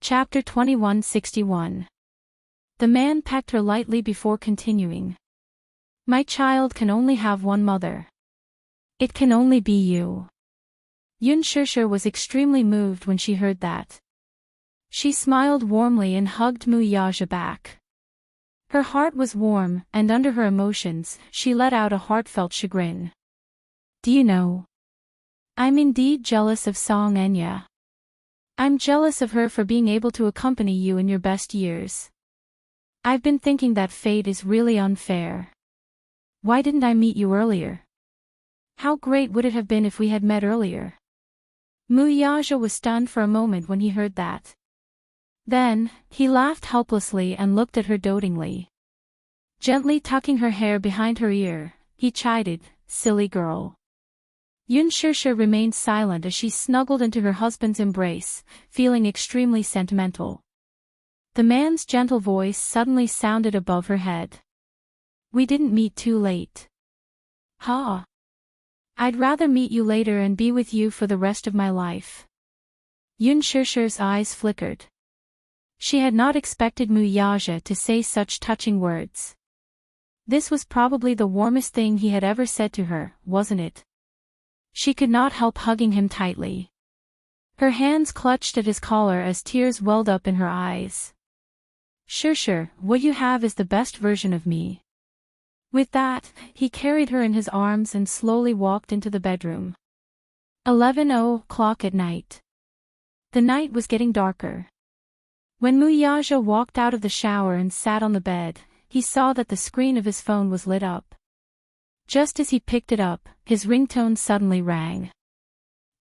Chapter 2161. The man pecked her lightly before continuing. My child can only have one mother. It can only be you. Yun Shishir was extremely moved when she heard that. She smiled warmly and hugged Mu Yaja back. Her heart was warm, and under her emotions, she let out a heartfelt chagrin. Do you know? I'm indeed jealous of Song Enya. I'm jealous of her for being able to accompany you in your best years. I've been thinking that fate is really unfair. Why didn't I meet you earlier? How great would it have been if we had met earlier? Mu Yaja was stunned for a moment when he heard that. Then, he laughed helplessly and looked at her dotingly. Gently tucking her hair behind her ear, he chided, silly girl. Yun Shishir remained silent as she snuggled into her husband's embrace, feeling extremely sentimental. The man's gentle voice suddenly sounded above her head. We didn't meet too late. Ha! I'd rather meet you later and be with you for the rest of my life. Yun Shishir's eyes flickered. She had not expected Mu Yaja to say such touching words. This was probably the warmest thing he had ever said to her, wasn't it? She could not help hugging him tightly. Her hands clutched at his collar as tears welled up in her eyes. Shishir, what you have is the best version of me. With that, he carried her in his arms and slowly walked into the bedroom. 11:00 at night. The night was getting darker. When Mu Yaja walked out of the shower and sat on the bed, he saw that the screen of his phone was lit up. Just as he picked it up, his ringtone suddenly rang.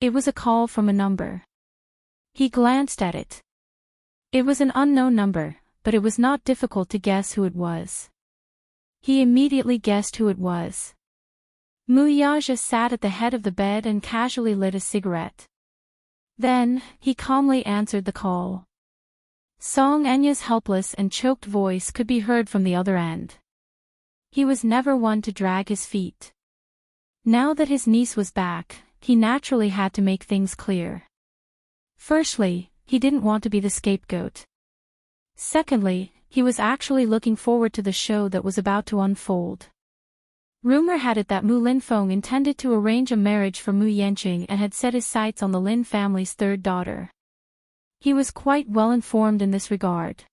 It was a call from a number. He glanced at it. It was an unknown number, but it was not difficult to guess who it was. He immediately guessed who it was. Mu Yaja sat at the head of the bed and casually lit a cigarette. Then, he calmly answered the call. Song Enya's helpless and choked voice could be heard from the other end. He was never one to drag his feet. Now that his niece was back, he naturally had to make things clear. Firstly, he didn't want to be the scapegoat. Secondly, he was actually looking forward to the show that was about to unfold. Rumor had it that Mu Linfeng intended to arrange a marriage for Mu Yanqing and had set his sights on the Lin family's third daughter. He was quite well informed in this regard.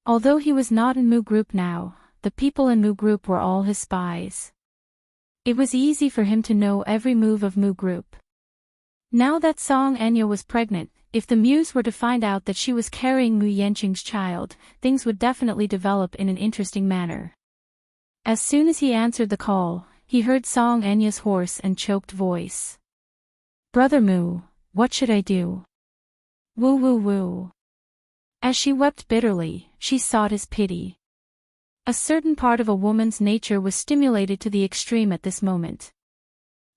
Although he was not in Mu Group now, the people in Mu Group were all his spies. It was easy for him to know every move of Mu Group. Now that Song Enya was pregnant, if the Muse were to find out that she was carrying Mu Yanqing's child, things would definitely develop in an interesting manner. As soon as he answered the call, he heard Song Enya's hoarse and choked voice. Brother Mu, what should I do? Woo woo woo. As she wept bitterly, she sought his pity. A certain part of a woman's nature was stimulated to the extreme at this moment.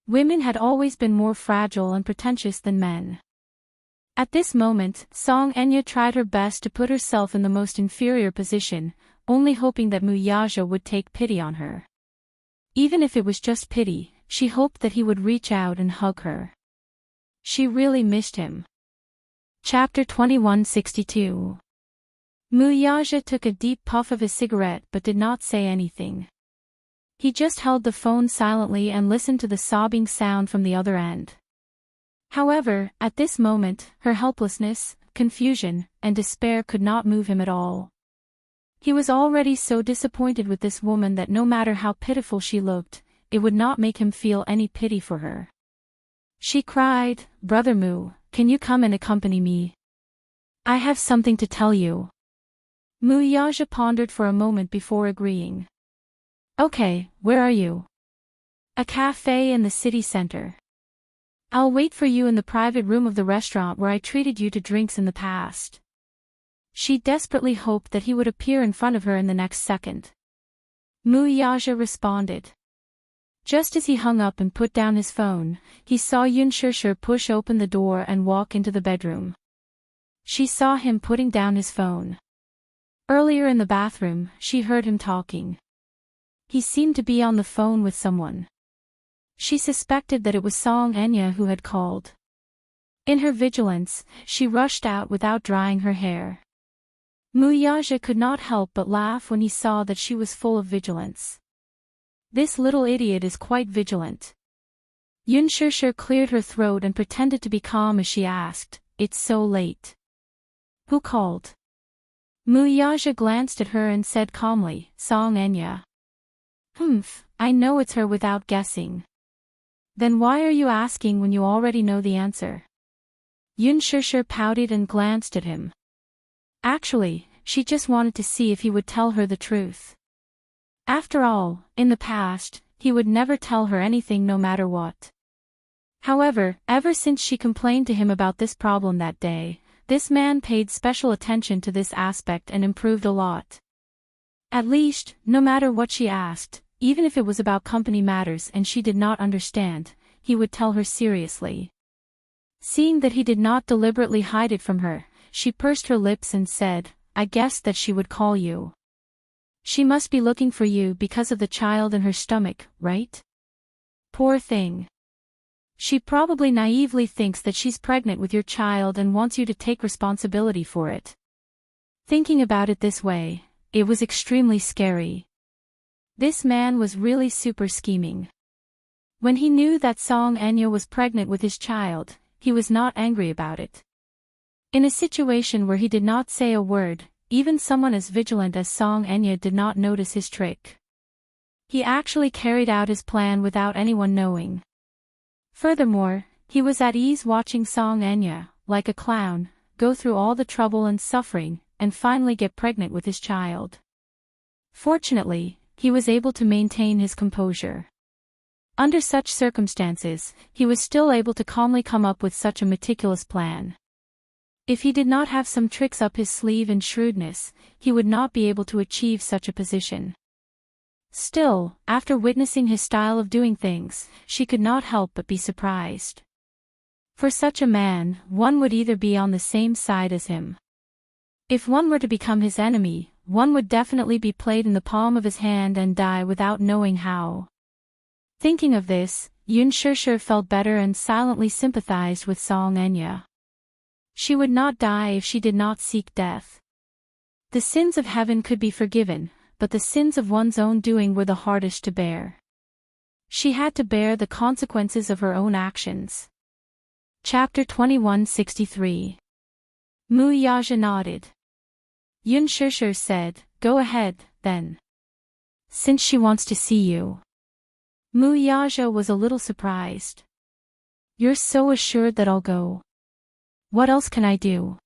Women had always been more fragile and pretentious than men. At this moment, Song Enya tried her best to put herself in the most inferior position, only hoping that Mu Yaja would take pity on her. Even if it was just pity, she hoped that he would reach out and hug her. She really missed him. Chapter 2162. Mu Yaja took a deep puff of his cigarette but did not say anything. He just held the phone silently and listened to the sobbing sound from the other end. However, at this moment, her helplessness, confusion, and despair could not move him at all. He was already so disappointed with this woman that no matter how pitiful she looked, it would not make him feel any pity for her. She cried, Brother Mu, can you come and accompany me? I have something to tell you. Mu Yaja pondered for a moment before agreeing. Okay, where are you? A cafe in the city center. I'll wait for you in the private room of the restaurant where I treated you to drinks in the past. She desperately hoped that he would appear in front of her in the next second. Mu Yaja responded. Just as he hung up and put down his phone, he saw Yun Shishir push open the door and walk into the bedroom. She saw him putting down his phone. Earlier in the bathroom, she heard him talking. He seemed to be on the phone with someone. She suspected that it was Song Enya who had called. In her vigilance, she rushed out without drying her hair. Muyaja could not help but laugh when he saw that she was full of vigilance. This little idiot is quite vigilant. Yunshishir cleared her throat and pretended to be calm as she asked, "It's so late. Who called?" Muyaja glanced at her and said calmly, "Song Enya." "Humph, I know it's her without guessing." "Then why are you asking when you already know the answer?" Yunshishir pouted and glanced at him. Actually, she just wanted to see if he would tell her the truth. After all, in the past, he would never tell her anything no matter what. However, ever since she complained to him about this problem that day, this man paid special attention to this aspect and improved a lot. At least, no matter what she asked, even if it was about company matters and she did not understand, he would tell her seriously. Seeing that he did not deliberately hide it from her, she pursed her lips and said, "I guessed that she would call you. She must be looking for you because of the child in her stomach, right? Poor thing. She probably naively thinks that she's pregnant with your child and wants you to take responsibility for it." Thinking about it this way, it was extremely scary. This man was really super scheming. When he knew that Song Enya was pregnant with his child, he was not angry about it. In a situation where he did not say a word, even someone as vigilant as Song Enya did not notice his trick. He actually carried out his plan without anyone knowing. Furthermore, he was at ease watching Song Enya, like a clown, go through all the trouble and suffering, and finally get pregnant with his child. Fortunately, he was able to maintain his composure. Under such circumstances, he was still able to calmly come up with such a meticulous plan. If he did not have some tricks up his sleeve and shrewdness, he would not be able to achieve such a position. Still, after witnessing his style of doing things, she could not help but be surprised. For such a man, one would either be on the same side as him. If one were to become his enemy, one would definitely be played in the palm of his hand and die without knowing how. Thinking of this, Yunshishir felt better and silently sympathized with Song Enya. She would not die if she did not seek death. The sins of heaven could be forgiven, but the sins of one's own doing were the hardest to bear. She had to bear the consequences of her own actions. Chapter 2163. Muyaja nodded. Yunshishir said, "Go ahead, then. Since she wants to see you." Muyaja was a little surprised. "You're so assured that I'll go. What else can I do?"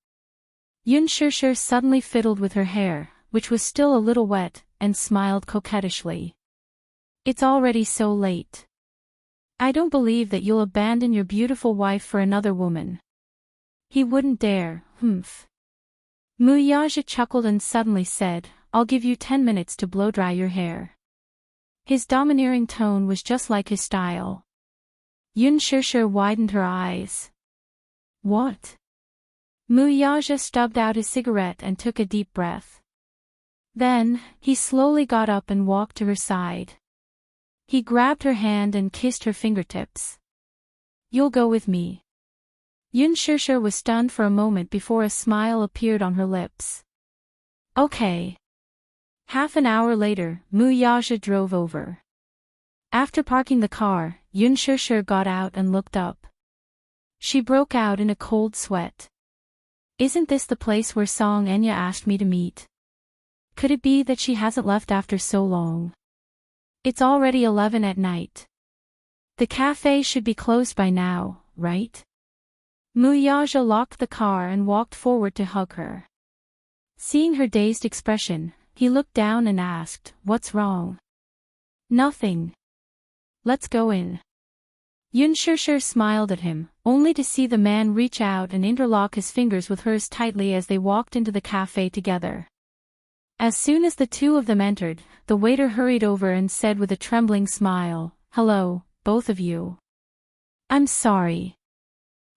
Yunshishir suddenly fiddled with her hair, which was still a little wet, and smiled coquettishly. "It's already so late. I don't believe that you'll abandon your beautiful wife for another woman." "He wouldn't dare, humph." Muyaja chuckled and suddenly said, "I'll give you 10 minutes to blow-dry your hair." His domineering tone was just like his style. Yunshishir widened her eyes. "What?" Muyaja stubbed out his cigarette and took a deep breath. Then, he slowly got up and walked to her side. He grabbed her hand and kissed her fingertips. "You'll go with me." Yunshishir was stunned for a moment before a smile appeared on her lips. "Okay." Half an hour later, Muyaja drove over. After parking the car, Yunshishir got out and looked up. She broke out in a cold sweat. "Isn't this the place where Song Enya asked me to meet? Could it be that she hasn't left after so long? It's already 11 at night. The cafe should be closed by now, right?" Muyaja locked the car and walked forward to hug her. Seeing her dazed expression, he looked down and asked, "What's wrong?" "Nothing. Let's go in." Yunshishir smiled at him, only to see the man reach out and interlock his fingers with hers tightly as they walked into the cafe together. As soon as the two of them entered, the waiter hurried over and said with a trembling smile, "Hello, both of you. I'm sorry.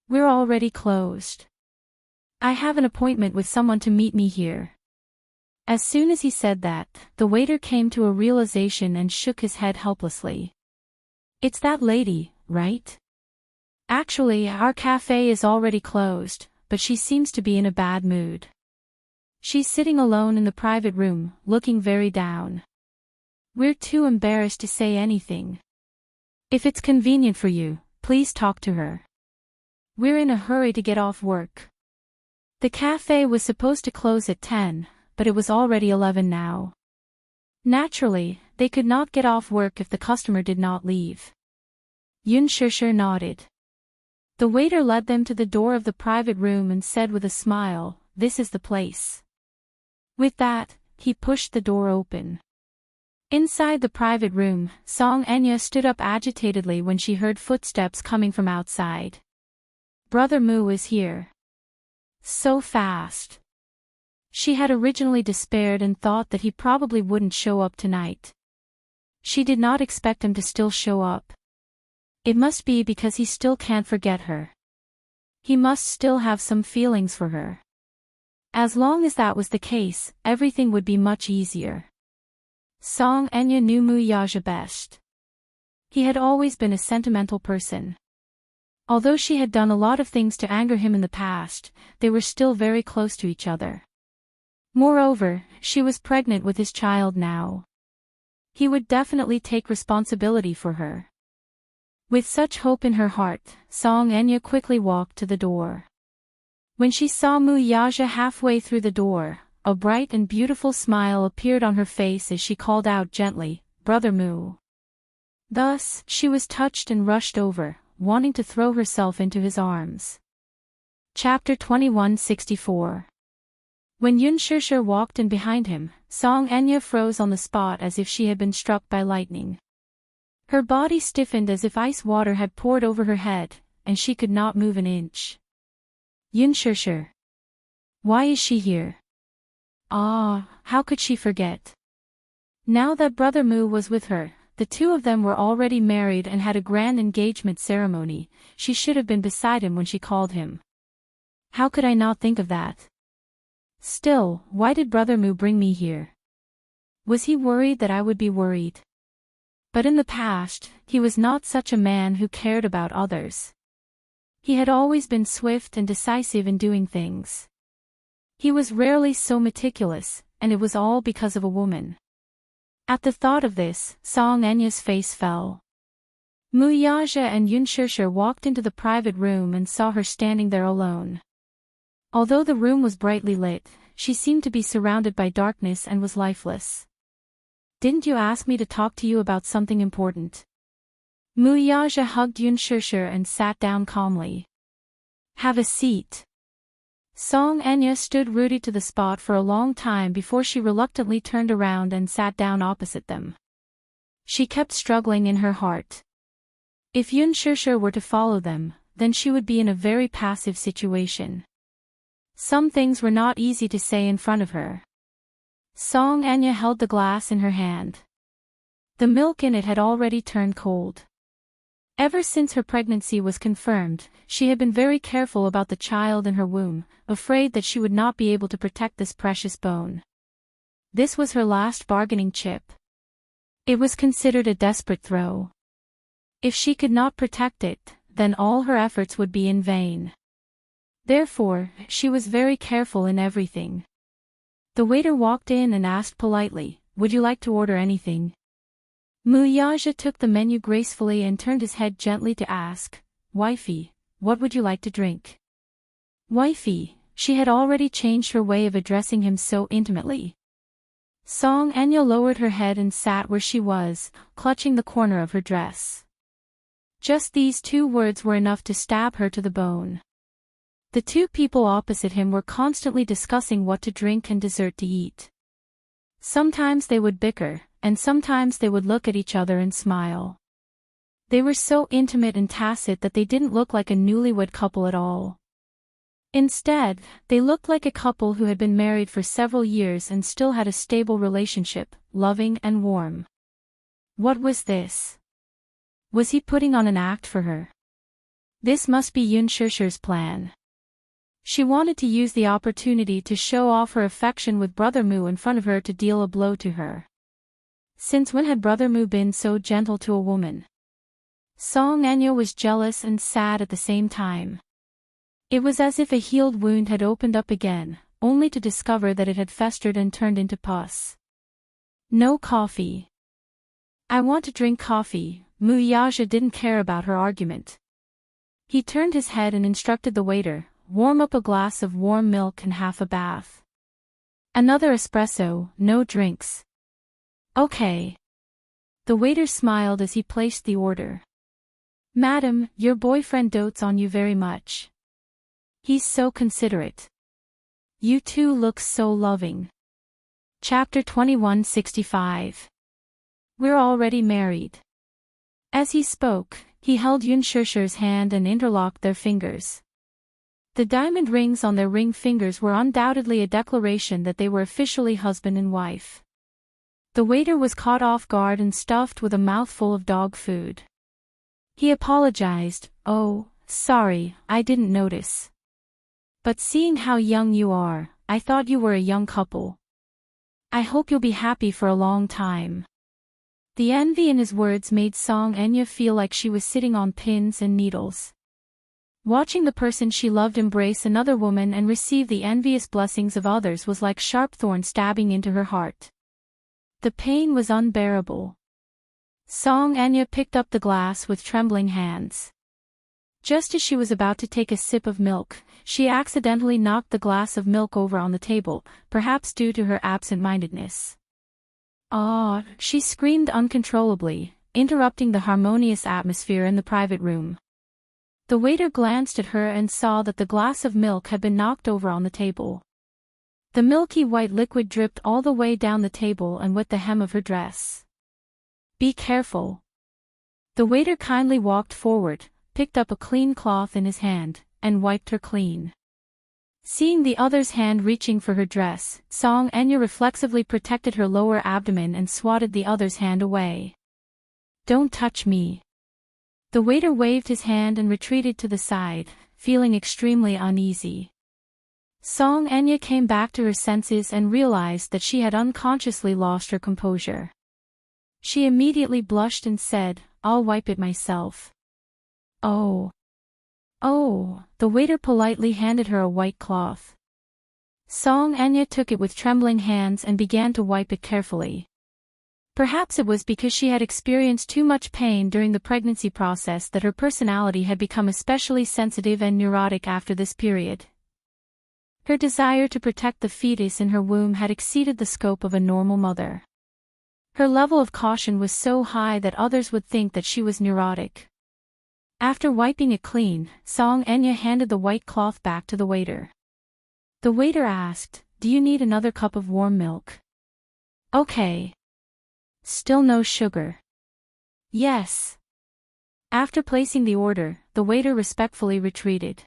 We're already closed. I have an appointment with someone to meet me here." As soon as he said that, the waiter came to a realization and shook his head helplessly. "It's that lady, right?" Actually, our cafe is already closed, but she seems to be in a bad mood. She's sitting alone in the private room, looking very down. We're too embarrassed to say anything. If it's convenient for you, please talk to her. We're in a hurry to get off work. The cafe was supposed to close at 10, but it was already 11 now. Naturally, they could not get off work if the customer did not leave. Yunshusher nodded. The waiter led them to the door of the private room and said with a smile, "This is the place." With that, he pushed the door open. Inside the private room, Song Enya stood up agitatedly when she heard footsteps coming from outside. Brother Mu is here. So fast. She had originally despaired and thought that he probably wouldn't show up tonight. She did not expect him to still show up. It must be because he still can't forget her. He must still have some feelings for her. As long as that was the case, everything would be much easier. Song Enya knew Mu Yaja best. He had always been a sentimental person. Although she had done a lot of things to anger him in the past, they were still very close to each other. Moreover, she was pregnant with his child now. He would definitely take responsibility for her. With such hope in her heart, Song Enya quickly walked to the door. When she saw Mu Yaja halfway through the door, a bright and beautiful smile appeared on her face as she called out gently, "Brother Mu." Thus, she was touched and rushed over, wanting to throw herself into his arms. Chapter 2164. When Yunshusher walked in behind him, Song Enya froze on the spot as if she had been struck by lightning. Her body stiffened as if ice water had poured over her head, and she could not move an inch. Yunshusher. Why is she here? Ah, how could she forget? Now that Brother Mu was with her, the two of them were already married and had a grand engagement ceremony. She should have been beside him when she called him. How could I not think of that? Still, why did Brother Mu bring me here? Was he worried that I would be worried? But in the past, he was not such a man who cared about others. He had always been swift and decisive in doing things. He was rarely so meticulous, and it was all because of a woman. At the thought of this, Song Enya's face fell. Mu Yaja and Yunshusher walked into the private room and saw her standing there alone. Although the room was brightly lit, she seemed to be surrounded by darkness and was lifeless. Didn't you ask me to talk to you about something important? Mu Yaja hugged Yunshusher and sat down calmly. Have a seat. Song Enya stood rooted to the spot for a long time before she reluctantly turned around and sat down opposite them. She kept struggling in her heart. If Yunshusher were to follow them, then she would be in a very passive situation. Some things were not easy to say in front of her. Song Enya held the glass in her hand. The milk in it had already turned cold. Ever since her pregnancy was confirmed, she had been very careful about the child in her womb, afraid that she would not be able to protect this precious bone. This was her last bargaining chip. It was considered a desperate throw. If she could not protect it, then all her efforts would be in vain. Therefore, she was very careful in everything. The waiter walked in and asked politely, "Would you like to order anything?" Mu Yaja took the menu gracefully and turned his head gently to ask, "Wifey, what would you like to drink?" Wifey, she had already changed her way of addressing him so intimately. Song Enya lowered her head and sat where she was, clutching the corner of her dress. Just these two words were enough to stab her to the bone. The two people opposite him were constantly discussing what to drink and dessert to eat. Sometimes they would bicker, and sometimes they would look at each other and smile. They were so intimate and tacit that they didn't look like a newlywed couple at all. Instead, they looked like a couple who had been married for several years and still had a stable relationship, loving and warm. What was this? Was he putting on an act for her? This must be Yunshusher's plan. She wanted to use the opportunity to show off her affection with Brother Mu in front of her to deal a blow to her. Since when had Brother Mu been so gentle to a woman? Song Enya was jealous and sad at the same time. It was as if a healed wound had opened up again, only to discover that it had festered and turned into pus. No coffee. I want to drink coffee. Muyaja didn't care about her argument. He turned his head and instructed the waiter, warm up a glass of warm milk and half a bath. Another espresso, no drinks. Okay. The waiter smiled as he placed the order. Madam, your boyfriend dotes on you very much. He's so considerate. You two look so loving. Chapter 2165. We're already married. As he spoke, he held Yunshusher's hand and interlocked their fingers. The diamond rings on their ring fingers were undoubtedly a declaration that they were officially husband and wife. The waiter was caught off guard and stuffed with a mouthful of dog food. He apologized, "Oh, sorry, I didn't notice. But seeing how young you are, I thought you were a young couple. I hope you'll be happy for a long time." The envy in his words made Song Enya feel like she was sitting on pins and needles. Watching the person she loved embrace another woman and receive the envious blessings of others was like sharp thorns stabbing into her heart. The pain was unbearable. Song Enya picked up the glass with trembling hands. Just as she was about to take a sip of milk, she accidentally knocked the glass of milk over on the table, perhaps due to her absent-mindedness. "Ah!" she screamed uncontrollably, interrupting the harmonious atmosphere in the private room. The waiter glanced at her and saw that the glass of milk had been knocked over on the table. The milky white liquid dripped all the way down the table and wet the hem of her dress. "Be careful." The waiter kindly walked forward, picked up a clean cloth in his hand, and wiped her clean. Seeing the other's hand reaching for her dress, Song Enya reflexively protected her lower abdomen and swatted the other's hand away. "Don't touch me." The waiter waved his hand and retreated to the side, feeling extremely uneasy. Song Enya came back to her senses and realized that she had unconsciously lost her composure. She immediately blushed and said, "I'll wipe it myself." "Oh. Oh," the waiter politely handed her a white cloth. Song Enya took it with trembling hands and began to wipe it carefully. Perhaps it was because she had experienced too much pain during the pregnancy process that her personality had become especially sensitive and neurotic after this period. Her desire to protect the fetus in her womb had exceeded the scope of a normal mother. Her level of caution was so high that others would think that she was neurotic. After wiping it clean, Song Enya handed the white cloth back to the waiter. The waiter asked, "Do you need another cup of warm milk?" "Okay. Still no sugar?" "Yes." After placing the order, the waiter respectfully retreated.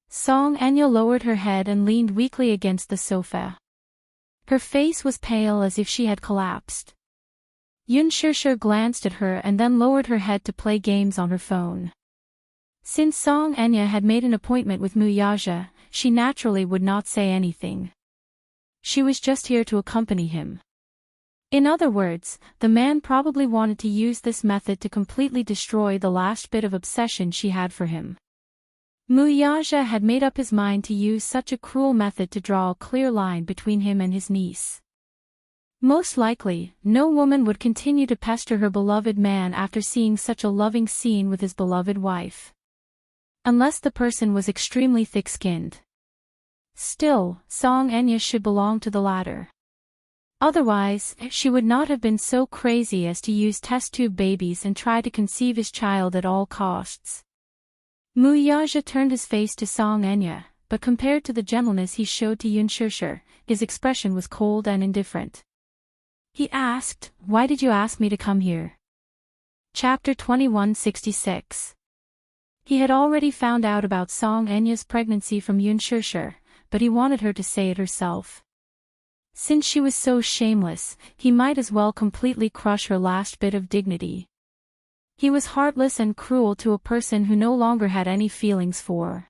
Song Enya lowered her head and leaned weakly against the sofa. Her face was pale as if she had collapsed. Yunshusher glanced at her and then lowered her head to play games on her phone. Since Song Enya had made an appointment with Muyaja, she naturally would not say anything. She was just here to accompany him. In other words, the man probably wanted to use this method to completely destroy the last bit of obsession she had for him. Muyaja had made up his mind to use such a cruel method to draw a clear line between him and his niece. Most likely, no woman would continue to pester her beloved man after seeing such a loving scene with his beloved wife. Unless the person was extremely thick-skinned. Still, Song Enya should belong to the latter. Otherwise, she would not have been so crazy as to use test tube babies and try to conceive his child at all costs. Muyaja turned his face to Song Enya, but compared to the gentleness he showed to Yunshusher, his expression was cold and indifferent. He asked, "Why did you ask me to come here?" Chapter 2166. He had already found out about Song Enya's pregnancy from Yunshusher, but he wanted her to say it herself. Since she was so shameless, he might as well completely crush her last bit of dignity. He was heartless and cruel to a person who no longer had any feelings for.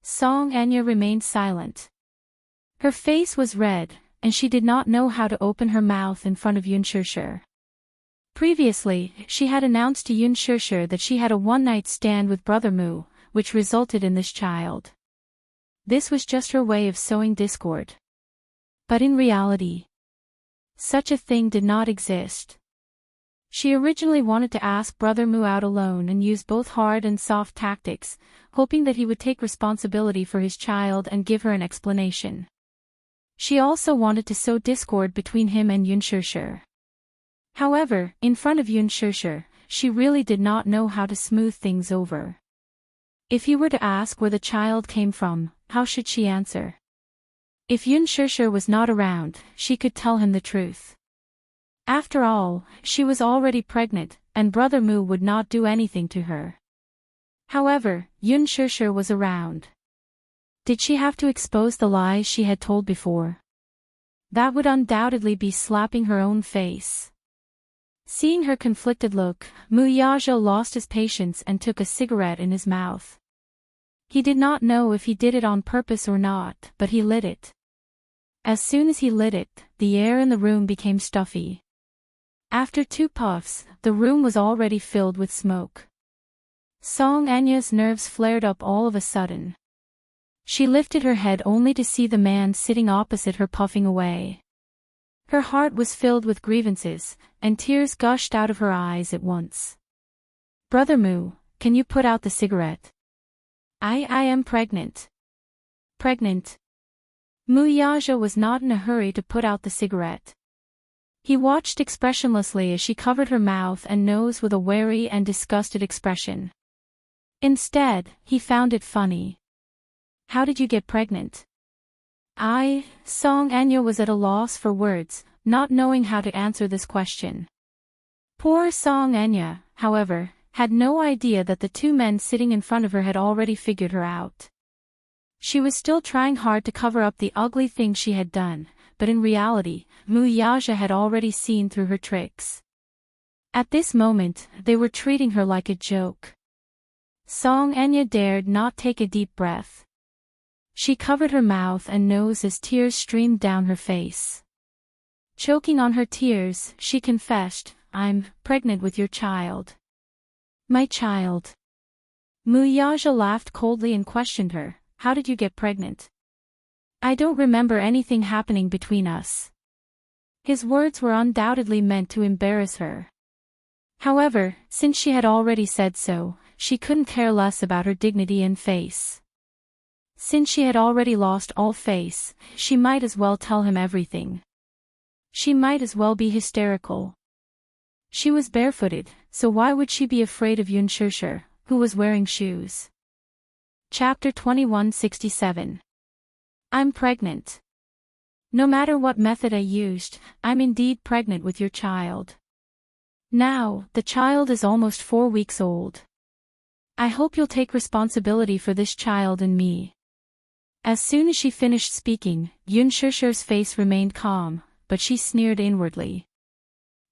Song Enya remained silent. Her face was red, and she did not know how to open her mouth in front of Yunshusher. Previously, she had announced to Yun Shishir that she had a one-night stand with Brother Mu, which resulted in this child. This was just her way of sowing discord. But in reality, such a thing did not exist. She originally wanted to ask Brother Mu out alone and use both hard and soft tactics, hoping that he would take responsibility for his child and give her an explanation. She also wanted to sow discord between him and Yun Shishir. However, in front of Yun Shishir, she really did not know how to smooth things over. If he were to ask where the child came from, how should she answer? If Yun Shishir was not around, she could tell him the truth. After all, she was already pregnant, and Brother Mu would not do anything to her. However, Yun Shishir was around. Did she have to expose the lies she had told before? That would undoubtedly be slapping her own face. Seeing her conflicted look, Mu Yazhou lost his patience and took a cigarette in his mouth. He did not know if he did it on purpose or not, but he lit it. As soon as he lit it, the air in the room became stuffy. After 2 puffs, the room was already filled with smoke. Song Anya's nerves flared up all of a sudden. She lifted her head only to see the man sitting opposite her puffing away. Her heart was filled with grievances, and tears gushed out of her eyes at once. Brother Mu, can you put out the cigarette? I am pregnant. Pregnant? Mu Yazhou was not in a hurry to put out the cigarette. He watched expressionlessly as she covered her mouth and nose with a wary and disgusted expression. Instead, he found it funny. How did you get pregnant? Song Anya was at a loss for words, not knowing how to answer this question. Poor Song Anya, however, had no idea that the 2 men sitting in front of her had already figured her out. She was still trying hard to cover up the ugly things she had done, but in reality, Mu Yazhou had already seen through her tricks. At this moment, they were treating her like a joke. Song Anya dared not take a deep breath. She covered her mouth and nose as tears streamed down her face. Choking on her tears, she confessed, I'm pregnant with your child. My child. Mu Yazhou laughed coldly and questioned her, how did you get pregnant? I don't remember anything happening between us. His words were undoubtedly meant to embarrass her. However, since she had already said so, she couldn't care less about her dignity and face. Since she had already lost all face, she might as well tell him everything. She might as well be hysterical. She was barefooted, so why would she be afraid of Yun Shishir, who was wearing shoes? Chapter 2167. I'm pregnant. No matter what method I used, I'm indeed pregnant with your child. Now, the child is almost 4 weeks old. I hope you'll take responsibility for this child and me. As soon as she finished speaking, Yun Shishir's face remained calm, but she sneered inwardly.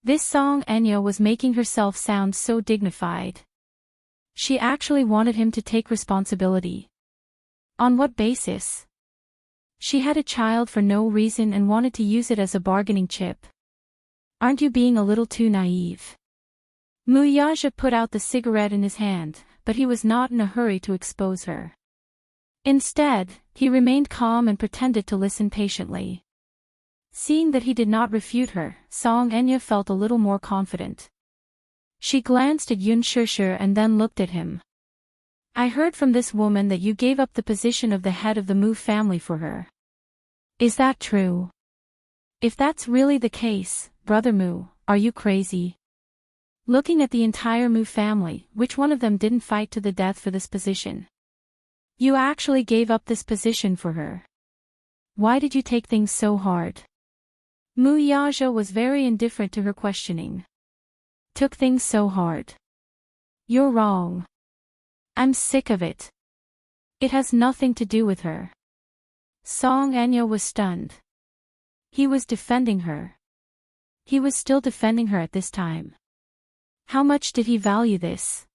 This Song Anya was making herself sound so dignified. She actually wanted him to take responsibility. On what basis? She had a child for no reason and wanted to use it as a bargaining chip. Aren't you being a little too naive? Mu Yazhou put out the cigarette in his hand, but he was not in a hurry to expose her. Instead, he remained calm and pretended to listen patiently. Seeing that he did not refute her, Song Anya felt a little more confident. She glanced at Yun Shishir and then looked at him. I heard from this woman that you gave up the position of the head of the Mu family for her. Is that true? If that's really the case, Brother Mu, are you crazy? Looking at the entire Mu family, which one of them didn't fight to the death for this position? You actually gave up this position for her. Why did you take things so hard? Mu Yazhou was very indifferent to her questioning. Took things so hard. You're wrong. I'm sick of it. It has nothing to do with her. Song Anya was stunned. He was defending her. He was still defending her at this time. How much did he value this?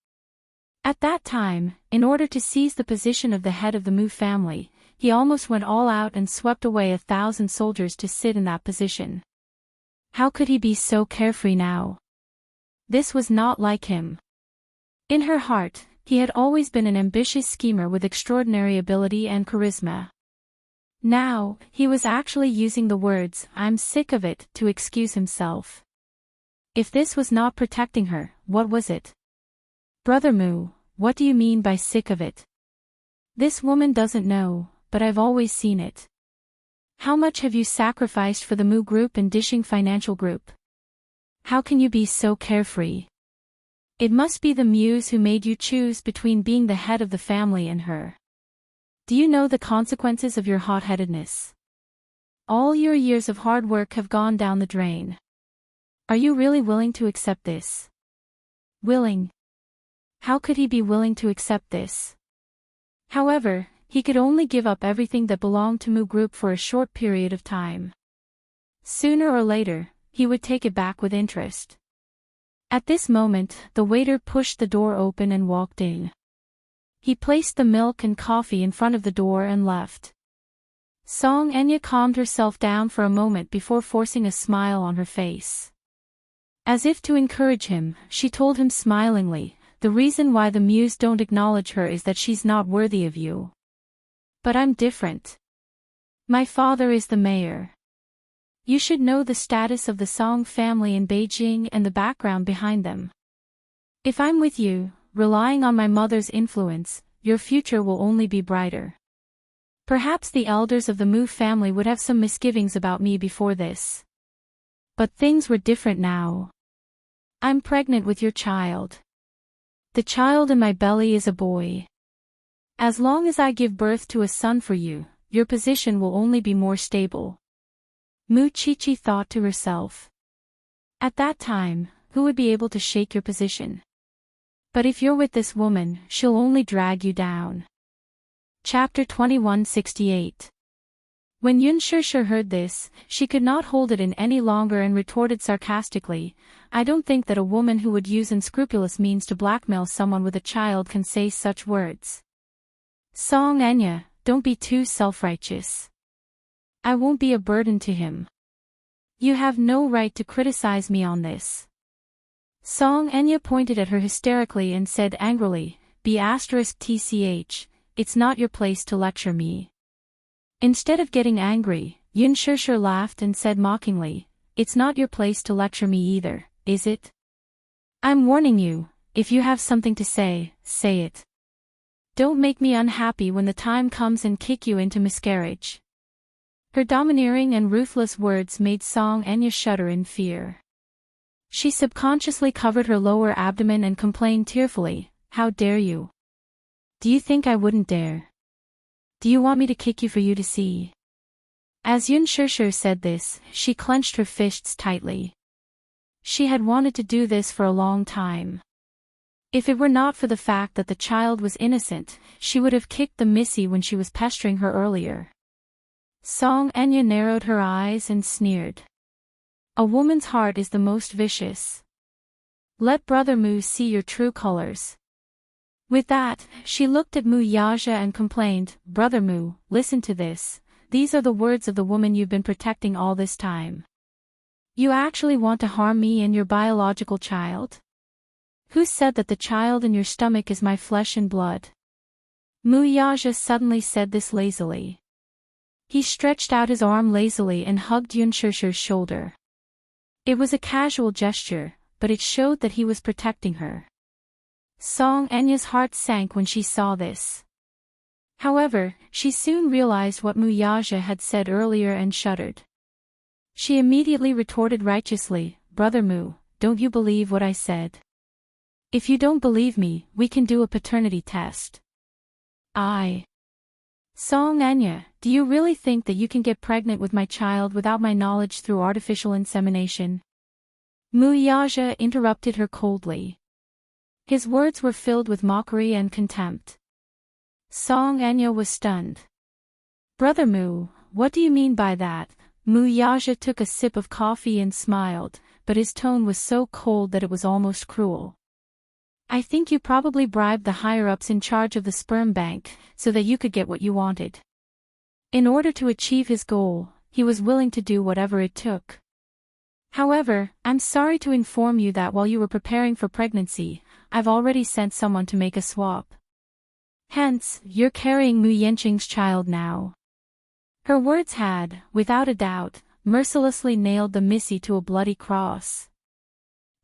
At that time, in order to seize the position of the head of the Mu family, he almost went all out and swept away 1,000 soldiers to sit in that position. How could he be so carefree now? This was not like him. In her heart, he had always been an ambitious schemer with extraordinary ability and charisma. Now, he was actually using the words, "I'm sick of it," to excuse himself. If this was not protecting her, what was it? "Brother Moo, what do you mean by sick of it?" "This woman doesn't know, but I've always seen it." "How much have you sacrificed for the Moo group and Dishing Financial Group? How can you be so carefree? It must be the muse who made you choose between being the head of the family and her. Do you know the consequences of your hot-headedness? All your years of hard work have gone down the drain. Are you really willing to accept this?" Willing? How could he be willing to accept this? However, he could only give up everything that belonged to Moo Group for a short period of time. Sooner or later, he would take it back with interest. At this moment, the waiter pushed the door open and walked in. He placed the milk and coffee in front of the door and left. Song Enya calmed herself down for a moment before forcing a smile on her face. As if to encourage him, she told him smilingly, "The reason why the muse don't acknowledge her is that she's not worthy of you. But I'm different. My father is the mayor. You should know the status of the Song family in Beijing and the background behind them. If I'm with you, relying on my mother's influence, your future will only be brighter." Perhaps the elders of the Mu family would have some misgivings about me before this. But things were different now. "I'm pregnant with your child. The child in my belly is a boy. As long as I give birth to a son for you, your position will only be more stable." Mu Chichi thought to herself. At that time, who would be able to shake your position? But if you're with this woman, she'll only drag you down. Chapter 2168. When Yun Shishir heard this, she could not hold it in any longer and retorted sarcastically, "I don't think that a woman who would use unscrupulous means to blackmail someone with a child can say such words. Song Enya, don't be too self-righteous. I won't be a burden to him. You have no right to criticize me on this." Song Enya pointed at her hysterically and said angrily, "Tch, it's not your place to lecture me." Instead of getting angry, Yun Shishir laughed and said mockingly, "It's not your place to lecture me either, is it? I'm warning you, if you have something to say, say it. Don't make me unhappy when the time comes and kick you into miscarriage." Her domineering and ruthless words made Song Enya shudder in fear. She subconsciously covered her lower abdomen and complained tearfully, "How dare you? Do you think I wouldn't dare? Do you want me to kick you for you to see?" As Yun Shishir said this, she clenched her fists tightly. She had wanted to do this for a long time. If it were not for the fact that the child was innocent, she would have kicked the missy when she was pestering her earlier. Song Enya narrowed her eyes and sneered. "A woman's heart is the most vicious. Let Brother Mu see your true colors." With that, she looked at Mu Yaja and complained, "Brother Mu, listen to this. These are the words of the woman you've been protecting all this time. You actually want to harm me and your biological child? Who said that the child in your stomach is my flesh and blood?" Mu Yaja suddenly said this lazily. He stretched out his arm lazily and hugged Yun Shishir's shoulder. It was a casual gesture, but it showed that he was protecting her. Song Enya's heart sank when she saw this. However, she soon realized what Mu Yaja had said earlier and shuddered. She immediately retorted righteously, "Brother Mu, don't you believe what I said? If you don't believe me, we can do a paternity test." Song Enya, do you really think that you can get pregnant with my child without my knowledge through artificial insemination? Mu Yaja interrupted her coldly. His words were filled with mockery and contempt. Song Enya was stunned. "Brother Mu, what do you mean by that?" Mu Yaja took a sip of coffee and smiled, but his tone was so cold that it was almost cruel. "I think you probably bribed the higher-ups in charge of the sperm bank, so that you could get what you wanted. In order to achieve his goal, he was willing to do whatever it took." However, I'm sorry to inform you that while you were preparing for pregnancy, I've already sent someone to make a swap. Hence, you're carrying Mu Yanqing's child now." Her words had, without a doubt, mercilessly nailed the Missy to a bloody cross.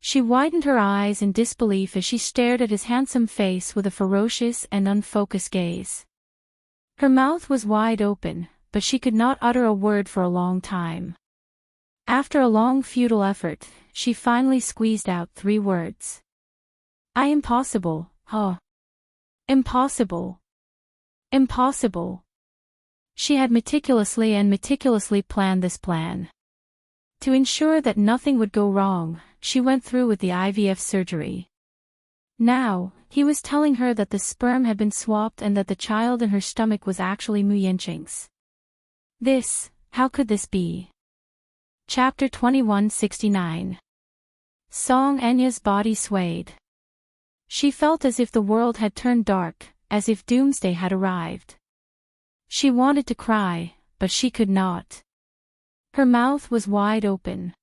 She widened her eyes in disbelief as she stared at his handsome face with a ferocious and unfocused gaze. Her mouth was wide open, but she could not utter a word for a long time. After a long futile effort, she finally squeezed out 3 words. Impossible, huh? Impossible. Impossible. She had meticulously planned this plan. To ensure that nothing would go wrong, she went through with the IVF surgery. Now, he was telling her that the sperm had been swapped and that the child in her stomach was actually Mu Yanqing's. How could this be? Chapter 2169. Song Enya's body swayed. She felt as if the world had turned dark, as if doomsday had arrived. She wanted to cry, but she could not. Her mouth was wide open.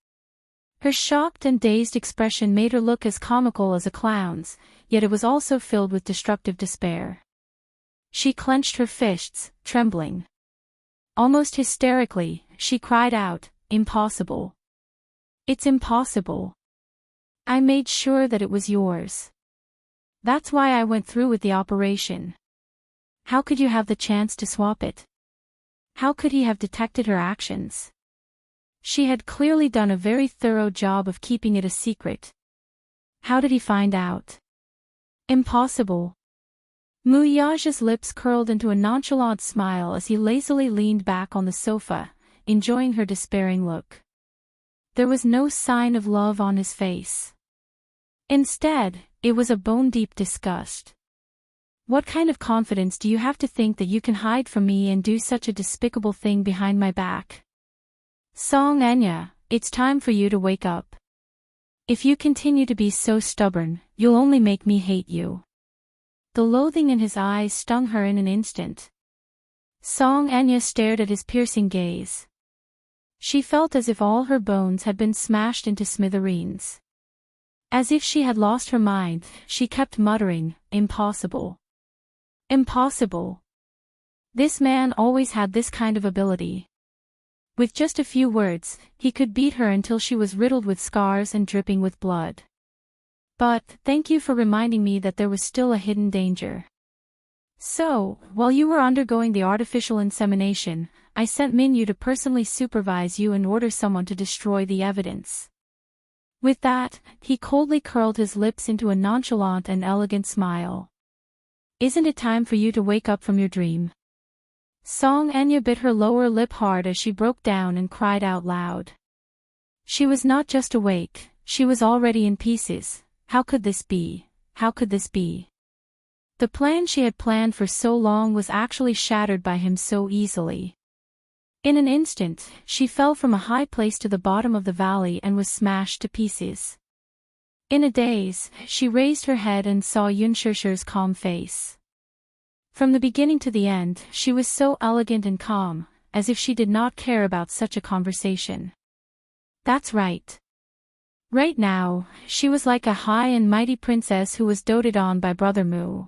Her shocked and dazed expression made her look as comical as a clown's, yet it was also filled with destructive despair. She clenched her fists, trembling. Almost hysterically, she cried out, "Impossible. It's impossible. I made sure that it was yours. That's why I went through with the operation. How could you have the chance to swap it? How could he have detected her actions?" She had clearly done a very thorough job of keeping it a secret. How did he find out? Impossible. Mu Yaja's lips curled into a nonchalant smile as he lazily leaned back on the sofa, enjoying her despairing look. There was no sign of love on his face. Instead, it was a bone-deep disgust. "What kind of confidence do you have to think that you can hide from me and do such a despicable thing behind my back? Song Enya, it's time for you to wake up. If you continue to be so stubborn, you'll only make me hate you." The loathing in his eyes stung her in an instant. Song Enya stared at his piercing gaze. She felt as if all her bones had been smashed into smithereens. As if she had lost her mind, she kept muttering, "Impossible. Impossible." This man always had this kind of ability. With just a few words, he could beat her until she was riddled with scars and dripping with blood. But, thank you for reminding me that there was still a hidden danger. So, while you were undergoing the artificial insemination, I sent Minyu to personally supervise you and order someone to destroy the evidence. With that, he coldly curled his lips into a nonchalant and elegant smile. "Isn't it time for you to wake up from your dream?" Song Enya bit her lower lip hard as she broke down and cried out loud. She was not just awake, she was already in pieces. How could this be? How could this be? The plan she had planned for so long was actually shattered by him so easily. In an instant, she fell from a high place to the bottom of the valley and was smashed to pieces. In a daze, she raised her head and saw Yunshirshi's calm face. From the beginning to the end, she was so elegant and calm, as if she did not care about such a conversation. That's right. Right now, she was like a high and mighty princess who was doted on by Brother Mu.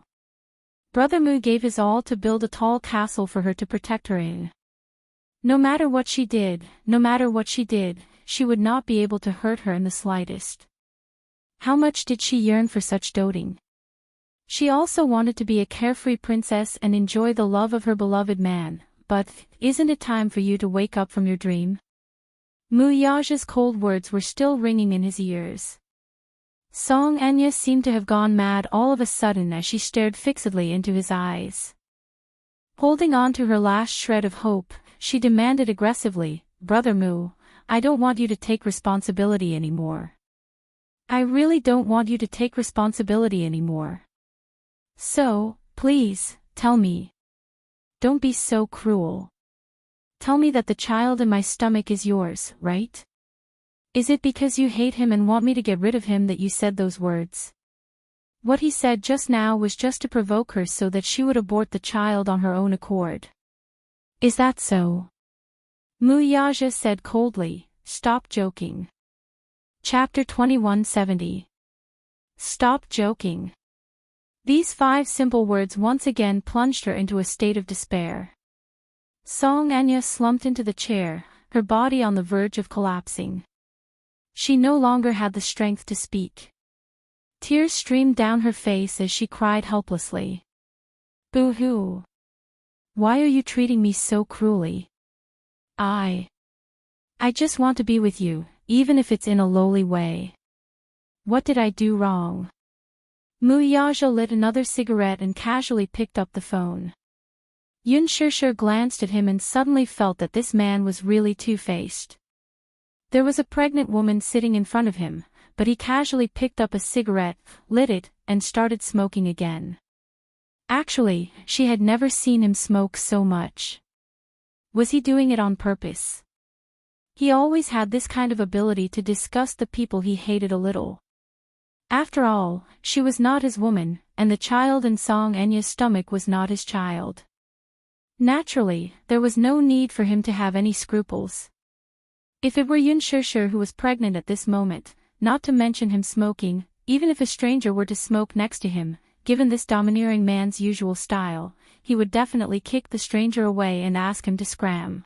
Brother Mu gave his all to build a tall castle for her to protect her in. No matter what she did, she would not be able to hurt her in the slightest. How much did she yearn for such doting? She also wanted to be a carefree princess and enjoy the love of her beloved man, but, isn't it time for you to wake up from your dream? Mu Yaja's cold words were still ringing in his ears. Song Enya seemed to have gone mad all of a sudden as she stared fixedly into his eyes. Holding on to her last shred of hope, she demanded aggressively, "Brother Mu, I don't want you to take responsibility anymore. I really don't want you to take responsibility anymore. So, please, tell me. Don't be so cruel. Tell me that the child in my stomach is yours, right? Is it because you hate him and want me to get rid of him that you said those words?" What he said just now was just to provoke her so that she would abort the child on her own accord. "Is that so?" Mu Yaja said coldly, "Stop joking. Chapter 2170. Stop joking. These 5 simple words once again plunged her into a state of despair. Song Anya slumped into the chair, her body on the verge of collapsing. She no longer had the strength to speak. Tears streamed down her face as she cried helplessly. Boo-hoo. Why are you treating me so cruelly? I just want to be with you, even if it's in a lowly way. What did I do wrong? Muyaja lit another cigarette and casually picked up the phone. Yun Shishir glanced at him and suddenly felt that this man was really two-faced. There was a pregnant woman sitting in front of him, but he casually picked up a cigarette, lit it, and started smoking again. Actually, she had never seen him smoke so much. Was he doing it on purpose? He always had this kind of ability to disgust the people he hated a little. After all, she was not his woman, and the child in Song Enya's stomach was not his child. Naturally, there was no need for him to have any scruples. If it were Yun Shishir who was pregnant at this moment, not to mention him smoking, even if a stranger were to smoke next to him, given this domineering man's usual style, he would definitely kick the stranger away and ask him to scram.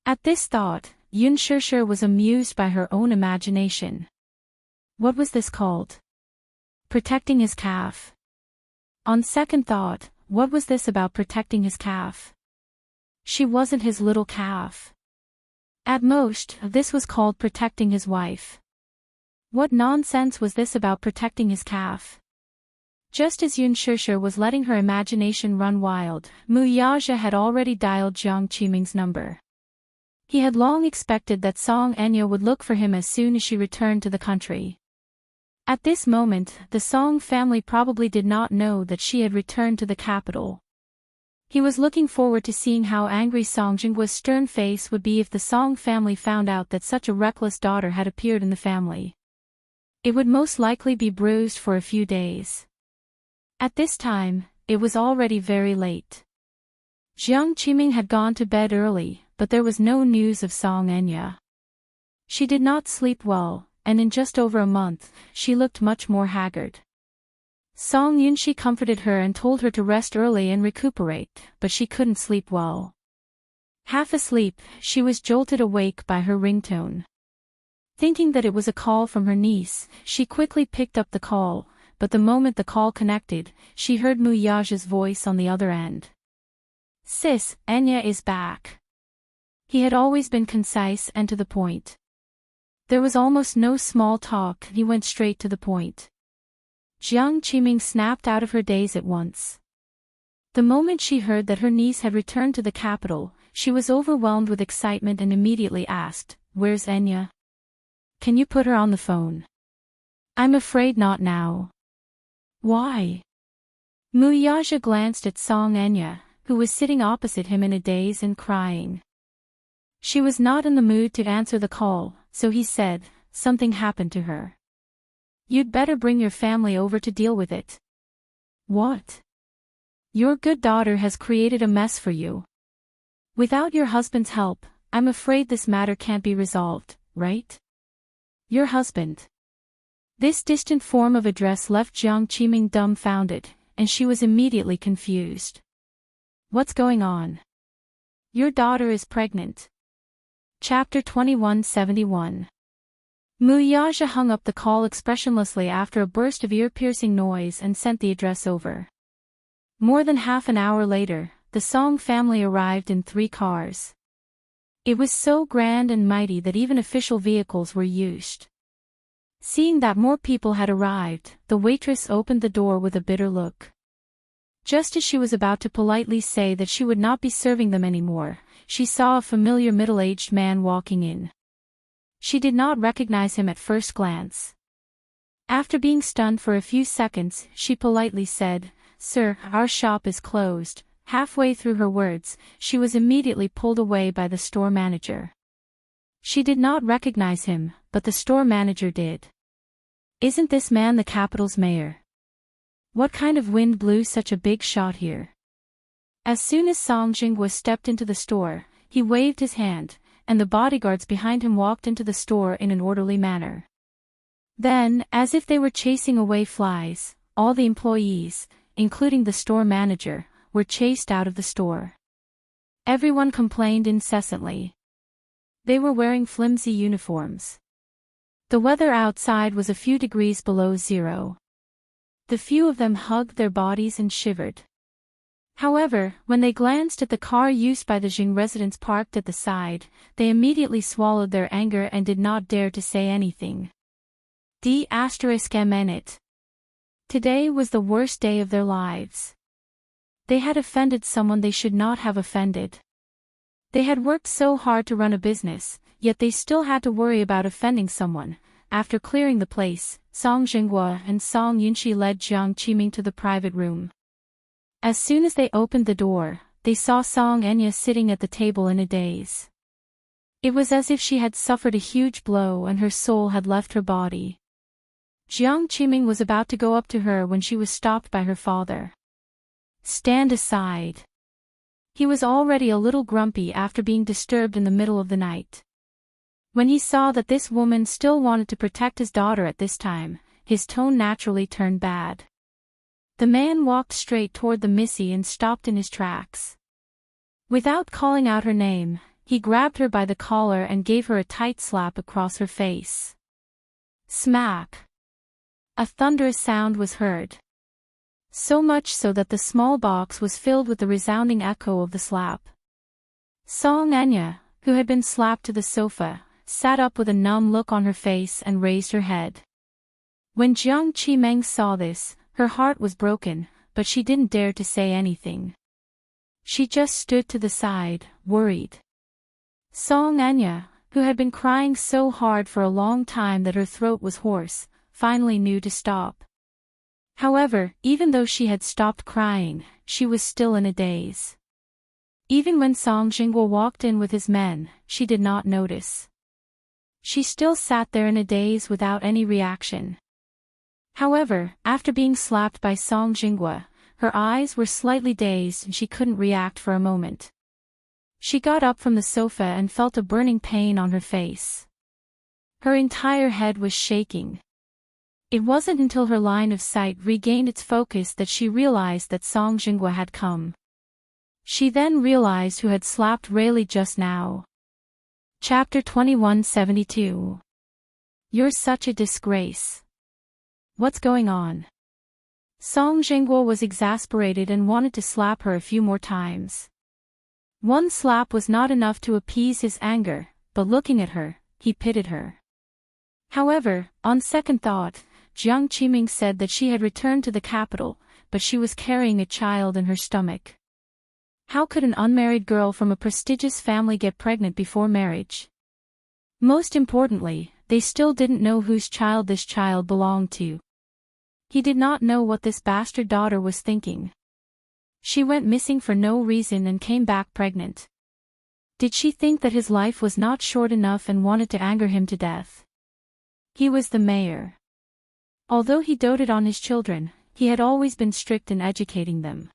At this thought, Yun Shishir was amused by her own imagination. What was this called? Protecting his calf. On second thought, what was this about protecting his calf? She wasn't his little calf. At most, this was called protecting his wife. What nonsense was this about protecting his calf? Just as Yun Shishir was letting her imagination run wild, Muyaja had already dialed Jiang Qiming's number. He had long expected that Song Enya would look for him as soon as she returned to the country. At this moment, the Song family probably did not know that she had returned to the capital. He was looking forward to seeing how angry Song Jinggua's stern face would be if the Song family found out that such a reckless daughter had appeared in the family. It would most likely be bruised for a few days. At this time, it was already very late. Jiang Qiming had gone to bed early, but there was no news of Song Enya. She did not sleep well, and in just over a month, she looked much more haggard. Song Yunshi comforted her and told her to rest early and recuperate, but she couldn't sleep well. Half asleep, she was jolted awake by her ringtone. Thinking that it was a call from her niece, she quickly picked up the call, but the moment the call connected, she heard Muyaja's voice on the other end. Sis, Enya is back. He had always been concise and to the point. There was almost no small talk, he went straight to the point. Jiang Qiming snapped out of her daze at once. The moment she heard that her niece had returned to the capital, she was overwhelmed with excitement and immediately asked, "Where's Enya? Can you put her on the phone?" "I'm afraid not now." "Why?" Muyaja glanced at Song Enya, who was sitting opposite him in a daze and crying. She was not in the mood to answer the call, so he said, "Something happened to her. You'd better bring your family over to deal with it." "What?" "Your good daughter has created a mess for you. Without your husband's help, I'm afraid this matter can't be resolved, right?" "Your husband?" This distant form of address left Jiang Qiming dumbfounded, and she was immediately confused. "What's going on?" "Your daughter is pregnant." Chapter 2171. Muyaja hung up the call expressionlessly after a burst of ear-piercing noise and sent the address over. More than half an hour later, the Song family arrived in 3 cars. It was so grand and mighty that even official vehicles were used. Seeing that more people had arrived, the waitress opened the door with a bitter look. Just as she was about to politely say that she would not be serving them anymore, she saw a familiar middle-aged man walking in. She did not recognize him at first glance. After being stunned for a few seconds, she politely said, "Sir, our shop is closed." Halfway through her words, she was immediately pulled away by the store manager. She did not recognize him, but the store manager did. "Isn't this man the capital's mayor? What kind of wind blew such a big shot here?" As soon as Song Jingwa stepped into the store, he waved his hand, and the bodyguards behind him walked into the store in an orderly manner. Then, as if they were chasing away flies, all the employees, including the store manager, were chased out of the store. Everyone complained incessantly. They were wearing flimsy uniforms. The weather outside was a few degrees below zero. The few of them hugged their bodies and shivered. However, when they glanced at the car used by the Jing residents parked at the side, they immediately swallowed their anger and did not dare to say anything. D***. Today was the worst day of their lives. They had offended someone they should not have offended. They had worked so hard to run a business, yet they still had to worry about offending someone. After clearing the place, Song Jinghua and Song Yunxi led Jiang Qiming to the private room. As soon as they opened the door, they saw Song Enya sitting at the table in a daze. It was as if she had suffered a huge blow and her soul had left her body. Jiang Qiming was about to go up to her when she was stopped by her father. "Stand aside." He was already a little grumpy after being disturbed in the middle of the night. When he saw that this woman still wanted to protect his daughter at this time, his tone naturally turned bad. The man walked straight toward the Missy and stopped in his tracks. Without calling out her name, he grabbed her by the collar and gave her a tight slap across her face. Smack! A thunderous sound was heard. So much so that the small box was filled with the resounding echo of the slap. Song Enya, who had been slapped to the sofa, sat up with a numb look on her face and raised her head. When Jiang Qiming saw this, her heart was broken, but she didn't dare to say anything. She just stood to the side, worried. Song Enya, who had been crying so hard for a long time that her throat was hoarse, finally knew to stop. However, even though she had stopped crying, she was still in a daze. Even when Song Jinghua walked in with his men, she did not notice. She still sat there in a daze without any reaction. However, after being slapped by Song Jinghua, her eyes were slightly dazed and she couldn't react for a moment. She got up from the sofa and felt a burning pain on her face. Her entire head was shaking. It wasn't until her line of sight regained its focus that she realized that Song Jinghua had come. She then realized who had slapped Rayleigh just now. Chapter 2172. You're such a disgrace. What's going on? Song Jinghua was exasperated and wanted to slap her a few more times. One slap was not enough to appease his anger, but looking at her, he pitied her. However, on second thought, Jiang Qiming said that she had returned to the capital, but she was carrying a child in her stomach. How could an unmarried girl from a prestigious family get pregnant before marriage? Most importantly, they still didn't know whose child this child belonged to. He did not know what this bastard daughter was thinking. She went missing for no reason and came back pregnant. Did she think that his life was not short enough and wanted to anger him to death? He was the mayor. Although he doted on his children, he had always been strict in educating them.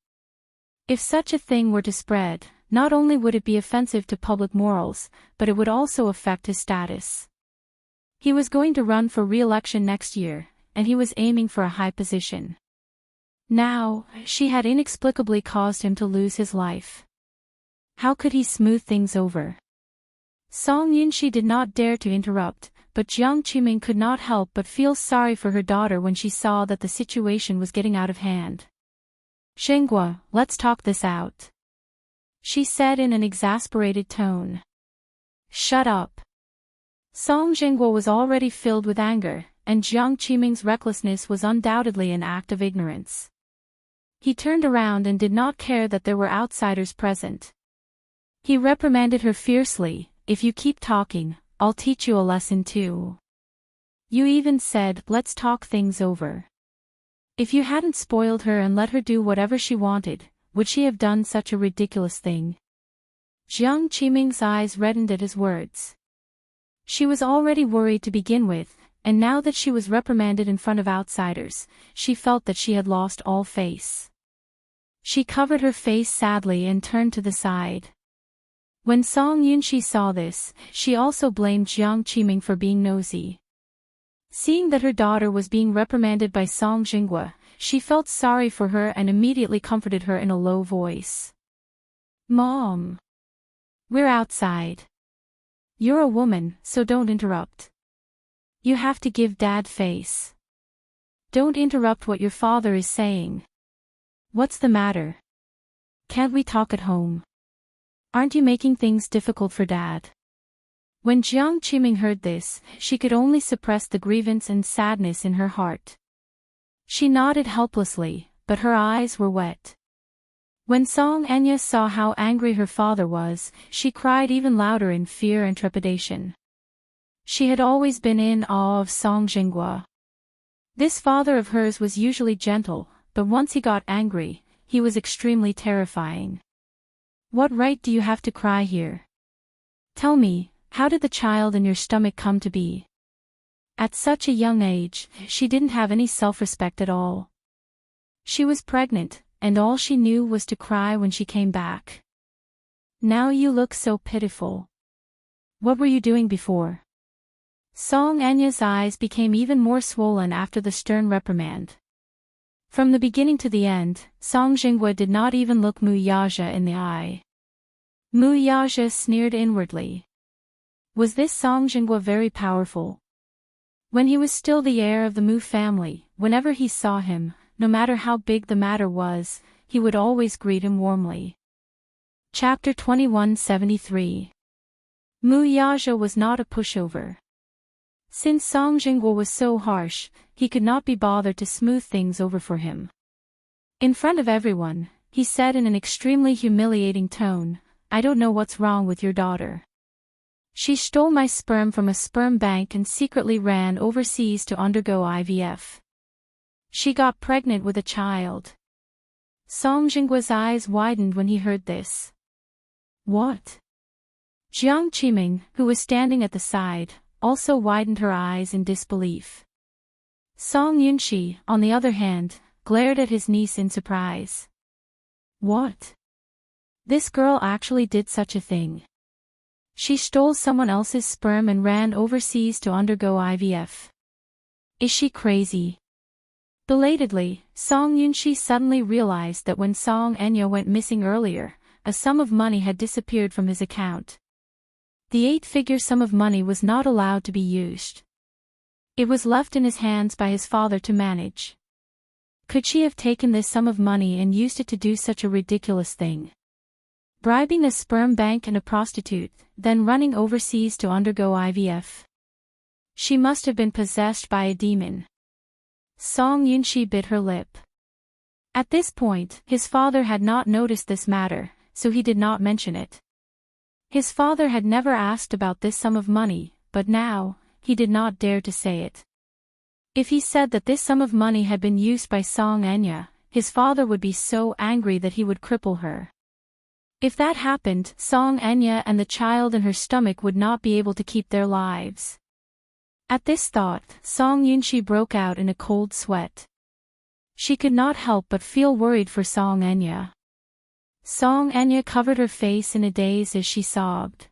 If such a thing were to spread, not only would it be offensive to public morals, but it would also affect his status. He was going to run for re-election next year, and he was aiming for a high position. Now, she had inexplicably caused him to lose his life. How could he smooth things over? Song Yunxi did not dare to interrupt, but Jiang Qiming could not help but feel sorry for her daughter when she saw that the situation was getting out of hand. "Jinghua, let's talk this out," she said in an exasperated tone. "Shut up." Song Jinghua was already filled with anger, and Jiang Qiming's recklessness was undoubtedly an act of ignorance. He turned around and did not care that there were outsiders present. He reprimanded her fiercely, "If you keep talking, I'll teach you a lesson too. You even said, let's talk things over. If you hadn't spoiled her and let her do whatever she wanted, would she have done such a ridiculous thing?" Jiang Qiming's eyes reddened at his words. She was already worried to begin with, and now that she was reprimanded in front of outsiders, she felt that she had lost all face. She covered her face sadly and turned to the side. When Song Yunxi saw this, she also blamed Jiang Qiming for being nosy. Seeing that her daughter was being reprimanded by Song Jinghua, she felt sorry for her and immediately comforted her in a low voice. Mom. We're outside. You're a woman, so don't interrupt. You have to give Dad face. Don't interrupt what your father is saying. What's the matter? Can't we talk at home? Aren't you making things difficult for Dad? When Jiang Qiming heard this, she could only suppress the grievance and sadness in her heart. She nodded helplessly, but her eyes were wet. When Song Enya saw how angry her father was, she cried even louder in fear and trepidation. She had always been in awe of Song Jinghua. This father of hers was usually gentle, but once he got angry, he was extremely terrifying. What right do you have to cry here? Tell me, how did the child in your stomach come to be? At such a young age, she didn't have any self-respect at all. She was pregnant, and all she knew was to cry when she came back. Now you look so pitiful. What were you doing before? Song Enya's eyes became even more swollen after the stern reprimand. From the beginning to the end, Song Jinghua did not even look Mu Yaja in the eye. Mu Yaja sneered inwardly. Was this Song Jinghua very powerful? When he was still the heir of the Mu family, whenever he saw him, no matter how big the matter was, he would always greet him warmly. Chapter 2173. Mu Yaja was not a pushover. Since Song Jinghua was so harsh, he could not be bothered to smooth things over for him. In front of everyone, he said in an extremely humiliating tone, "I don't know what's wrong with your daughter. She stole my sperm from a sperm bank and secretly ran overseas to undergo IVF. She got pregnant with a child." Song Jinghua's eyes widened when he heard this. What? Jiang Qiming, who was standing at the side, also widened her eyes in disbelief. Song Yunxi, on the other hand, glared at his niece in surprise. What? This girl actually did such a thing. She stole someone else's sperm and ran overseas to undergo IVF. Is she crazy? Belatedly, Song Yunxi suddenly realized that when Song Enya went missing earlier, a sum of money had disappeared from his account. The 8-figure sum of money was not allowed to be used. It was left in his hands by his father to manage. Could she have taken this sum of money and used it to do such a ridiculous thing? Bribing a sperm bank and a prostitute, then running overseas to undergo IVF. She must have been possessed by a demon. Song Yunxi bit her lip. At this point, his father had not noticed this matter, so he did not mention it. His father had never asked about this sum of money, but now, he did not dare to say it. If he said that this sum of money had been used by Song Enya, his father would be so angry that he would cripple her. If that happened, Song Enya and the child in her stomach would not be able to keep their lives. At this thought, Song Yunxi broke out in a cold sweat. She could not help but feel worried for Song Enya. Song Enya covered her face in a daze as she sobbed.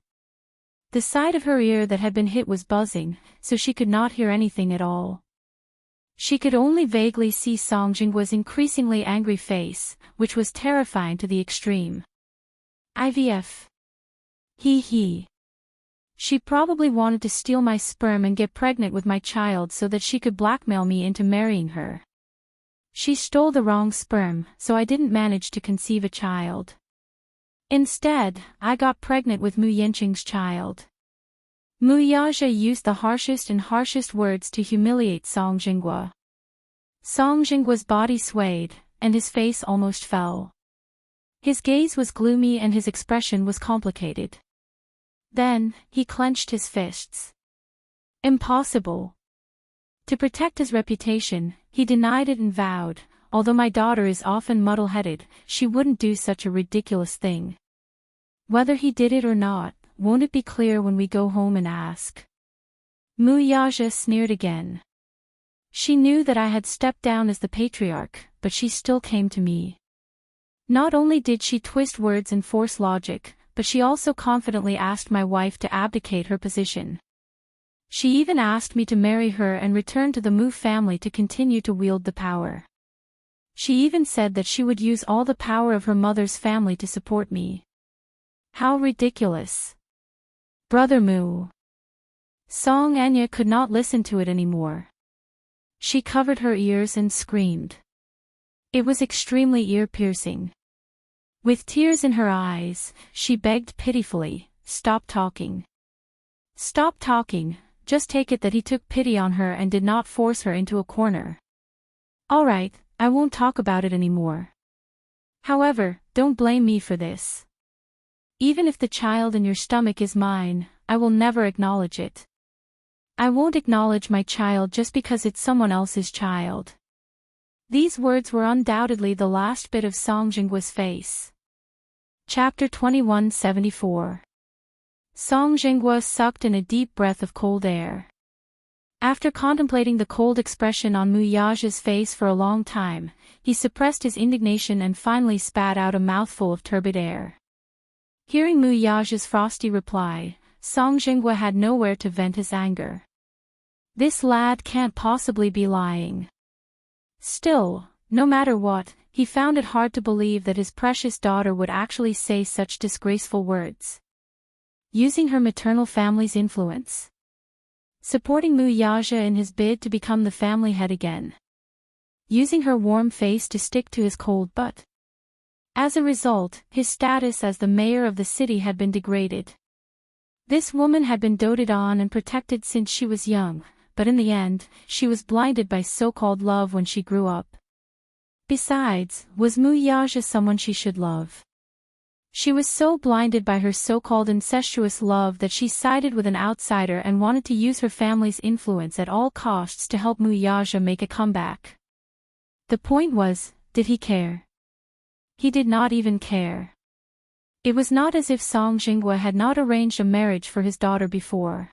The side of her ear that had been hit was buzzing, so she could not hear anything at all. She could only vaguely see Song Jinghua's increasingly angry face, which was terrifying to the extreme. IVF. He. She probably wanted to steal my sperm and get pregnant with my child so that she could blackmail me into marrying her. She stole the wrong sperm, so I didn't manage to conceive a child. Instead, I got pregnant with Mu Yanqing's child. Mu Yaja used the harshest words to humiliate Song Jinghua. Song Jinghua's body swayed, and his face almost fell. His gaze was gloomy and his expression was complicated. Then, he clenched his fists. Impossible. To protect his reputation, he denied it and vowed, although my daughter is often muddle-headed, she wouldn't do such a ridiculous thing. Whether he did it or not, won't it be clear when we go home and ask? Mu Yaja sneered again. She knew that I had stepped down as the patriarch, but she still came to me. Not only did she twist words and force logic, but she also confidently asked my wife to abdicate her position. She even asked me to marry her and return to the Mu family to continue to wield the power. She even said that she would use all the power of her mother's family to support me. How ridiculous. Brother Mu. Song Anya could not listen to it anymore. She covered her ears and screamed. It was extremely ear-piercing. With tears in her eyes, she begged pitifully, "Stop talking. Stop talking." Just take it that he took pity on her and did not force her into a corner. All right, I won't talk about it anymore. However, don't blame me for this. Even if the child in your stomach is mine, I will never acknowledge it. I won't acknowledge my child just because it's someone else's child. These words were undoubtedly the last bit of Song Jinggua's face. Chapter 2174. Song Jinghua sucked in a deep breath of cold air. After contemplating the cold expression on Mu Yaja's face for a long time, he suppressed his indignation and finally spat out a mouthful of turbid air. Hearing Mu Yaja's frosty reply, Song Jinghua had nowhere to vent his anger. This lad can't possibly be lying. Still, no matter what, he found it hard to believe that his precious daughter would actually say such disgraceful words. Using her maternal family's influence. Supporting Mu Yaja in his bid to become the family head again. Using her warm face to stick to his cold butt. As a result, his status as the mayor of the city had been degraded. This woman had been doted on and protected since she was young, but in the end, she was blinded by so-called love when she grew up. Besides, was Mu Yaja someone she should love? She was so blinded by her so-called incestuous love that she sided with an outsider and wanted to use her family's influence at all costs to help Mu Yaja make a comeback. The point was, did he care? He did not even care. It was not as if Song Jinghua had not arranged a marriage for his daughter before.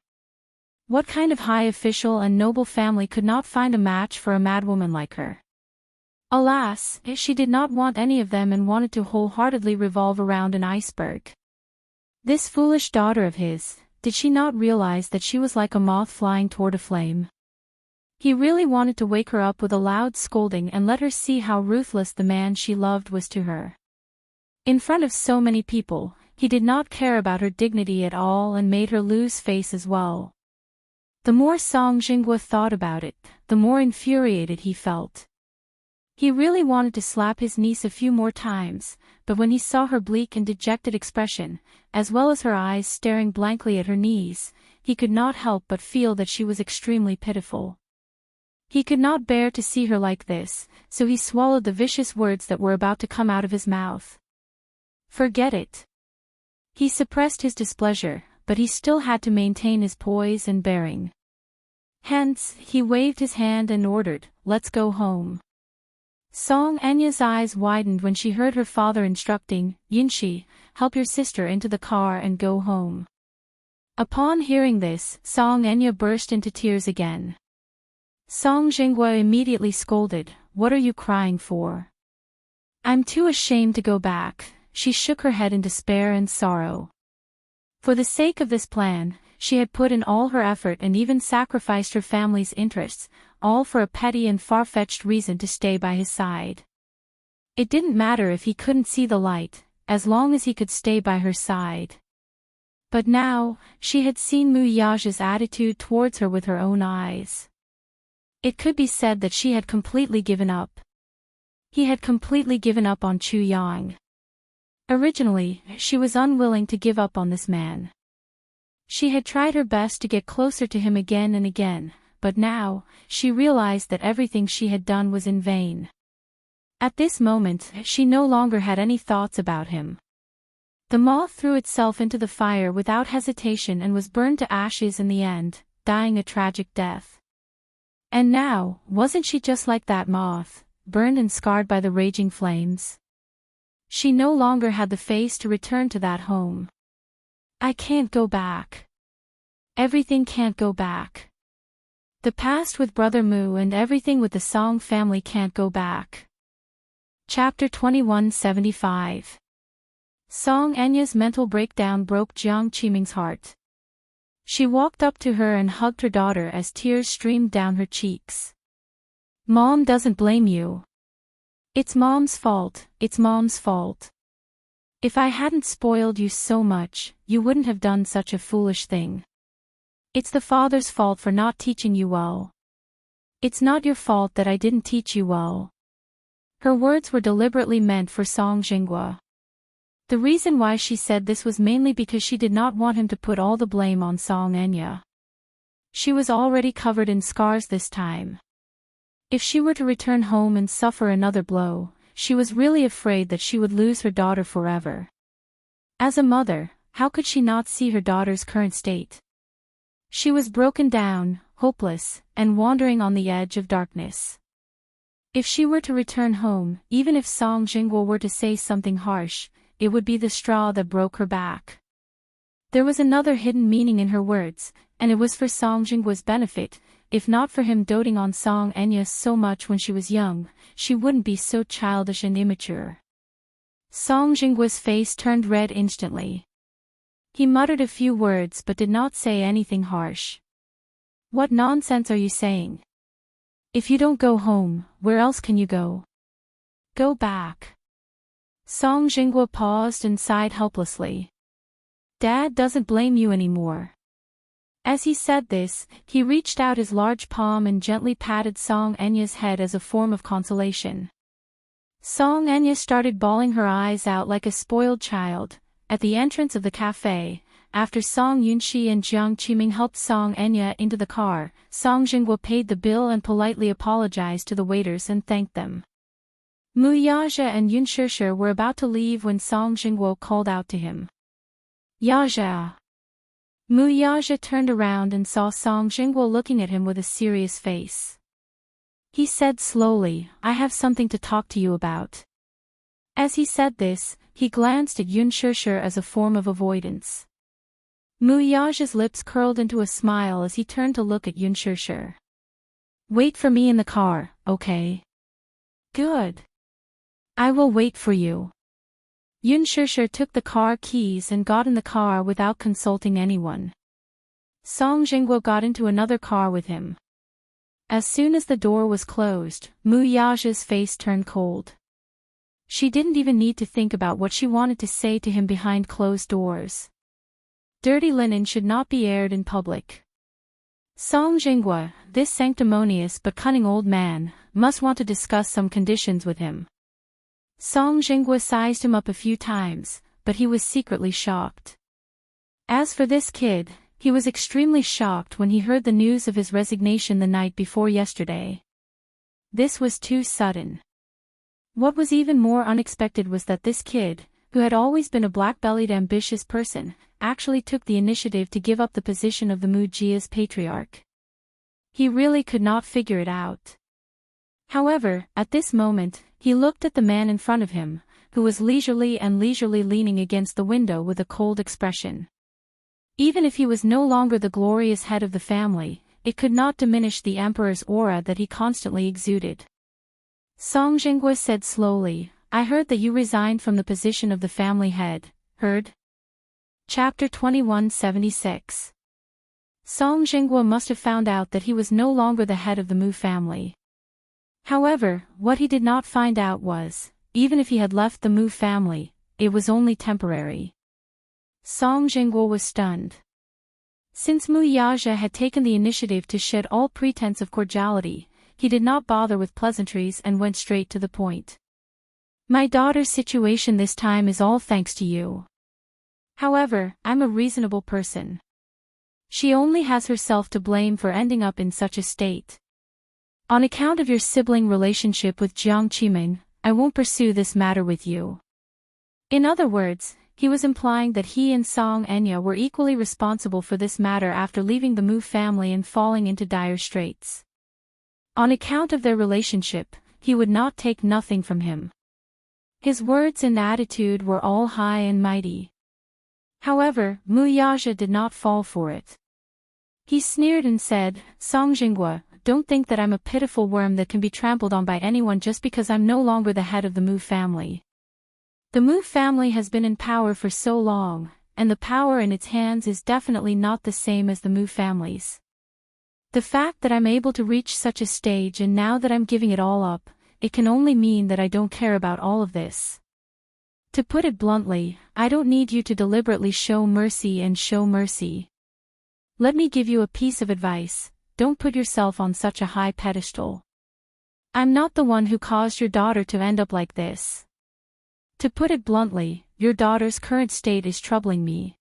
What kind of high official and noble family could not find a match for a madwoman like her? Alas, she did not want any of them and wanted to wholeheartedly revolve around an iceberg. This foolish daughter of his, did she not realize that she was like a moth flying toward a flame? He really wanted to wake her up with a loud scolding and let her see how ruthless the man she loved was to her. In front of so many people, he did not care about her dignity at all and made her lose face as well. The more Song Jinghua thought about it, the more infuriated he felt. He really wanted to slap his niece a few more times, but when he saw her bleak and dejected expression, as well as her eyes staring blankly at her knees, he could not help but feel that she was extremely pitiful. He could not bear to see her like this, so he swallowed the vicious words that were about to come out of his mouth. Forget it. He suppressed his displeasure, but he still had to maintain his poise and bearing. Hence, he waved his hand and ordered, "Let's go home." Song Anya's eyes widened when she heard her father instructing, "Yinshi, help your sister into the car and go home." Upon hearing this, Song Anya burst into tears again. Song Jinghua immediately scolded, "What are you crying for?" "I'm too ashamed to go back," she shook her head in despair and sorrow. For the sake of this plan, she had put in all her effort and even sacrificed her family's interests, all for a petty and far-fetched reason to stay by his side. It didn't matter if he couldn't see the light, as long as he could stay by her side. But now, she had seen Mu Yaja's attitude towards her with her own eyes. It could be said that she had completely given up. He had completely given up on Chu Yang. Originally, she was unwilling to give up on this man. She had tried her best to get closer to him again and again, but now, she realized that everything she had done was in vain. At this moment, she no longer had any thoughts about him. The moth threw itself into the fire without hesitation and was burned to ashes in the end, dying a tragic death. And now, wasn't she just like that moth, burned and scarred by the raging flames? She no longer had the face to return to that home. I can't go back. Everything can't go back. The past with Brother Mu and everything with the Song family can't go back. Chapter 2175. Song Anya's mental breakdown broke Jiang Qiming's heart. She walked up to her and hugged her daughter as tears streamed down her cheeks. Mom doesn't blame you. It's Mom's fault, it's Mom's fault. If I hadn't spoiled you so much, you wouldn't have done such a foolish thing. It's the father's fault for not teaching you well. It's not your fault that I didn't teach you well. Her words were deliberately meant for Song Jinghua. The reason why she said this was mainly because she did not want him to put all the blame on Song Enya. She was already covered in scars this time. If she were to return home and suffer another blow, she was really afraid that she would lose her daughter forever. As a mother, how could she not see her daughter's current state? She was broken down, hopeless, and wandering on the edge of darkness. If she were to return home, even if Song Jinghua were to say something harsh, it would be the straw that broke her back. There was another hidden meaning in her words, and it was for Song Jinghua's benefit. If not for him doting on Song Enya so much when she was young, she wouldn't be so childish and immature. Song Jinghua's face turned red instantly. He muttered a few words but did not say anything harsh. What nonsense are you saying? If you don't go home, where else can you go? Go back. Song Jinghua paused and sighed helplessly. Dad doesn't blame you anymore. As he said this, he reached out his large palm and gently patted Song Enya's head as a form of consolation. Song Enya started bawling her eyes out like a spoiled child. At the entrance of the cafe, after Song Yunxi and Jiang Qiming helped Song Enya into the car, Song Jinghua paid the bill and politely apologized to the waiters and thanked them. Mu Yaja and Yun Shishir were about to leave when Song Jinghua called out to him. Yaja. Mu Yaja turned around and saw Song Jinghua looking at him with a serious face. He said slowly, I have something to talk to you about. As he said this, he glanced at Yun Shishir as a form of avoidance. Mu Yaja's lips curled into a smile as he turned to look at Yun Shishir. Wait for me in the car, okay? Good. I will wait for you. Yun Shishir took the car keys and got in the car without consulting anyone. Song Jinghua got into another car with him. As soon as the door was closed, Mu Yaja's face turned cold. She didn't even need to think about what she wanted to say to him behind closed doors. Dirty linen should not be aired in public. Song Jinghua, this sanctimonious but cunning old man, must want to discuss some conditions with him. Song Jinghua sized him up a few times, but he was secretly shocked. As for this kid, he was extremely shocked when he heard the news of his resignation the night before yesterday. This was too sudden. What was even more unexpected was that this kid, who had always been a black-bellied ambitious person, actually took the initiative to give up the position of the Mujia's patriarch. He really could not figure it out. However, at this moment, he looked at the man in front of him, who was leisurely leaning against the window with a cold expression. Even if he was no longer the glorious head of the family, it could not diminish the emperor's aura that he constantly exuded. Song Jinghua said slowly, I heard that you resigned from the position of the family head, heard? Chapter 2176. Song Jinghua must have found out that he was no longer the head of the Mu family. However, what he did not find out was, even if he had left the Mu family, it was only temporary. Song Jinghua was stunned. Since Mu Yaja had taken the initiative to shed all pretense of cordiality, he did not bother with pleasantries and went straight to the point. My daughter's situation this time is all thanks to you. However, I'm a reasonable person. She only has herself to blame for ending up in such a state. On account of your sibling relationship with Jiang Qiming, I won't pursue this matter with you. In other words, he was implying that he and Song Enya were equally responsible for this matter after leaving the Mu family and falling into dire straits. On account of their relationship, he would not take nothing from him. His words and attitude were all high and mighty. However, Mu Yaja did not fall for it. He sneered and said, Song Jinghua, don't think that I'm a pitiful worm that can be trampled on by anyone just because I'm no longer the head of the Mu family. The Mu family has been in power for so long, and the power in its hands is definitely not the same as the Mu family's. The fact that I'm able to reach such a stage and now that I'm giving it all up, it can only mean that I don't care about all of this. To put it bluntly, I don't need you to deliberately show mercy and show mercy. Let me give you a piece of advice: don't put yourself on such a high pedestal. I'm not the one who caused your daughter to end up like this. To put it bluntly, your daughter's current state is troubling me.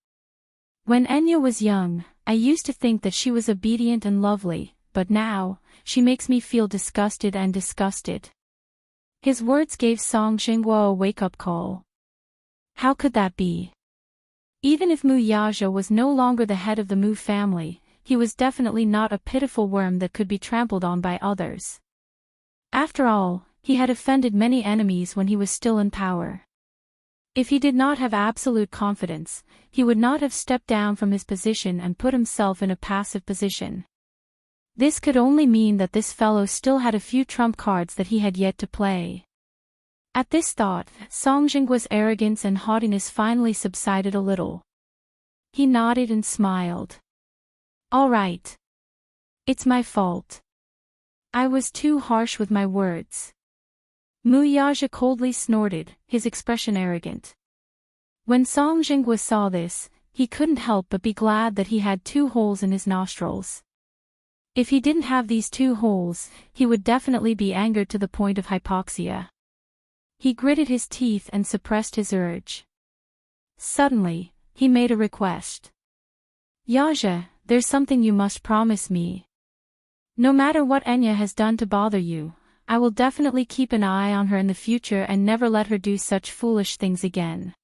When Enya was young, I used to think that she was obedient and lovely, but now, she makes me feel disgusted and disgusted. His words gave Song Jinghua a wake-up call. How could that be? Even if Mu Yaja was no longer the head of the Mu family, he was definitely not a pitiful worm that could be trampled on by others. After all, he had offended many enemies when he was still in power. If he did not have absolute confidence, he would not have stepped down from his position and put himself in a passive position. This could only mean that this fellow still had a few trump cards that he had yet to play. At this thought, Song Jinghua's arrogance and haughtiness finally subsided a little. He nodded and smiled. All right. It's my fault. I was too harsh with my words. Mu Yaja coldly snorted, his expression arrogant. When Song Jinghua saw this, he couldn't help but be glad that he had 2 holes in his nostrils. If he didn't have these 2 holes, he would definitely be angered to the point of hypoxia. He gritted his teeth and suppressed his urge. Suddenly, he made a request. Yaja, there's something you must promise me. No matter what Enya has done to bother you, I will definitely keep an eye on her in the future and never let her do such foolish things again.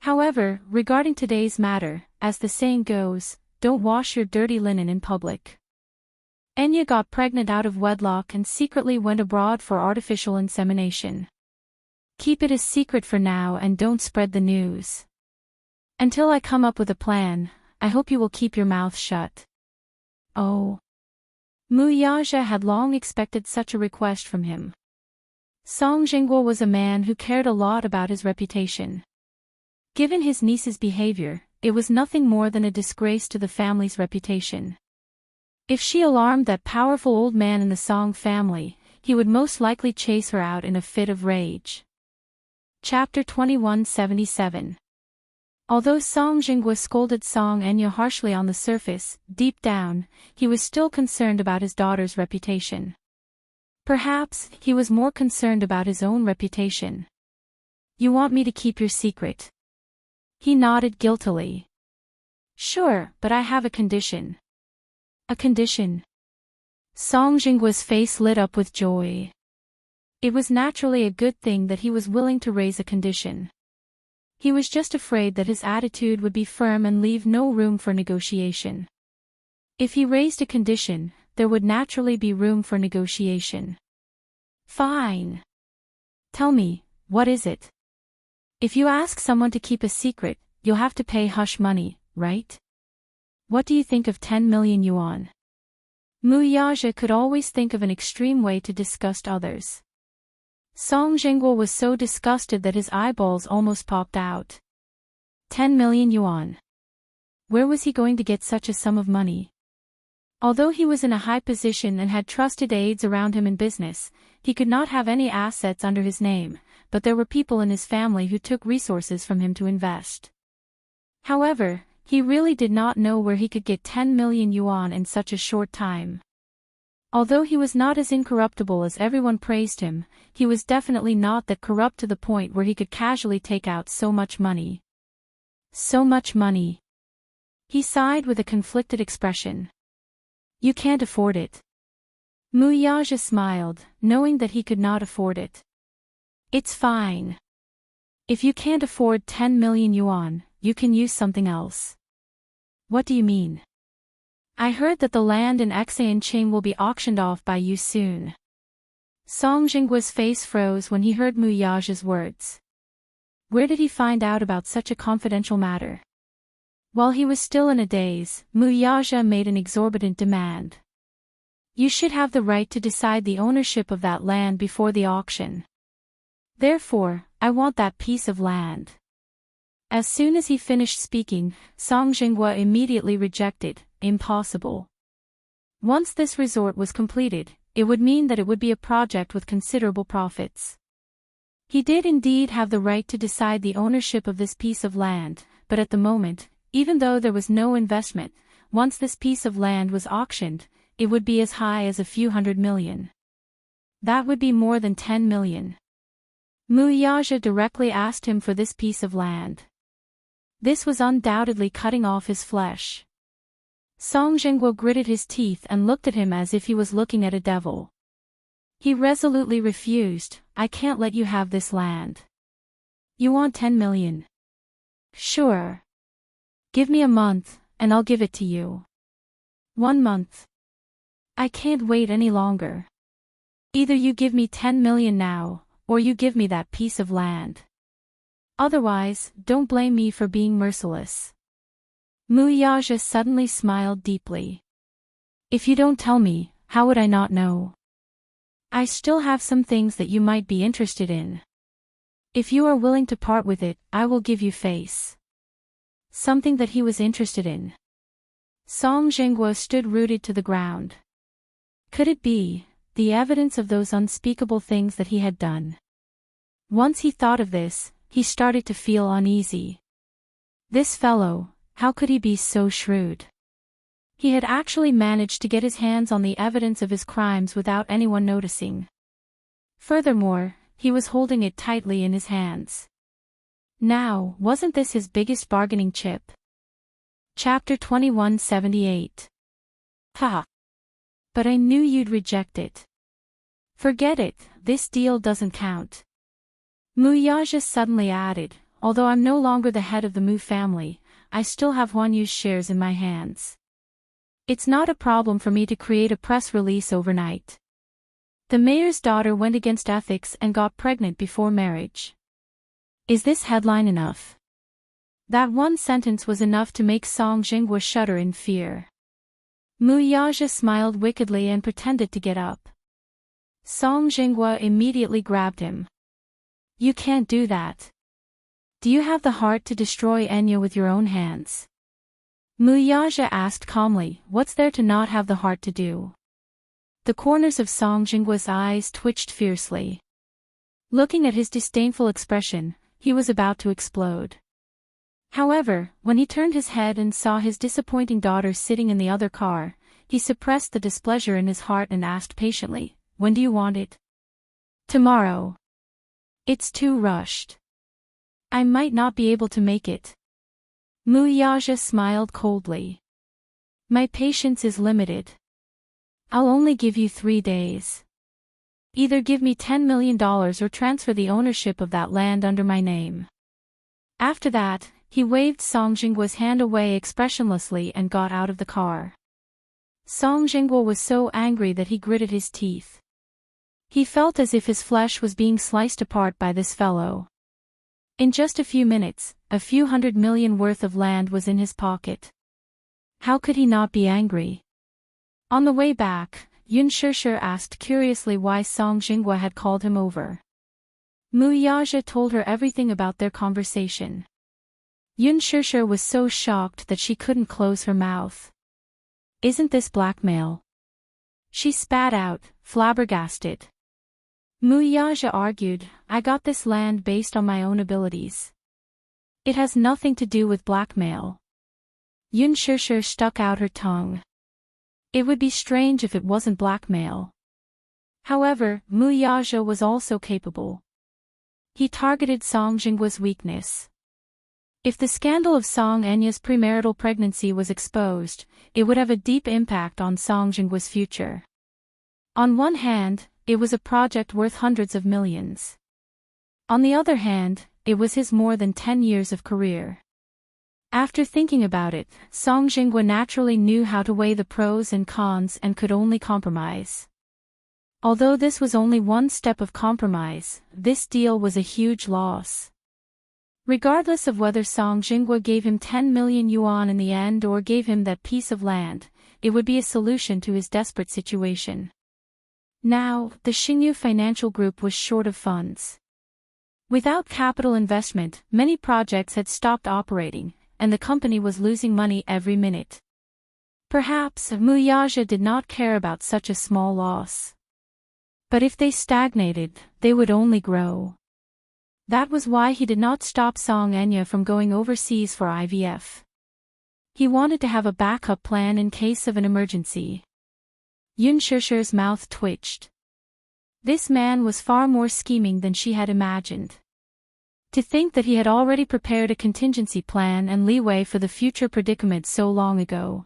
However, regarding today's matter, as the saying goes, don't wash your dirty linen in public. Enya got pregnant out of wedlock and secretly went abroad for artificial insemination. Keep it a secret for now and don't spread the news. Until I come up with a plan, I hope you will keep your mouth shut. Oh. Mu Yaja had long expected such a request from him. Song Jinghua was a man who cared a lot about his reputation. Given his niece's behavior, it was nothing more than a disgrace to the family's reputation. If she alarmed that powerful old man in the Song family, he would most likely chase her out in a fit of rage. Chapter 2177. Although Song Jinghua scolded Song Enya harshly on the surface, deep down, he was still concerned about his daughter's reputation. Perhaps, he was more concerned about his own reputation. You want me to keep your secret? He nodded guiltily. Sure, but I have a condition. A condition? Song Jinghua's face lit up with joy. It was naturally a good thing that he was willing to raise a condition. He was just afraid that his attitude would be firm and leave no room for negotiation. If he raised a condition, there would naturally be room for negotiation. Fine. Tell me, what is it? If you ask someone to keep a secret, you'll have to pay hush money, right? What do you think of 10 million yuan? Mu Yaja could always think of an extreme way to disgust others. Song Jinghua was so disgusted that his eyeballs almost popped out. 10 million yuan. Where was he going to get such a sum of money? Although he was in a high position and had trusted aides around him in business, he could not have any assets under his name, but there were people in his family who took resources from him to invest. However, he really did not know where he could get 10 million yuan in such a short time. Although he was not as incorruptible as everyone praised him, he was definitely not that corrupt to the point where he could casually take out so much money. So much money. He sighed with a conflicted expression. You can't afford it. Mu Yaja smiled, knowing that he could not afford it. It's fine. If you can't afford 10 million yuan, you can use something else. What do you mean? I heard that the land in Enchanting will be auctioned off by you soon. Song Jinghua's face froze when he heard Mu Yaja's words. Where did he find out about such a confidential matter? While he was still in a daze, Mu Yaja made an exorbitant demand. You should have the right to decide the ownership of that land before the auction. Therefore, I want that piece of land. As soon as he finished speaking, Song Jinghua immediately rejected, impossible. Once this resort was completed, it would mean that it would be a project with considerable profits. He did indeed have the right to decide the ownership of this piece of land, but at the moment, even though there was no investment, once this piece of land was auctioned, it would be as high as a few hundred million. That would be more than 10 million. Mu Yaja directly asked him for this piece of land. This was undoubtedly cutting off his flesh. Song Jinghua gritted his teeth and looked at him as if he was looking at a devil. He resolutely refused. I can't let you have this land. You want 10 million? Sure. Give me a month, and I'll give it to you. 1 month. I can't wait any longer. Either you give me 10 million now, or you give me that piece of land. Otherwise, don't blame me for being merciless. Mu Yaja suddenly smiled deeply. If you don't tell me, how would I not know? I still have some things that you might be interested in. If you are willing to part with it, I will give you face. Something that he was interested in. Song Jinghua stood rooted to the ground. Could it be the evidence of those unspeakable things that he had done? Once he thought of this, he started to feel uneasy. This fellow, how could he be so shrewd? He had actually managed to get his hands on the evidence of his crimes without anyone noticing. Furthermore, he was holding it tightly in his hands. Now, wasn't this his biggest bargaining chip? Chapter 2178. Ha! But I knew you'd reject it. Forget it, this deal doesn't count. Mu Yaja suddenly added, although I'm no longer the head of the Mu family, I still have Huan Yu's shares in my hands. It's not a problem for me to create a press release overnight. The mayor's daughter went against ethics and got pregnant before marriage. Is this headline enough? That one sentence was enough to make Song Jinghua shudder in fear. Mu Yaja smiled wickedly and pretended to get up. Song Jinghua immediately grabbed him. You can't do that. Do you have the heart to destroy Enya with your own hands? Mu Yaja asked calmly, what's there to not have the heart to do? The corners of Song Jinghua's eyes twitched fiercely. Looking at his disdainful expression, he was about to explode. However, when he turned his head and saw his disappointing daughter sitting in the other car, he suppressed the displeasure in his heart and asked patiently, when do you want it? Tomorrow. It's too rushed. I might not be able to make it. Mu Yaja smiled coldly. My patience is limited. I'll only give you 3 days. Either give me $10 million or transfer the ownership of that land under my name. After that, he waved Song Jinghua's hand away expressionlessly and got out of the car. Song Jinghua was so angry that he gritted his teeth. He felt as if his flesh was being sliced apart by this fellow. In just a few minutes, a few $100 million worth of land was in his pocket. How could he not be angry? On the way back, Yun Shishir asked curiously why Song Jinghua had called him over. Mu Yaja told her everything about their conversation. Yun Shishir was so shocked that she couldn't close her mouth. Isn't this blackmail? She spat out, flabbergasted. Mu Yaja argued, I got this land based on my own abilities. It has nothing to do with blackmail. Yun Shishir stuck out her tongue. It would be strange if it wasn't blackmail. However, Mu Yaja was also capable. He targeted Song Jinghua's weakness. If the scandal of Song Enya's premarital pregnancy was exposed, it would have a deep impact on Song Jinghua's future. On one hand, it was a project worth hundreds of millions. On the other hand, it was his more than 10 years of career. After thinking about it, Song Jinghua naturally knew how to weigh the pros and cons and could only compromise. Although this was only one step of compromise, this deal was a huge loss. Regardless of whether Song Jinghua gave him 10 million yuan in the end or gave him that piece of land, it would be a solution to his desperate situation. Now, the Xingyu Financial Group was short of funds. Without capital investment, many projects had stopped operating, and the company was losing money every minute. Perhaps Muyaja did not care about such a small loss. But if they stagnated, they would only grow. That was why he did not stop Song Enya from going overseas for IVF. He wanted to have a backup plan in case of an emergency. Yun Shishir's mouth twitched. This man was far more scheming than she had imagined. To think that he had already prepared a contingency plan and leeway for the future predicament so long ago.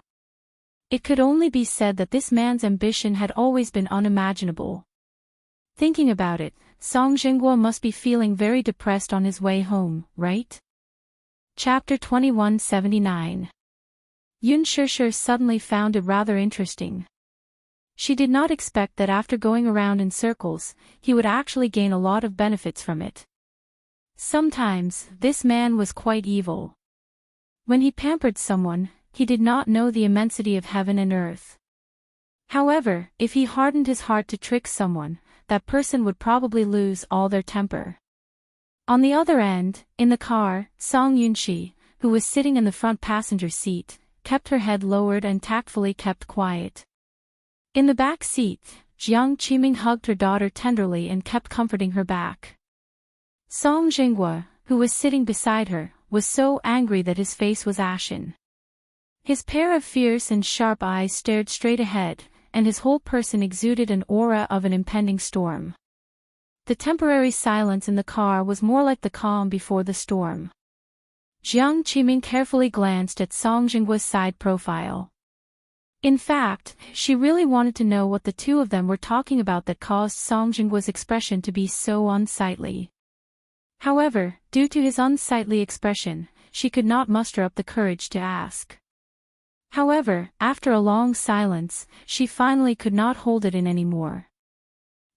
It could only be said that this man's ambition had always been unimaginable. Thinking about it, Song Jinghua must be feeling very depressed on his way home, right? Chapter 2179. Yun Shishir suddenly found it rather interesting. She did not expect that after going around in circles, he would actually gain a lot of benefits from it. Sometimes, this man was quite evil. When he pampered someone, he did not know the immensity of heaven and earth. However, if he hardened his heart to trick someone, that person would probably lose all their temper. On the other end, in the car, Song Yunshi, who was sitting in the front passenger seat, kept her head lowered and tactfully kept quiet. In the back seat, Jiang Qiming hugged her daughter tenderly and kept comforting her back. Song Jinghua, who was sitting beside her, was so angry that his face was ashen. His pair of fierce and sharp eyes stared straight ahead, and his whole person exuded an aura of an impending storm. The temporary silence in the car was more like the calm before the storm. Jiang Qiming carefully glanced at Song Jinghua's side profile. In fact, she really wanted to know what the two of them were talking about that caused Song Jinghua's expression to be so unsightly. However, due to his unsightly expression, she could not muster up the courage to ask. However, after a long silence, she finally could not hold it in anymore.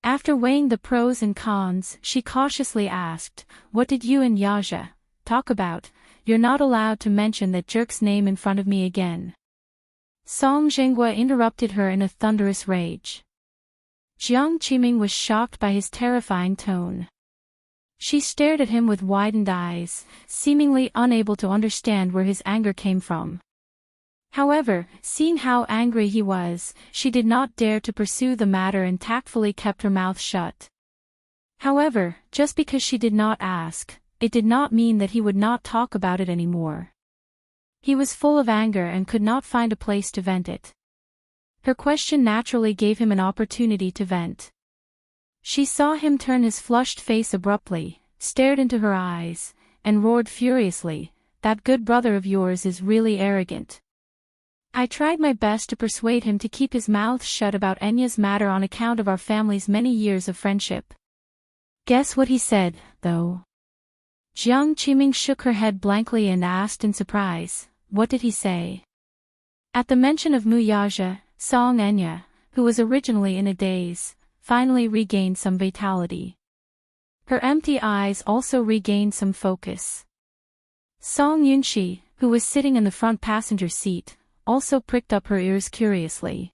After weighing the pros and cons, she cautiously asked, "What did you and Yaja talk about? You're not allowed to mention that jerk's name in front of me again." Song Jinghua interrupted her in a thunderous rage. Jiang Qiming was shocked by his terrifying tone. She stared at him with widened eyes, seemingly unable to understand where his anger came from. However, seeing how angry he was, she did not dare to pursue the matter and tactfully kept her mouth shut. However, just because she did not ask, it did not mean that he would not talk about it anymore. He was full of anger and could not find a place to vent it. Her question naturally gave him an opportunity to vent. She saw him turn his flushed face abruptly, stared into her eyes, and roared furiously, "That good brother of yours is really arrogant. I tried my best to persuade him to keep his mouth shut about Enya's matter on account of our family's many years of friendship. Guess what he said, though?" Jiang Qiming shook her head blankly and asked in surprise, "What did he say?" At the mention of Muyaja, Song Enya, who was originally in a daze, finally regained some vitality. Her empty eyes also regained some focus. Song Yunshi, who was sitting in the front passenger seat, also pricked up her ears curiously.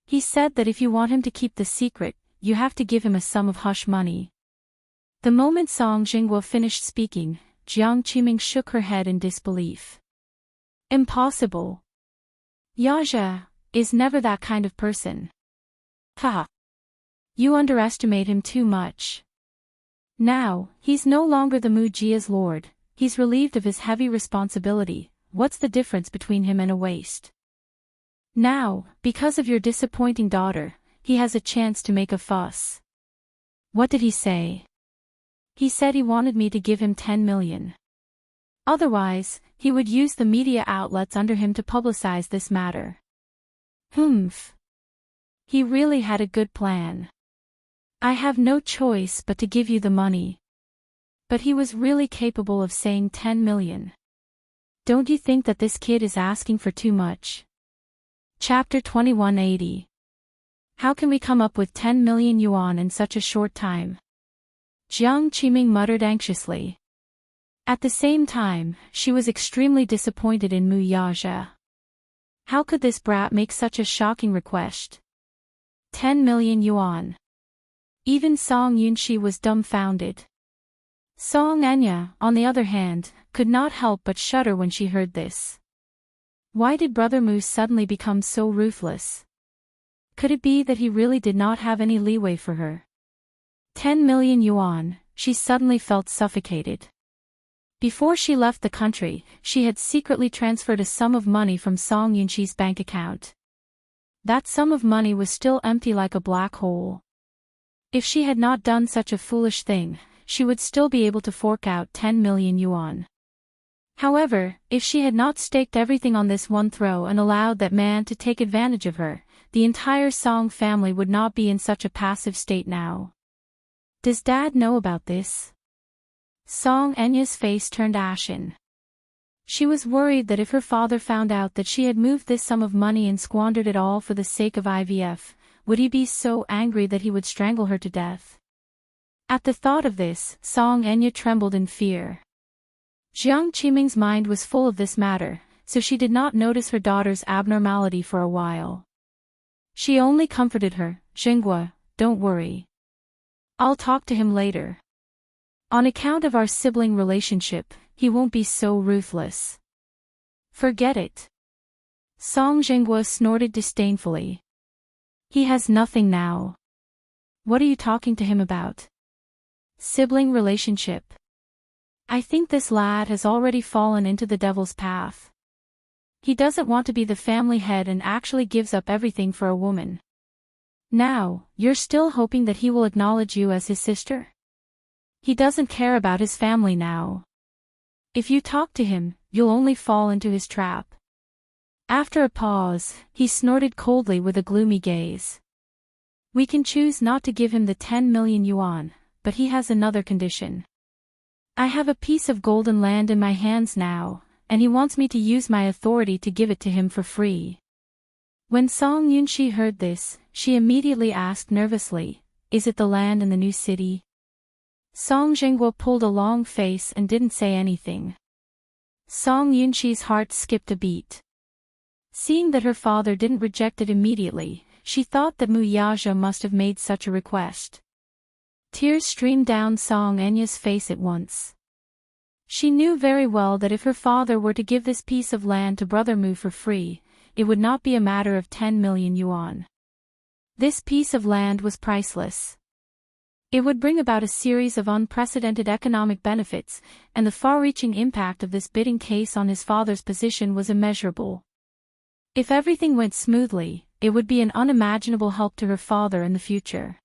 He said that if you want him to keep the secret, you have to give him a sum of hush money. The moment Song Jinghua finished speaking, Jiang Qiming shook her head in disbelief. Impossible. Yaja is never that kind of person. Ha! You underestimate him too much. Now, he's no longer the Mujia's lord, he's relieved of his heavy responsibility. What's the difference between him and a waste? Now, because of your disappointing daughter, he has a chance to make a fuss. What did he say? He said he wanted me to give him 10 million. Otherwise, he would use the media outlets under him to publicize this matter. Humph. He really had a good plan. I have no choice but to give you the money. But he was really capable of saying 10 million. Don't you think that this kid is asking for too much? Chapter 2180. How can we come up with 10 million yuan in such a short time? Jiang Qiming muttered anxiously. At the same time, she was extremely disappointed in Muyaja. How could this brat make such a shocking request? 10 million yuan. Even Song Yunshi was dumbfounded. Song Enya, on the other hand, could not help but shudder when she heard this. Why did Brother Moose suddenly become so ruthless? Could it be that he really did not have any leeway for her? 10 million yuan, she suddenly felt suffocated. Before she left the country, she had secretly transferred a sum of money from Song Yunqi's bank account. That sum of money was still empty like a black hole. If she had not done such a foolish thing, she would still be able to fork out 10 million yuan. However, if she had not staked everything on this one throw and allowed that man to take advantage of her, the entire Song family would not be in such a passive state now. Does Dad know about this? Song Enya's face turned ashen. She was worried that if her father found out that she had moved this sum of money and squandered it all for the sake of IVF, would he be so angry that he would strangle her to death? At the thought of this, Song Enya trembled in fear. Jiang Qiming's mind was full of this matter, so she did not notice her daughter's abnormality for a while. She only comforted her, "Xinghua, don't worry. I'll talk to him later. On account of our sibling relationship, he won't be so ruthless." "Forget it." Song Xinghua snorted disdainfully. "He has nothing now. What are you talking to him about? Sibling relationship. I think this lad has already fallen into the devil's path. He doesn't want to be the family head and actually gives up everything for a woman. Now, you're still hoping that he will acknowledge you as his sister? He doesn't care about his family now. If you talk to him, you'll only fall into his trap." After a pause, he snorted coldly with a gloomy gaze. "We can choose not to give him the 10 million yuan, but he has another condition. I have a piece of golden land in my hands now, and he wants me to use my authority to give it to him for free." When Song Yunqi heard this, she immediately asked nervously, "Is it the land in the new city?" Song Xinghua pulled a long face and didn't say anything. Song Yunqi's heart skipped a beat. Seeing that her father didn't reject it immediately, she thought that Mu Yaja must have made such a request. Tears streamed down Song Enya's face at once. She knew very well that if her father were to give this piece of land to Brother Mu for free, it would not be a matter of 10 million yuan. This piece of land was priceless. It would bring about a series of unprecedented economic benefits, and the far-reaching impact of this bidding case on his father's position was immeasurable. If everything went smoothly, it would be an unimaginable help to her father in the future.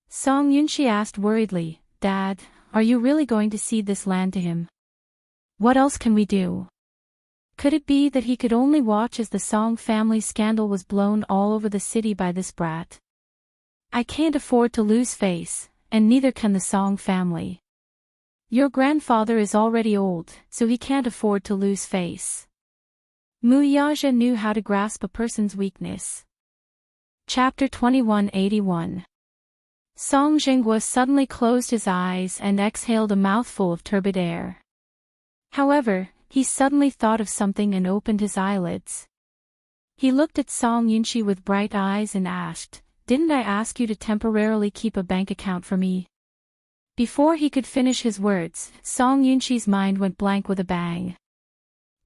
Song Yunqi asked worriedly, "Dad, are you really going to cede this land to him? What else can we do? Could it be that he could only watch as the Song family scandal was blown all over the city by this brat? I can't afford to lose face, and neither can the Song family. Your grandfather is already old, so he can't afford to lose face." Mu Yaja knew how to grasp a person's weakness. Chapter 2181. Song Xinghua suddenly closed his eyes and exhaled a mouthful of turbid air. However, he suddenly thought of something and opened his eyelids. He looked at Song Yunqi with bright eyes and asked, "Didn't I ask you to temporarily keep a bank account for me?" Before he could finish his words, Song Yunqi's mind went blank with a bang.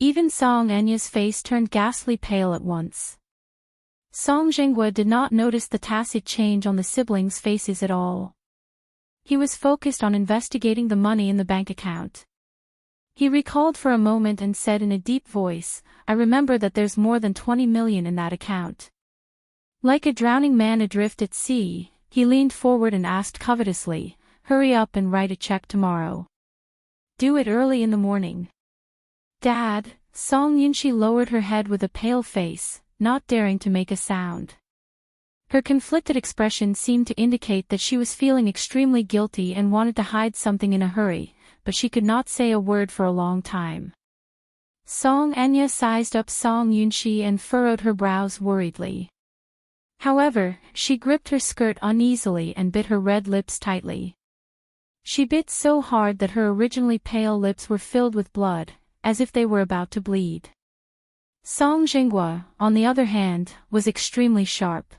Even Song Enya's face turned ghastly pale at once. Song Xinghua did not notice the tacit change on the siblings' faces at all. He was focused on investigating the money in the bank account. He recalled for a moment and said in a deep voice, "I remember that there's more than 20 million in that account." Like a drowning man adrift at sea, he leaned forward and asked covetously, "Hurry up and write a check tomorrow. Do it early in the morning." "Dad," Song Yunqi lowered her head with a pale face, not daring to make a sound. Her conflicted expression seemed to indicate that she was feeling extremely guilty and wanted to hide something in a hurry, but she could not say a word for a long time. Song Enya sized up Song Yunqi and furrowed her brows worriedly. However, she gripped her skirt uneasily and bit her red lips tightly. She bit so hard that her originally pale lips were filled with blood, as if they were about to bleed. Song Xinghua, on the other hand, was extremely sharp.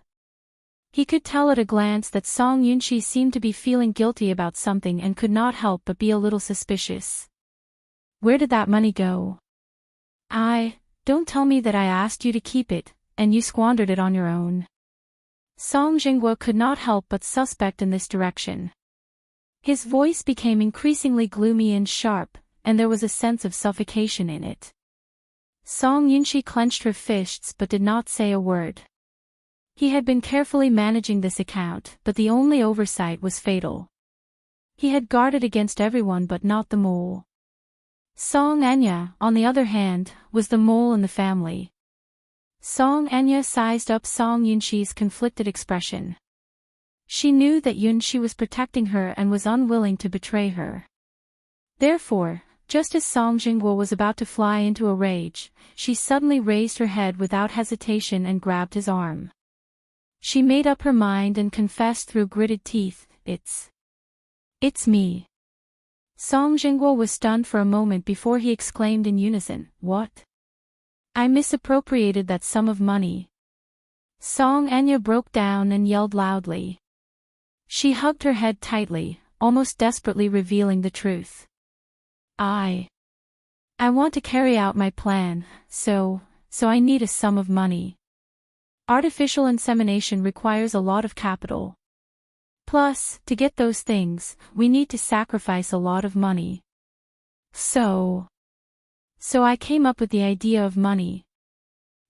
He could tell at a glance that Song Yunshi seemed to be feeling guilty about something and could not help but be a little suspicious. Where did that money go? Don't tell me that I asked you to keep it, and you squandered it on your own. Song Jinghua could not help but suspect in this direction. His voice became increasingly gloomy and sharp, and there was a sense of suffocation in it. Song Yunshi clenched her fists but did not say a word. He had been carefully managing this account, but the only oversight was fatal. He had guarded against everyone but not the mole. Song Anya, on the other hand, was the mole in the family. Song Anya sized up Song Yunshi's conflicted expression. She knew that Yunshi was protecting her and was unwilling to betray her. Therefore, just as Song Jinghua was about to fly into a rage, she suddenly raised her head without hesitation and grabbed his arm. She made up her mind and confessed through gritted teeth, It's me. Song Jinghua was stunned for a moment before he exclaimed in unison, What? I misappropriated that sum of money. Song Anya broke down and yelled loudly. She hugged her head tightly, almost desperately revealing the truth. I want to carry out my plan, so I need a sum of money. Artificial insemination requires a lot of capital. Plus, to get those things, we need to sacrifice a lot of money. So I came up with the idea of money.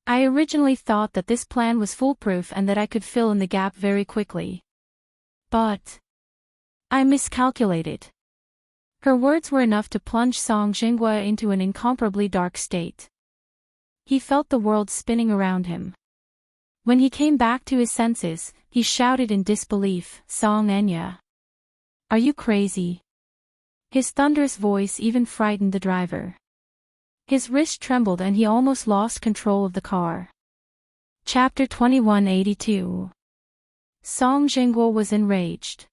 I originally thought that this plan was foolproof and that I could fill in the gap very quickly. But I miscalculated. Her words were enough to plunge Song Jinghua into an incomparably dark state. He felt the world spinning around him. When he came back to his senses, he shouted in disbelief, Song Anya. Are you crazy? His thunderous voice even frightened the driver. His wrist trembled and he almost lost control of the car. Chapter 2182. Song Jinghua was enraged.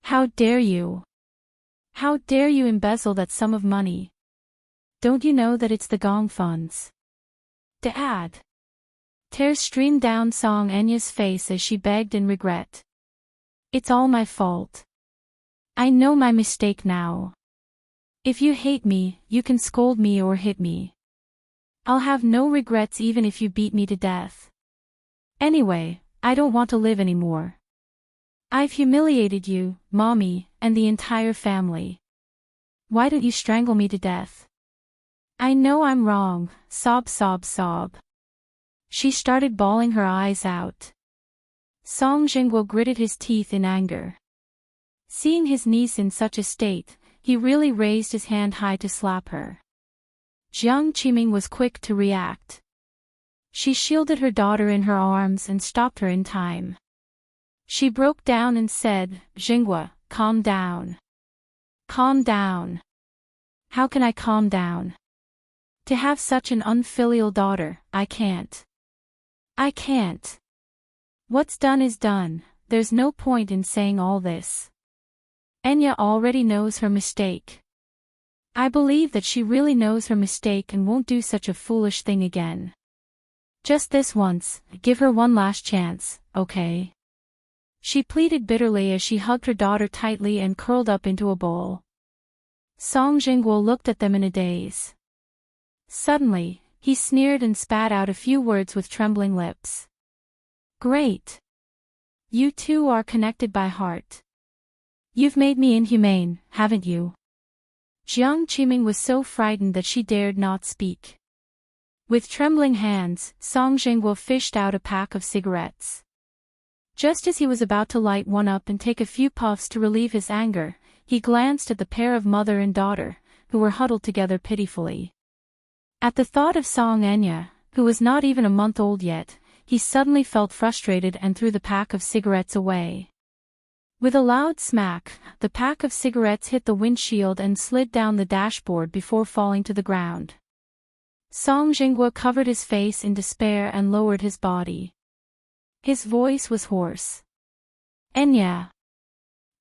How dare you? How dare you embezzle that sum of money? Don't you know that it's the Gong funds? Dad! Tears streamed down Song Anya's face as she begged in regret. It's all my fault. I know my mistake now. If you hate me, you can scold me or hit me. I'll have no regrets even if you beat me to death. Anyway, I don't want to live anymore. I've humiliated you, Mommy, and the entire family. Why don't you strangle me to death? I know I'm wrong, sob sob sob. She started bawling her eyes out. Song Jinghua gritted his teeth in anger. Seeing his niece in such a state, he really raised his hand high to slap her. Jiang Qiming was quick to react. She shielded her daughter in her arms and stopped her in time. She broke down and said, Jinghua, calm down. Calm down. How can I calm down? To have such an unfilial daughter, I can't. I can't. What's done is done, there's no point in saying all this. Enya already knows her mistake. I believe that she really knows her mistake and won't do such a foolish thing again. Just this once, give her one last chance, okay? She pleaded bitterly as she hugged her daughter tightly and curled up into a ball. Song Jinghua looked at them in a daze. Suddenly, he sneered and spat out a few words with trembling lips. Great! You two are connected by heart. You've made me inhumane, haven't you? Jiang Qiming was so frightened that she dared not speak. With trembling hands, Song Jinghua fished out a pack of cigarettes. Just as he was about to light one up and take a few puffs to relieve his anger, he glanced at the pair of mother and daughter, who were huddled together pitifully. At the thought of Song Anya, who was not even a month old yet, he suddenly felt frustrated and threw the pack of cigarettes away. With a loud smack, the pack of cigarettes hit the windshield and slid down the dashboard before falling to the ground. Song Jinghua covered his face in despair and lowered his body. His voice was hoarse. Enya!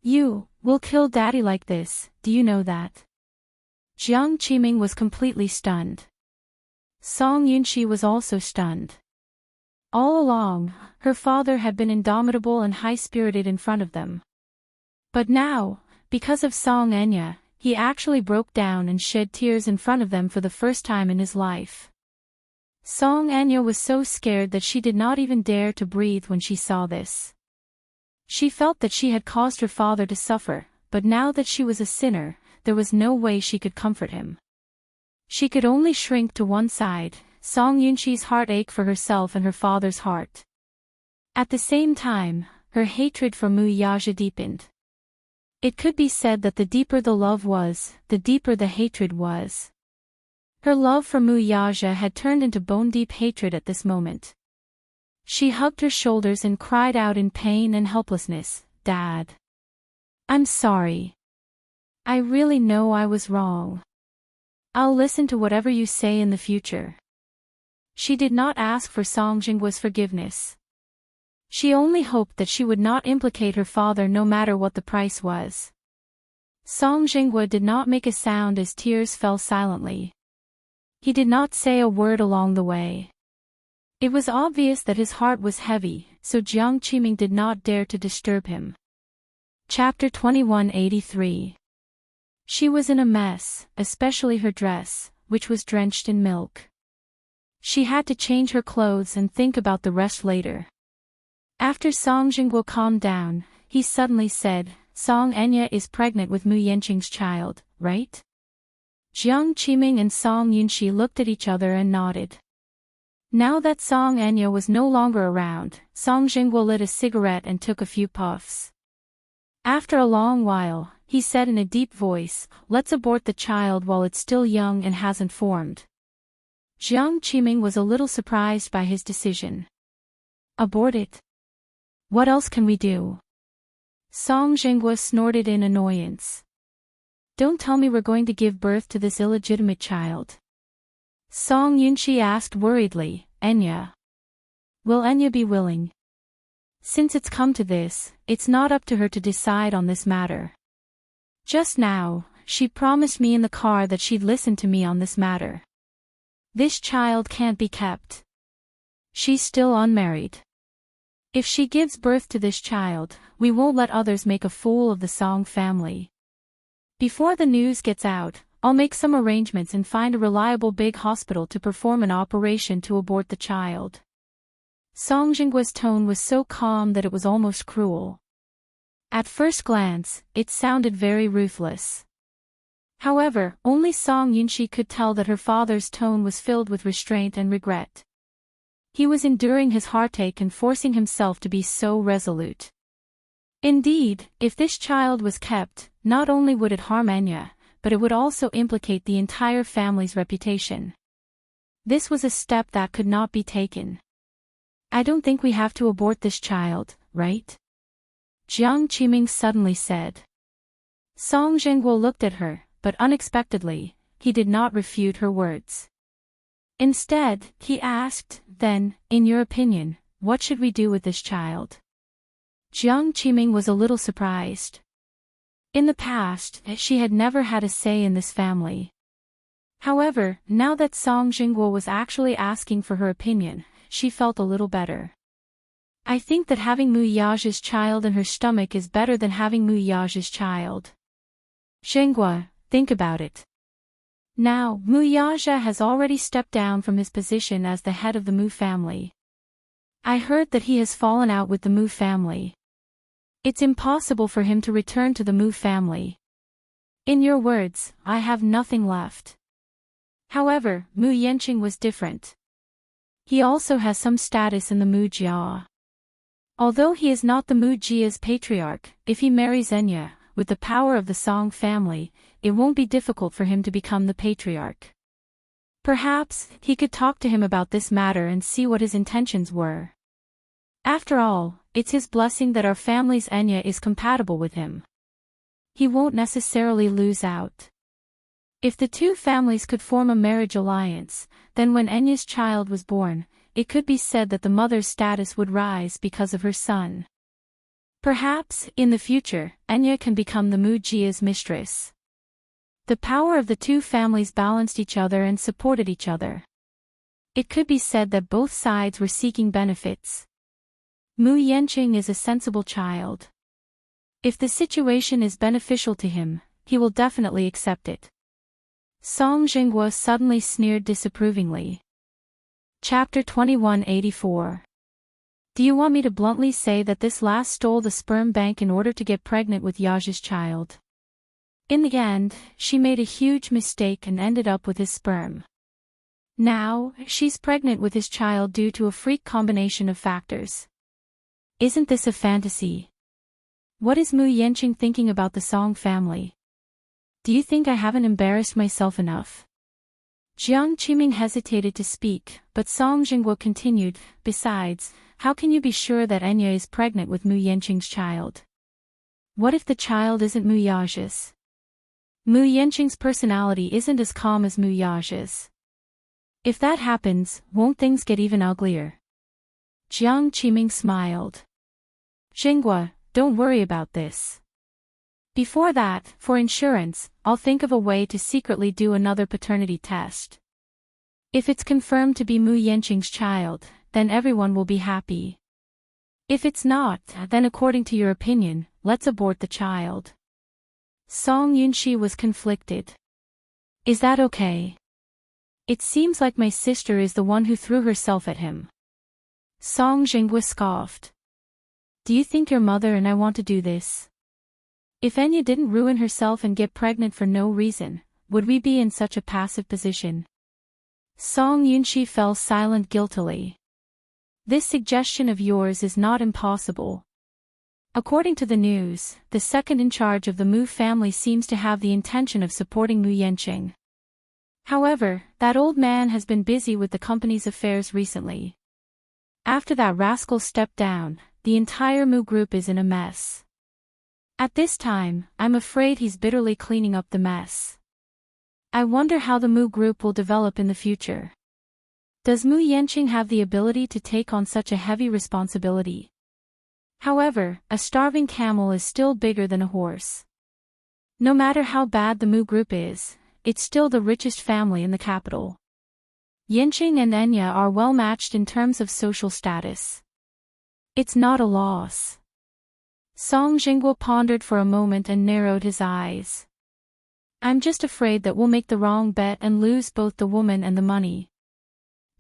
You will kill Daddy like this, do you know that? Jiang Qiming was completely stunned. Song Yunshi was also stunned. All along, her father had been indomitable and high-spirited in front of them. But now, because of Song Enya, he actually broke down and shed tears in front of them for the first time in his life. Song Enya was so scared that she did not even dare to breathe when she saw this. She felt that she had caused her father to suffer, but now that she was a sinner, there was no way she could comfort him. She could only shrink to one side, Song Yunxi's heart ached for herself and her father's heart. At the same time, her hatred for Mu Yaja deepened. It could be said that the deeper the love was, the deeper the hatred was. Her love for Mu Yaja had turned into bone-deep hatred at this moment. She hugged her shoulders and cried out in pain and helplessness, "Dad. I'm sorry. I really know I was wrong. I'll listen to whatever you say in the future." She did not ask for Song Jingguo's forgiveness. She only hoped that she would not implicate her father no matter what the price was. Song Jingguo did not make a sound as tears fell silently. He did not say a word along the way. It was obvious that his heart was heavy, so Jiang Qiming did not dare to disturb him. Chapter 2183. She was in a mess, especially her dress, which was drenched in milk. She had to change her clothes and think about the rest later. After Song Jingguo calmed down, he suddenly said, "Song Enya is pregnant with Mu Yanqing's child, right?" Jiang Qiming and Song Yunxi looked at each other and nodded. Now that Song Enya was no longer around, Song Jingguo lit a cigarette and took a few puffs. After a long while, he said in a deep voice, "Let's abort the child while it's still young and hasn't formed." Jiang Qiming was a little surprised by his decision. "Abort it? What else can we do?" Song Jingguo snorted in annoyance. "Don't tell me we're going to give birth to this illegitimate child." Song Yunxi asked worriedly, "Enya? Will Enya be willing? Since it's come to this, it's not up to her to decide on this matter. Just now, she promised me in the car that she'd listen to me on this matter. This child can't be kept. She's still unmarried. If she gives birth to this child, we won't let others make a fool of the Song family. Before the news gets out, I'll make some arrangements and find a reliable big hospital to perform an operation to abort the child." Song Jingguo's tone was so calm that it was almost cruel. At first glance, it sounded very ruthless. However, only Song Yunxi could tell that her father's tone was filled with restraint and regret. He was enduring his heartache and forcing himself to be so resolute. Indeed, if this child was kept, not only would it harm Enya, but it would also implicate the entire family's reputation. This was a step that could not be taken. "I don't think we have to abort this child, right?" Jiang Qiming suddenly said. Song Jingguo looked at her, but unexpectedly, he did not refute her words. Instead, he asked, "Then, in your opinion, what should we do with this child?" Jiang Qiming was a little surprised. In the past, she had never had a say in this family. However, now that Song Jingguo was actually asking for her opinion, she felt a little better. "I think that having Mu Yaja's child in her stomach is better than having Mu Yaja's child. Jingguo, think about it. Now, Mu Yaja has already stepped down from his position as the head of the Mu family. I heard that he has fallen out with the Mu family. It's impossible for him to return to the Mu family. In your words, I have nothing left." However, Mu Yanqing was different. He also has some status in the Mu Jia. Although he is not the Mu Jia's patriarch, if he marries Enya, with the power of the Song family, it won't be difficult for him to become the patriarch. Perhaps, he could talk to him about this matter and see what his intentions were. After all, it's his blessing that our family's Enya is compatible with him. He won't necessarily lose out. If the two families could form a marriage alliance, then when Enya's child was born, it could be said that the mother's status would rise because of her son. Perhaps, in the future, Enya can become the Mu Jia's mistress. The power of the two families balanced each other and supported each other. It could be said that both sides were seeking benefits. Mu Yanqing is a sensible child. If the situation is beneficial to him, he will definitely accept it. Song Jinghua suddenly sneered disapprovingly. Chapter 2184. Do you want me to bluntly say that this last stole the sperm bank in order to get pregnant with Yaja's child? In the end, she made a huge mistake and ended up with his sperm. Now, she's pregnant with his child due to a freak combination of factors. Isn't this a fantasy? What is Mu Yanqing thinking about the Song family? Do you think I haven't embarrassed myself enough? Jiang Qiming hesitated to speak, but Song Jinghua continued, besides, how can you be sure that Enya is pregnant with Mu Yanqing's child? What if the child isn't Mu Yaja's? Mu Yanqing's personality isn't as calm as Mu Yaja's. If that happens, won't things get even uglier? Jiang Qiming smiled. Jinghua, don't worry about this. Before that, for insurance, I'll think of a way to secretly do another paternity test. If it's confirmed to be Mu Yanqing's child, then everyone will be happy. If it's not, then according to your opinion, let's abort the child. Song Yunxi was conflicted. Is that okay? It seems like my sister is the one who threw herself at him. Song Jinghua scoffed. Do you think your mother and I want to do this? If Enya didn't ruin herself and get pregnant for no reason, would we be in such a passive position? Song Yunxi fell silent guiltily. This suggestion of yours is not impossible. According to the news, the second in charge of the Mu family seems to have the intention of supporting Mu Yanqing. However, that old man has been busy with the company's affairs recently. After that rascal stepped down, the entire Mu group is in a mess. At this time, I'm afraid he's bitterly cleaning up the mess. I wonder how the Mu group will develop in the future. Does Mu Yanqing have the ability to take on such a heavy responsibility? However, a starving camel is still bigger than a horse. No matter how bad the Mu group is, it's still the richest family in the capital. Yanqing and Enya are well matched in terms of social status. It's not a loss. Song Jinghua pondered for a moment and narrowed his eyes. I'm just afraid that we'll make the wrong bet and lose both the woman and the money.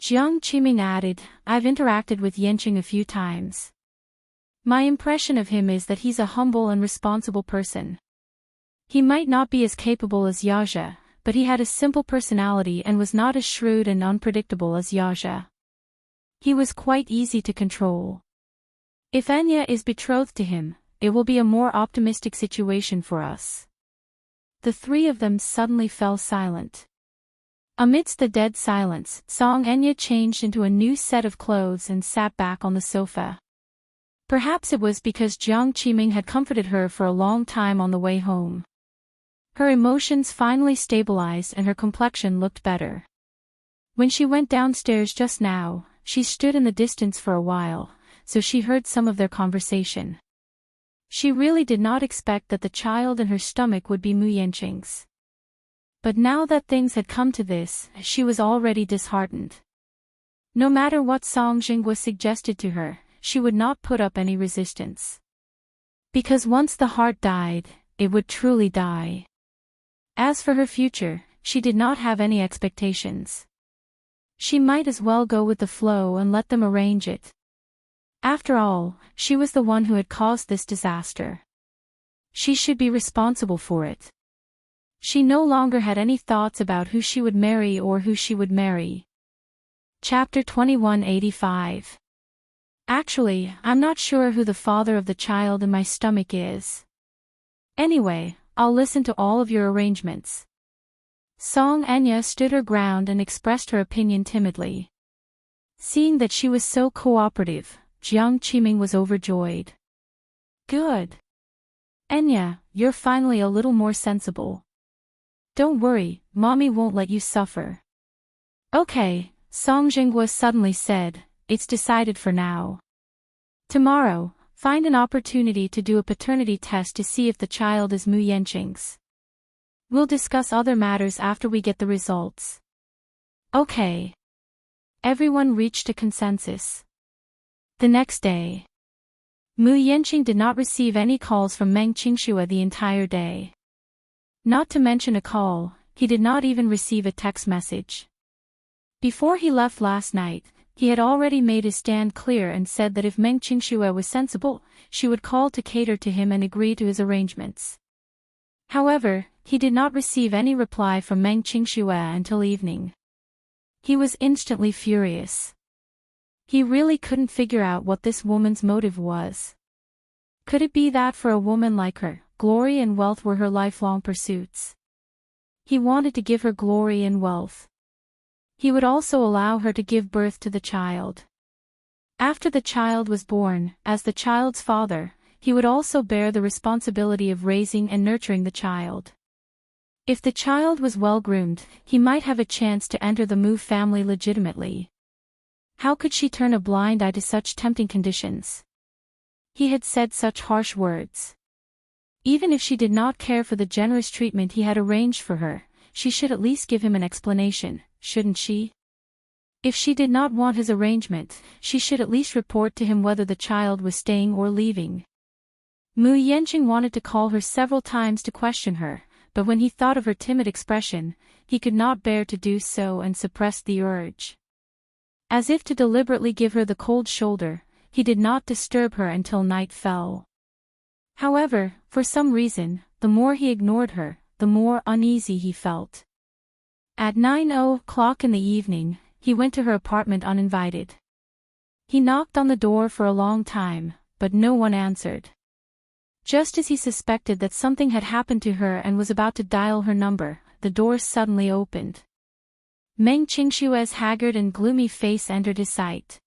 Jiang Qiming added, I've interacted with Yanqing a few times. My impression of him is that he's a humble and responsible person. He might not be as capable as Yaja, but he had a simple personality and was not as shrewd and unpredictable as Yaja. He was quite easy to control. If Enya is betrothed to him, it will be a more optimistic situation for us. The three of them suddenly fell silent. Amidst the dead silence, Song Enya changed into a new set of clothes and sat back on the sofa. Perhaps it was because Jiang Qiming had comforted her for a long time on the way home. Her emotions finally stabilized and her complexion looked better. When she went downstairs just now, she stood in the distance for a while, so she heard some of their conversation. She really did not expect that the child in her stomach would be Mu Yanqing's. But now that things had come to this, she was already disheartened. No matter what Song Jinghua suggested to her, she would not put up any resistance. Because once the heart died, it would truly die. As for her future, she did not have any expectations. She might as well go with the flow and let them arrange it. After all, she was the one who had caused this disaster. She should be responsible for it. She no longer had any thoughts about who she would marry or who she would marry. Chapter 2185. Actually, I'm not sure who the father of the child in my stomach is. Anyway, I'll listen to all of your arrangements. Song Enya stood her ground and expressed her opinion timidly. Seeing that she was so cooperative, Jiang Qiming was overjoyed. Good. Enya, you're finally a little more sensible. Don't worry, Mommy won't let you suffer. Okay, Song Jinghua suddenly said, it's decided for now. Tomorrow, find an opportunity to do a paternity test to see if the child is Mu Yanqing's. We'll discuss other matters after we get the results. Okay. Everyone reached a consensus. The next day, Mu Yanqing did not receive any calls from Meng Qingxue the entire day. Not to mention a call, he did not even receive a text message. Before he left last night, he had already made his stand clear and said that if Meng Qingxue was sensible, she would call to cater to him and agree to his arrangements. However, he did not receive any reply from Meng Qingxue until evening. He was instantly furious. He really couldn't figure out what this woman's motive was. Could it be that for a woman like her, glory and wealth were her lifelong pursuits? He wanted to give her glory and wealth. He would also allow her to give birth to the child. After the child was born, as the child's father, he would also bear the responsibility of raising and nurturing the child. If the child was well-groomed, he might have a chance to enter the Mu family legitimately. How could she turn a blind eye to such tempting conditions? He had said such harsh words. Even if she did not care for the generous treatment he had arranged for her, she should at least give him an explanation, shouldn't she? If she did not want his arrangement, she should at least report to him whether the child was staying or leaving. Mu Yanqing wanted to call her several times to question her, but when he thought of her timid expression, he could not bear to do so and suppressed the urge. As if to deliberately give her the cold shoulder, he did not disturb her until night fell. However, for some reason, the more he ignored her, the more uneasy he felt. At 9:00 in the evening, he went to her apartment uninvited. He knocked on the door for a long time, but no one answered. Just as he suspected that something had happened to her and was about to dial her number, the door suddenly opened. Meng Qingxue's haggard and gloomy face entered his sight.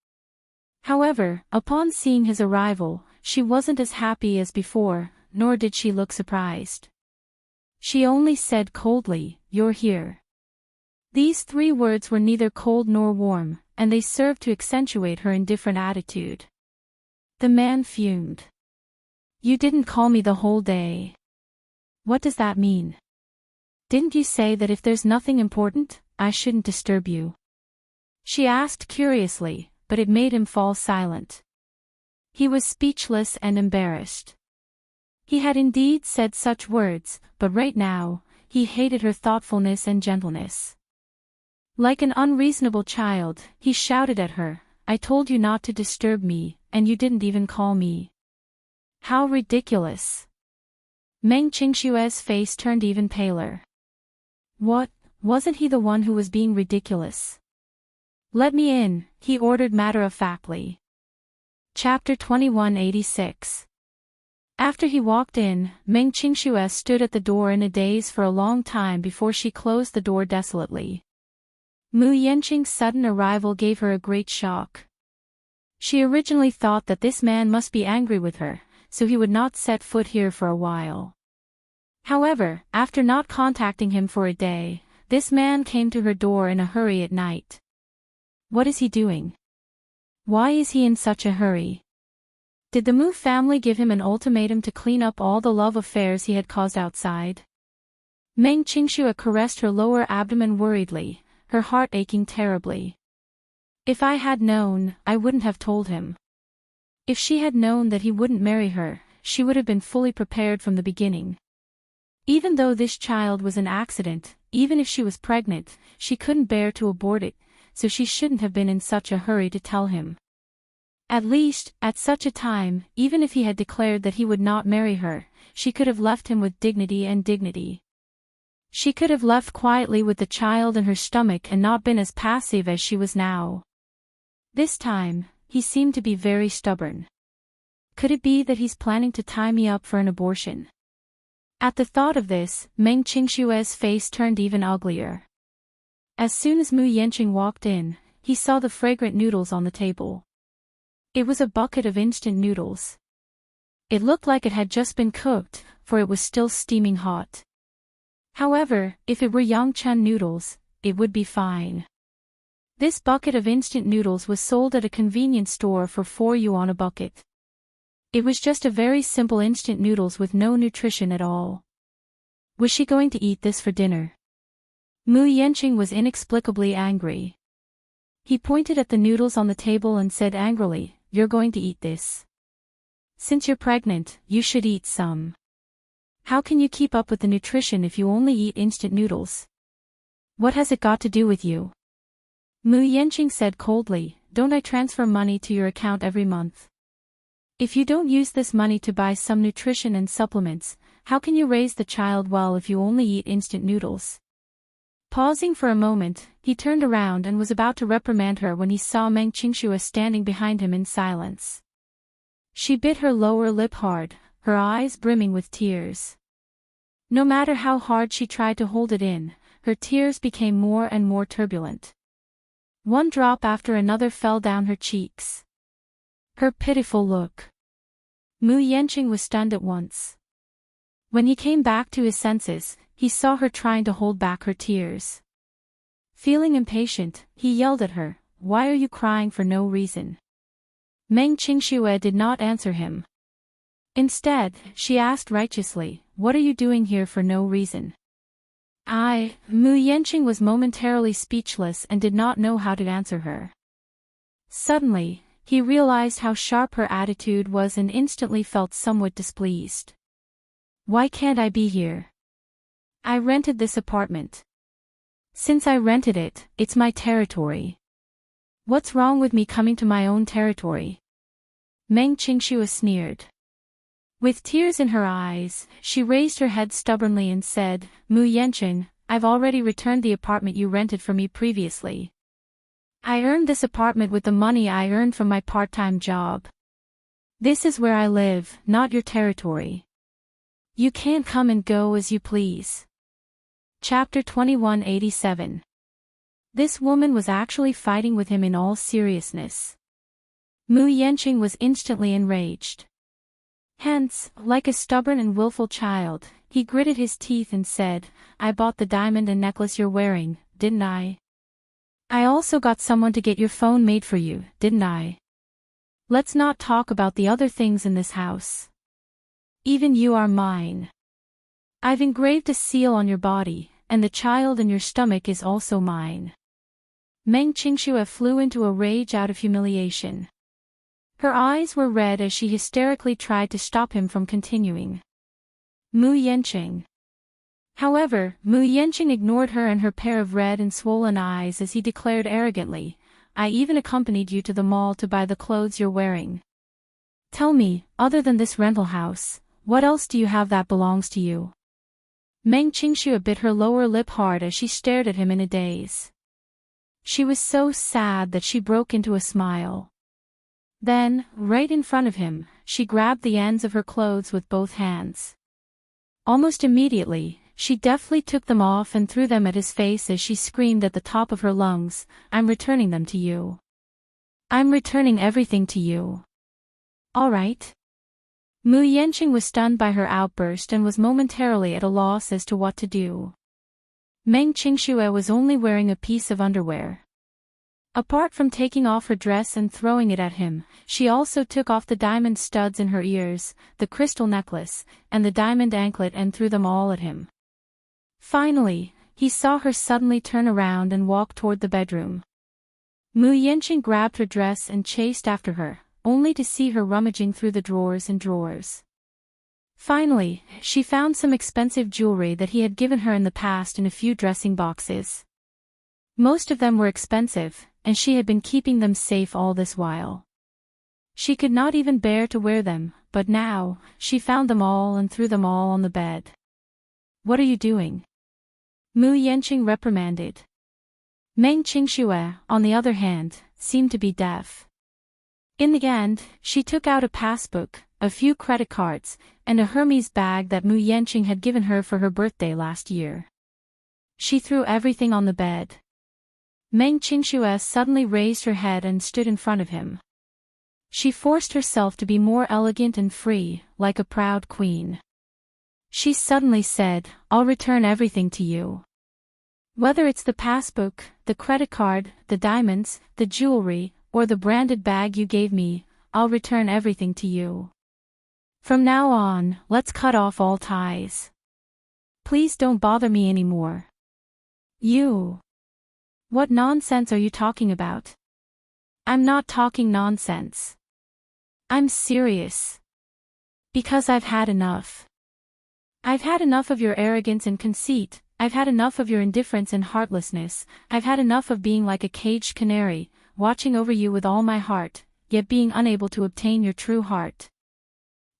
However, upon seeing his arrival, she wasn't as happy as before, nor did she look surprised. She only said coldly, "You're here." These 3 words were neither cold nor warm, and they served to accentuate her indifferent attitude. The man fumed. "You didn't call me the whole day. What does that mean? Didn't you say that if there's nothing important, I shouldn't disturb you?" She asked curiously, but it made him fall silent. He was speechless and embarrassed. He had indeed said such words, but right now, he hated her thoughtfulness and gentleness. Like an unreasonable child, he shouted at her, "I told you not to disturb me, and you didn't even call me." How ridiculous! Meng Qingxue's face turned even paler. What, wasn't he the one who was being ridiculous? "Let me in," he ordered matter-of-factly. Chapter 2186. After he walked in, Meng Qingxue stood at the door in a daze for a long time before she closed the door desolately. Mu Yanqing's sudden arrival gave her a great shock. She originally thought that this man must be angry with her, so he would not set foot here for a while. However, after not contacting him for a day, this man came to her door in a hurry at night. What is he doing? Why is he in such a hurry? Did the Mu family give him an ultimatum to clean up all the love affairs he had caused outside? Meng Qingxue caressed her lower abdomen worriedly, her heart aching terribly. If I had known, I wouldn't have told him. If she had known that he wouldn't marry her, she would have been fully prepared from the beginning. Even though this child was an accident, even if she was pregnant, she couldn't bear to abort it, so she shouldn't have been in such a hurry to tell him. At least, at such a time, even if he had declared that he would not marry her, she could have left him with dignity. She could have left quietly with the child in her stomach and not been as passive as she was now. This time, he seemed to be very stubborn. Could it be that he's planning to tie me up for an abortion? At the thought of this, Meng Qingxue's face turned even uglier. As soon as Mu Yanqing walked in, he saw the fragrant noodles on the table. It was a bucket of instant noodles. It looked like it had just been cooked, for it was still steaming hot. However, if it were Yangchun noodles, it would be fine. This bucket of instant noodles was sold at a convenience store for 4 yuan a bucket. It was just a very simple instant noodles with no nutrition at all. Was she going to eat this for dinner? Mu Yanqing was inexplicably angry. He pointed at the noodles on the table and said angrily, "You're going to eat this. Since you're pregnant, you should eat some. How can you keep up with the nutrition if you only eat instant noodles? What has it got to do with you?" Mu Yanqing said coldly, "Don't I transfer money to your account every month? If you don't use this money to buy some nutrition and supplements, how can you raise the child well if you only eat instant noodles?" Pausing for a moment, he turned around and was about to reprimand her when he saw Meng Qingxue standing behind him in silence. She bit her lower lip hard, her eyes brimming with tears. No matter how hard she tried to hold it in, her tears became more and more turbulent. One drop after another fell down her cheeks. Her pitiful look. Mu Yanqing was stunned at once. When he came back to his senses, he saw her trying to hold back her tears. Feeling impatient, he yelled at her, "Why are you crying for no reason?" Meng Qingxue did not answer him. Instead, she asked righteously, "What are you doing here for no reason?" Mu Yanqing was momentarily speechless and did not know how to answer her. Suddenly, he realized how sharp her attitude was and instantly felt somewhat displeased. "Why can't I be here? I rented this apartment. Since I rented it, it's my territory. What's wrong with me coming to my own territory?" Meng Qingxue sneered. With tears in her eyes, she raised her head stubbornly and said, "Mu Yanqing, I've already returned the apartment you rented for me previously. I earned this apartment with the money I earned from my part-time job. This is where I live, not your territory. You can't come and go as you please." Chapter 2187. This woman was actually fighting with him in all seriousness. Mu Yanqing was instantly enraged. Hence, like a stubborn and willful child, he gritted his teeth and said, "I bought the diamond and necklace you're wearing, didn't I? I also got someone to get your phone made for you, didn't I? Let's not talk about the other things in this house. Even you are mine. I've engraved a seal on your body, and the child in your stomach is also mine." Meng Qingxue flew into a rage out of humiliation. Her eyes were red as she hysterically tried to stop him from continuing. Mu Yanqing. However, Mu Yanqing ignored her and her pair of red and swollen eyes as he declared arrogantly, "I even accompanied you to the mall to buy the clothes you're wearing. Tell me, other than this rental house, what else do you have that belongs to you?" Meng Qingxue bit her lower lip hard as she stared at him in a daze. She was so sad that she broke into a smile. Then, right in front of him, she grabbed the ends of her clothes with both hands. Almost immediately, she deftly took them off and threw them at his face as she screamed at the top of her lungs, "I'm returning them to you. I'm returning everything to you. All right?" Mu Yanqing was stunned by her outburst and was momentarily at a loss as to what to do. Meng Qingxue was only wearing a piece of underwear. Apart from taking off her dress and throwing it at him, she also took off the diamond studs in her ears, the crystal necklace, and the diamond anklet and threw them all at him. Finally, he saw her suddenly turn around and walk toward the bedroom. Mu Yanqing grabbed her dress and chased after her, only to see her rummaging through the drawers and drawers. Finally, she found some expensive jewelry that he had given her in the past in a few dressing boxes. Most of them were expensive, and she had been keeping them safe all this while. She could not even bear to wear them, but now, she found them all and threw them all on the bed. "What are you doing?" Mu Yanqing reprimanded. Meng Qingxue, on the other hand, seemed to be deaf. In the end, she took out a passbook, a few credit cards, and a Hermes bag that Mu Yanqing had given her for her birthday last year. She threw everything on the bed. Meng Qingxue suddenly raised her head and stood in front of him. She forced herself to be more elegant and free, like a proud queen. She suddenly said, "I'll return everything to you. Whether it's the passbook, the credit card, the diamonds, the jewelry, or the branded bag you gave me, I'll return everything to you. From now on, let's cut off all ties. Please don't bother me anymore. You What nonsense are you talking about? I'm not talking nonsense. I'm serious. Because I've had enough. I've had enough of your arrogance and conceit, I've had enough of your indifference and heartlessness, I've had enough of being like a caged canary, watching over you with all my heart, yet being unable to obtain your true heart.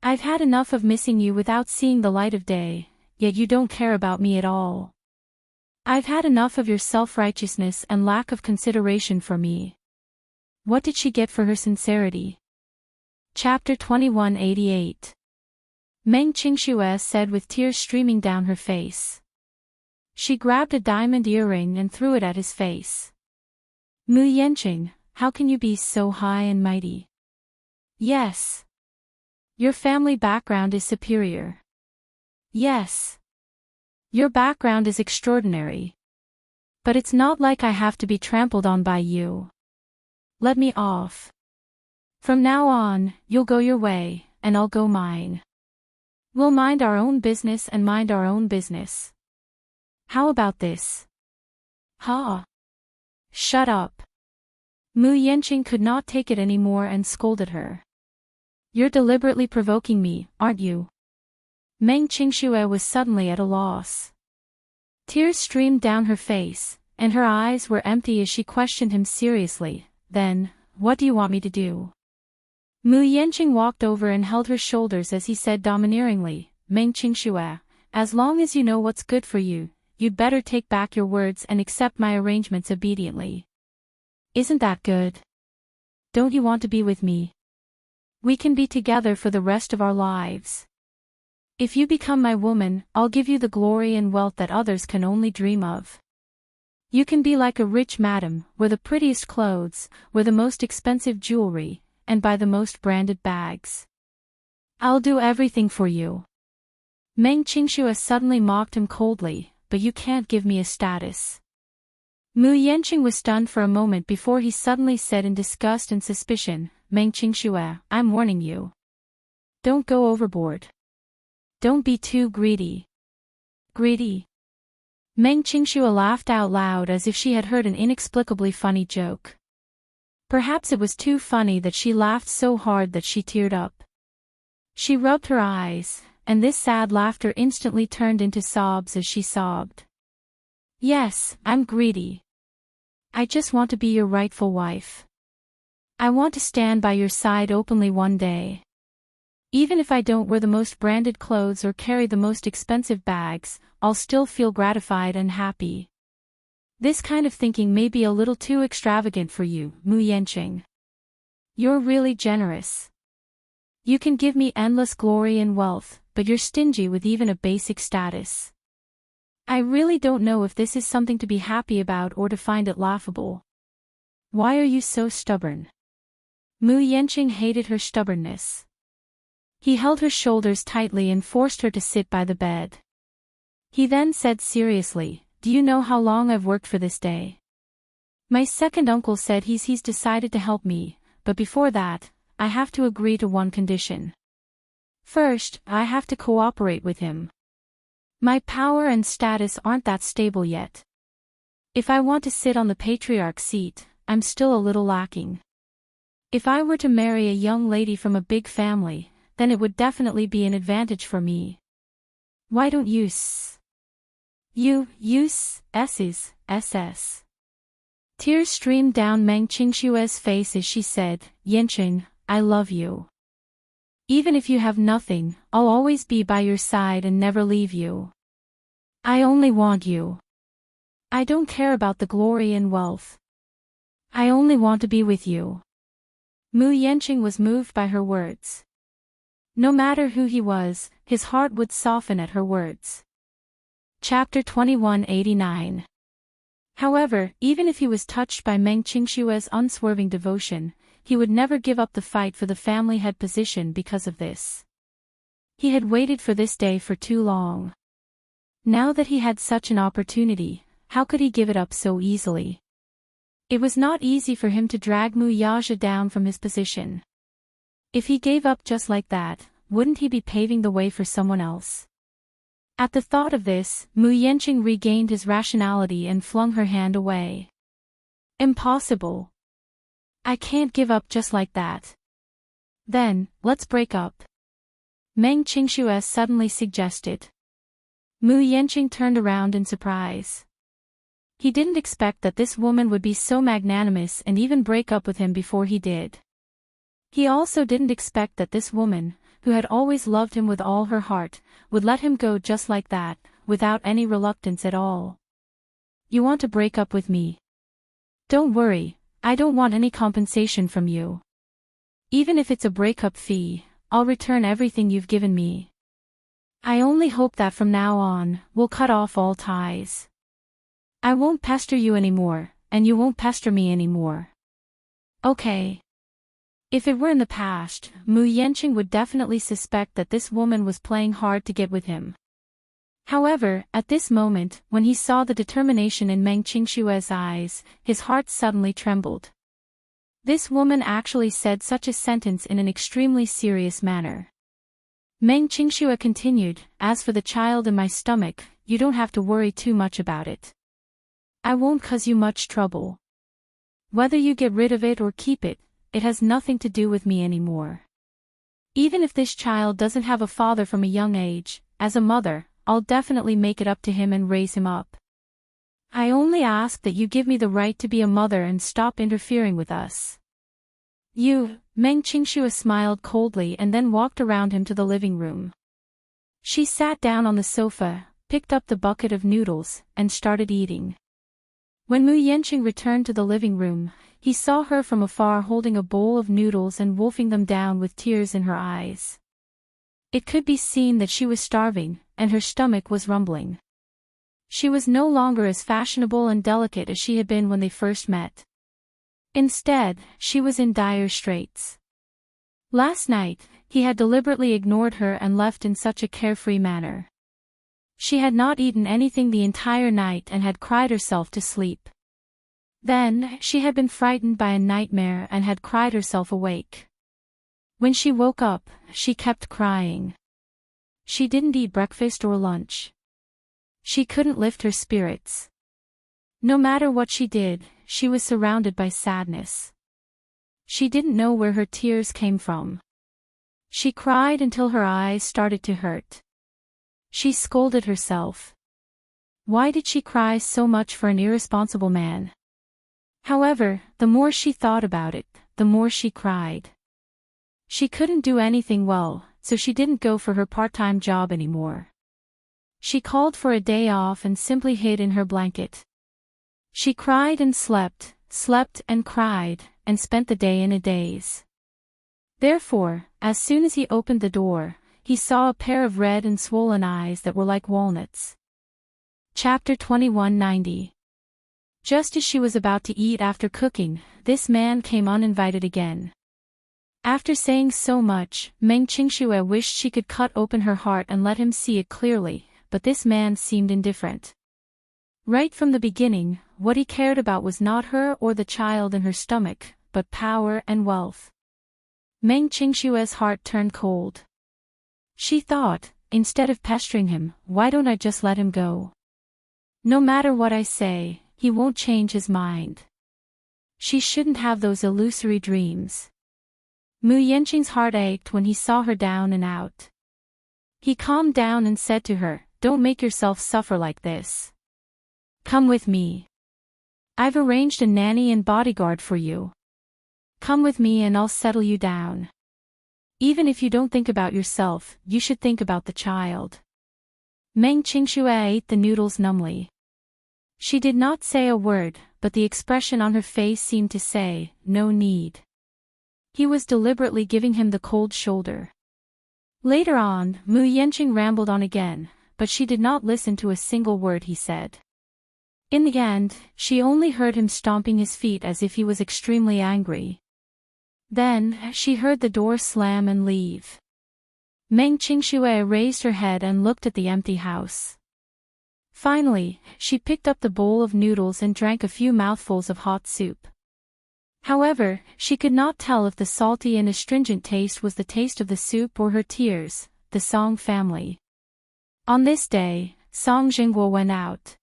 I've had enough of missing you without seeing the light of day, yet you don't care about me at all. I've had enough of your self-righteousness and lack of consideration for me. What did she get for her sincerity? Chapter 2188. Meng Qingxue said with tears streaming down her face. She grabbed a diamond earring and threw it at his face. Mu Yanqing, how can you be so high and mighty? Yes. Your family background is superior. Yes. Your background is extraordinary. But it's not like I have to be trampled on by you. Let me off. From now on, you'll go your way, and I'll go mine. We'll mind our own business and mind our own business. How about this? Ha! Shut up. Mu Yanqing could not take it anymore and scolded her. You're deliberately provoking me, aren't you? Meng Qingxue was suddenly at a loss. Tears streamed down her face, and her eyes were empty as she questioned him seriously. Then, what do you want me to do? Mu Yanqing walked over and held her shoulders as he said domineeringly, Meng Qingxue, as long as you know what's good for you, you'd better take back your words and accept my arrangements obediently. Isn't that good? Don't you want to be with me? We can be together for the rest of our lives. If you become my woman, I'll give you the glory and wealth that others can only dream of. You can be like a rich madam, wear the prettiest clothes, wear the most expensive jewelry, and buy the most branded bags. I'll do everything for you. Meng Qingxue suddenly mocked him coldly, but you can't give me a status. Mu Yanqing was stunned for a moment before he suddenly said in disgust and suspicion, Meng Qingxue, I'm warning you. Don't go overboard. Don't be too greedy. Greedy? Meng Qingxue laughed out loud as if she had heard an inexplicably funny joke. Perhaps it was too funny that she laughed so hard that she teared up. She rubbed her eyes, and this sad laughter instantly turned into sobs as she sobbed. Yes, I'm greedy. I just want to be your rightful wife. I want to stand by your side openly one day. Even if I don't wear the most branded clothes or carry the most expensive bags, I'll still feel gratified and happy. This kind of thinking may be a little too extravagant for you, Mu Yanqing. You're really generous. You can give me endless glory and wealth, but you're stingy with even a basic status. I really don't know if this is something to be happy about or to find it laughable. Why are you so stubborn? Mu Yanqing hated her stubbornness. He held her shoulders tightly and forced her to sit by the bed. He then said seriously, do you know how long I've worked for this day? My second uncle said he's decided to help me, but before that, I have to agree to one condition. First, I have to cooperate with him. My power and status aren't that stable yet. If I want to sit on the patriarch's seat, I'm still a little lacking. If I were to marry a young lady from a big family, then it would definitely be an advantage for me. Why don't you SS? Tears streamed down Meng Qingxue's face as she said, Yanqing, I love you. Even if you have nothing, I'll always be by your side and never leave you. I only want you. I don't care about the glory and wealth. I only want to be with you. Mu Yanqing was moved by her words. No matter who he was, his heart would soften at her words. Chapter 2189. However, even if he was touched by Meng Qingxue's unswerving devotion, he would never give up the fight for the family head position because of this. He had waited for this day for too long. Now that he had such an opportunity, how could he give it up so easily? It was not easy for him to drag Mu Yaja down from his position. If he gave up just like that, wouldn't he be paving the way for someone else? At the thought of this, Mu Yanqing regained his rationality and flung her hand away. Impossible. I can't give up just like that. Then, let's break up. Meng Qingxue suddenly suggested. Mu Yanqing turned around in surprise. He didn't expect that this woman would be so magnanimous and even break up with him before he did. He also didn't expect that this woman, who had always loved him with all her heart, would let him go just like that, without any reluctance at all. You want to break up with me? Don't worry, I don't want any compensation from you. Even if it's a breakup fee, I'll return everything you've given me. I only hope that from now on, we'll cut off all ties. I won't pester you anymore, and you won't pester me anymore. Okay. If it were in the past, Mu Yanqing would definitely suspect that this woman was playing hard to get with him. However, at this moment, when he saw the determination in Meng Qingxue's eyes, his heart suddenly trembled. This woman actually said such a sentence in an extremely serious manner. Meng Qingxue continued, as for the child in my stomach, you don't have to worry too much about it. I won't cause you much trouble. Whether you get rid of it or keep it, it has nothing to do with me anymore. Even if this child doesn't have a father from a young age, as a mother, I'll definitely make it up to him and raise him up. I only ask that you give me the right to be a mother and stop interfering with us. Meng Qingxue smiled coldly and then walked around him to the living room. She sat down on the sofa, picked up the bucket of noodles, and started eating. When Mu Yanqing returned to the living room, he saw her from afar holding a bowl of noodles and wolfing them down with tears in her eyes. It could be seen that she was starving, and her stomach was rumbling. She was no longer as fashionable and delicate as she had been when they first met. Instead, she was in dire straits. Last night, he had deliberately ignored her and left in such a carefree manner. She had not eaten anything the entire night and had cried herself to sleep. Then, she had been frightened by a nightmare and had cried herself awake. When she woke up, she kept crying. She didn't eat breakfast or lunch. She couldn't lift her spirits. No matter what she did, she was surrounded by sadness. She didn't know where her tears came from. She cried until her eyes started to hurt. She scolded herself. Why did she cry so much for an irresponsible man? However, the more she thought about it, the more she cried. She couldn't do anything well, so she didn't go for her part-time job anymore. She called for a day off and simply hid in her blanket. She cried and slept and cried, and spent the day in a daze. Therefore, as soon as he opened the door, he saw a pair of red and swollen eyes that were like walnuts. Chapter 2190. Just as she was about to eat after cooking, this man came uninvited again. After saying so much, Meng Qingxue wished she could cut open her heart and let him see it clearly, but this man seemed indifferent. Right from the beginning, what he cared about was not her or the child in her stomach, but power and wealth. Meng Qingxue's heart turned cold. She thought, instead of pestering him, why don't I just let him go? No matter what I say, he won't change his mind. She shouldn't have those illusory dreams. Mu Yanqing's heart ached when he saw her down and out. He calmed down and said to her, don't make yourself suffer like this. Come with me. I've arranged a nanny and bodyguard for you. Come with me and I'll settle you down. Even if you don't think about yourself, you should think about the child. Meng Qingxue ate the noodles numbly. She did not say a word, but the expression on her face seemed to say, no need. He was deliberately giving him the cold shoulder. Later on, Mu Yanqing rambled on again, but she did not listen to a single word he said. In the end, she only heard him stomping his feet as if he was extremely angry. Then, she heard the door slam and leave. Meng Qingxue raised her head and looked at the empty house. Finally, she picked up the bowl of noodles and drank a few mouthfuls of hot soup. However, she could not tell if the salty and astringent taste was the taste of the soup or her tears, the Song family. On this day, Song Jingguo went out.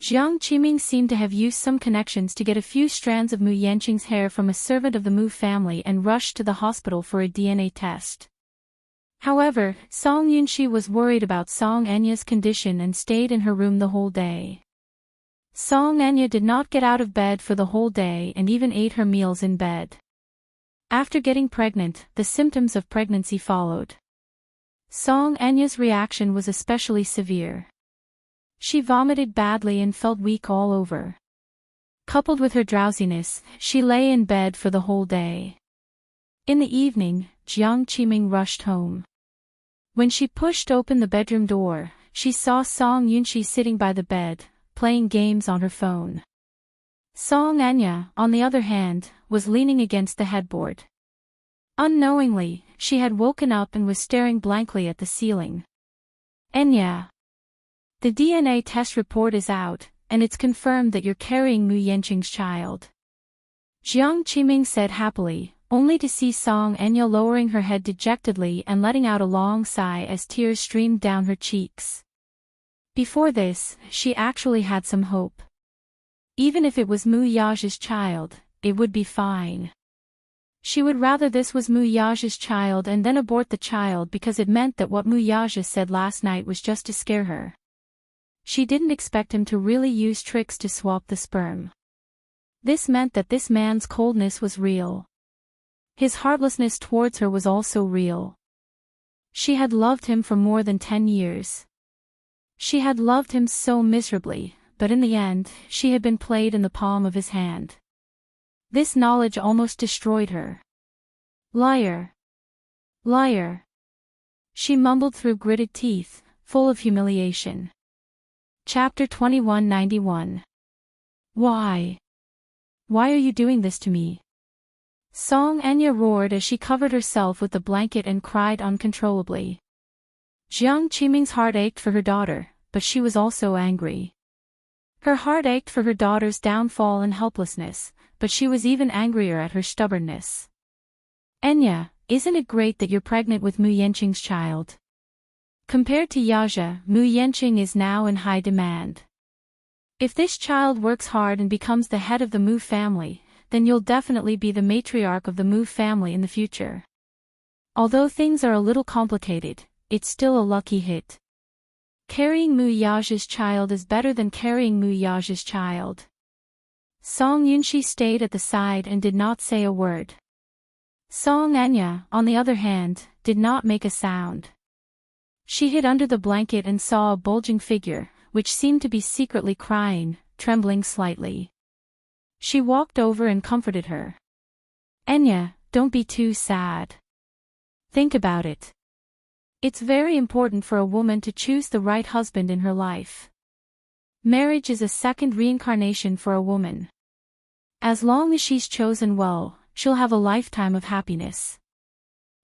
Jiang Qiming seemed to have used some connections to get a few strands of Mu Yanqing's hair from a servant of the Mu family and rushed to the hospital for a DNA test. However, Song Yunxi was worried about Song Enya's condition and stayed in her room the whole day. Song Enya did not get out of bed for the whole day and even ate her meals in bed. After getting pregnant, the symptoms of pregnancy followed. Song Enya's reaction was especially severe. She vomited badly and felt weak all over. Coupled with her drowsiness, she lay in bed for the whole day. In the evening, Jiang Qiming rushed home. When she pushed open the bedroom door, she saw Song Yunxi sitting by the bed, playing games on her phone. Song Enya, on the other hand, was leaning against the headboard. Unknowingly, she had woken up and was staring blankly at the ceiling. Enya. The DNA test report is out, and it's confirmed that you're carrying Mu Yanqing's child. Jiang Qiming said happily, only to see Song Enya lowering her head dejectedly and letting out a long sigh as tears streamed down her cheeks. Before this, she actually had some hope. Even if it was Mu Yage's child, it would be fine. She would rather this was Mu Yage's child and then abort the child because it meant that what Mu Yage said last night was just to scare her. She didn't expect him to really use tricks to swap the sperm. This meant that this man's coldness was real. His heartlessness towards her was also real. She had loved him for more than 10 years. She had loved him so miserably, but in the end, she had been played in the palm of his hand. This knowledge almost destroyed her. Liar. Liar. She mumbled through gritted teeth, full of humiliation. Chapter 2191. Why? Why are you doing this to me? Song Enya roared as she covered herself with the blanket and cried uncontrollably. Jiang Qiming's heart ached for her daughter, but she was also angry. Her heart ached for her daughter's downfall and helplessness, but she was even angrier at her stubbornness. Enya, isn't it great that you're pregnant with Mu Yanqing's child? Compared to Yaja, Mu Yanqing is now in high demand. If this child works hard and becomes the head of the Mu family, then you'll definitely be the matriarch of the Mu family in the future. Although things are a little complicated, it's still a lucky hit. Carrying Mu Yage's child is better than carrying Mu Yage's child. Song Yunxi stayed at the side and did not say a word. Song Enya, on the other hand, did not make a sound. She hid under the blanket and saw a bulging figure, which seemed to be secretly crying, trembling slightly. She walked over and comforted her. Enya, don't be too sad. Think about it. It's very important for a woman to choose the right husband in her life. Marriage is a second reincarnation for a woman. As long as she's chosen well, she'll have a lifetime of happiness.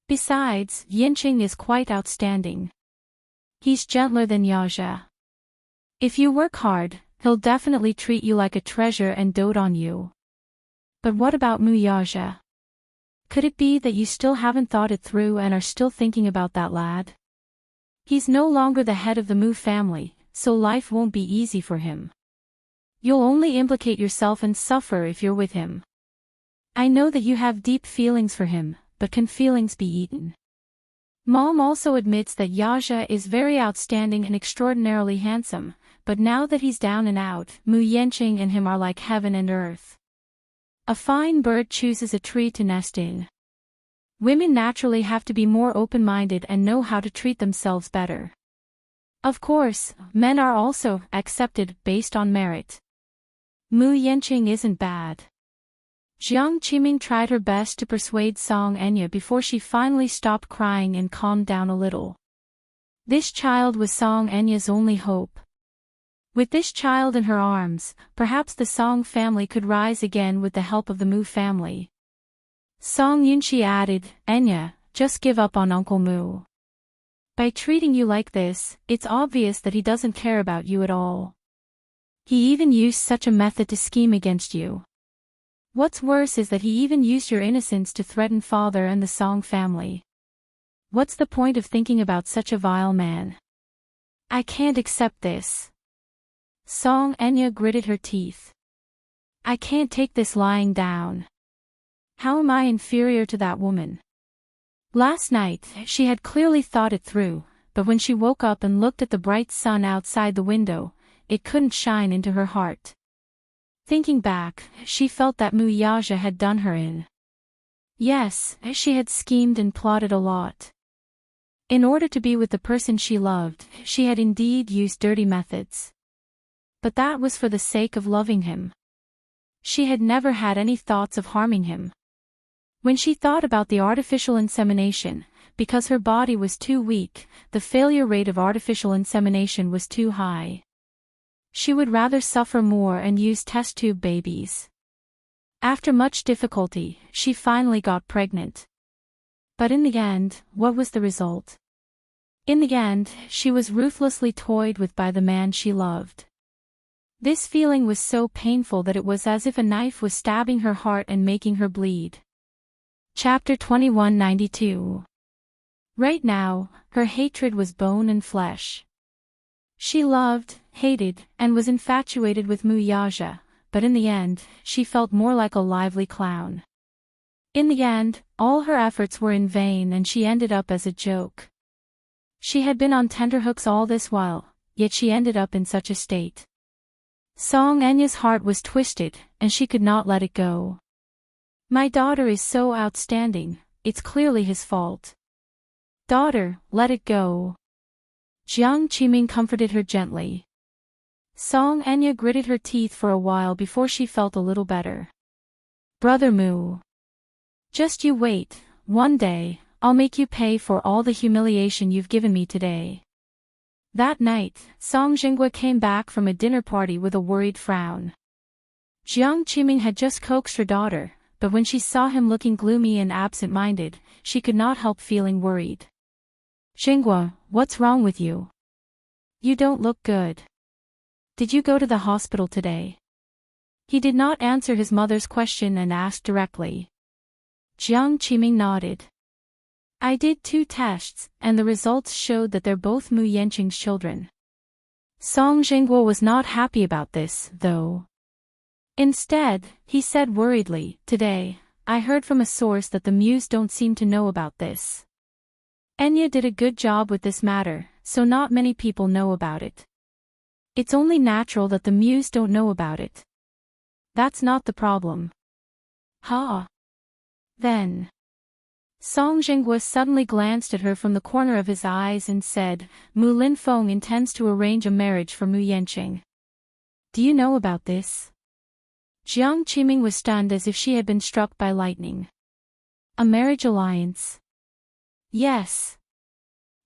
Besides, Yanqing is quite outstanding. He's gentler than Yaja. If you work hard, he'll definitely treat you like a treasure and dote on you. But what about Mu Yaja? Could it be that you still haven't thought it through and are still thinking about that lad? He's no longer the head of the Mu family, so life won't be easy for him. You'll only implicate yourself and suffer if you're with him. I know that you have deep feelings for him, but can feelings be eaten? Mom also admits that Yaja is very outstanding and extraordinarily handsome, but now that he's down and out, Mu Yanqing and him are like heaven and earth. A fine bird chooses a tree to nest in. Women naturally have to be more open-minded and know how to treat themselves better. Of course, men are also accepted based on merit. Mu Yanqing isn't bad. Jiang Qiming tried her best to persuade Song Enya before she finally stopped crying and calmed down a little. This child was Song Enya's only hope. With this child in her arms, perhaps the Song family could rise again with the help of the Mu family. Song Yunxi added, Enya, just give up on Uncle Mu. By treating you like this, it's obvious that he doesn't care about you at all. He even used such a method to scheme against you. What's worse is that he even used your innocence to threaten father and the Song family. What's the point of thinking about such a vile man? I can't accept this. Song Enya gritted her teeth. I can't take this lying down. How am I inferior to that woman? Last night, she had clearly thought it through, but when she woke up and looked at the bright sun outside the window, it couldn't shine into her heart. Thinking back, she felt that Muyaja had done her in. Yes, she had schemed and plotted a lot. In order to be with the person she loved, she had indeed used dirty methods. But that was for the sake of loving him. She had never had any thoughts of harming him. When she thought about the artificial insemination, because her body was too weak, the failure rate of artificial insemination was too high. She would rather suffer more and use test tube babies. After much difficulty, she finally got pregnant. But in the end, what was the result? In the end, she was ruthlessly toyed with by the man she loved. This feeling was so painful that it was as if a knife was stabbing her heart and making her bleed. Chapter 2192. Right now, her hatred was bone and flesh. She loved, hated, and was infatuated with Muyaja, but in the end, she felt more like a lively clown. In the end, all her efforts were in vain and she ended up as a joke. She had been on tenterhooks all this while, yet she ended up in such a state. Song Enya's heart was twisted, and she could not let it go. My daughter is so outstanding, it's clearly his fault. Daughter, let it go. Jiang Qiming comforted her gently. Song Enya gritted her teeth for a while before she felt a little better. Brother Mu. Just you wait, one day, I'll make you pay for all the humiliation you've given me today. That night, Song Jingwa came back from a dinner party with a worried frown. Jiang Qiming had just coaxed her daughter, but when she saw him looking gloomy and absent-minded, she could not help feeling worried. Jingwa, what's wrong with you? You don't look good. Did you go to the hospital today? He did not answer his mother's question and asked directly. Jiang Qiming nodded. I did 2 tests, and the results showed that they're both Mu Yanqing's children. Song Jingguo was not happy about this, though. Instead, he said worriedly, today, I heard from a source that the Muse don't seem to know about this. Enya did a good job with this matter, so not many people know about it. It's only natural that the Muse don't know about it. That's not the problem. Then. Song Jingguo suddenly glanced at her from the corner of his eyes and said, Mu Linfeng intends to arrange a marriage for Mu Yanqing. Do you know about this? Jiang Qiming was stunned as if she had been struck by lightning. A marriage alliance? Yes.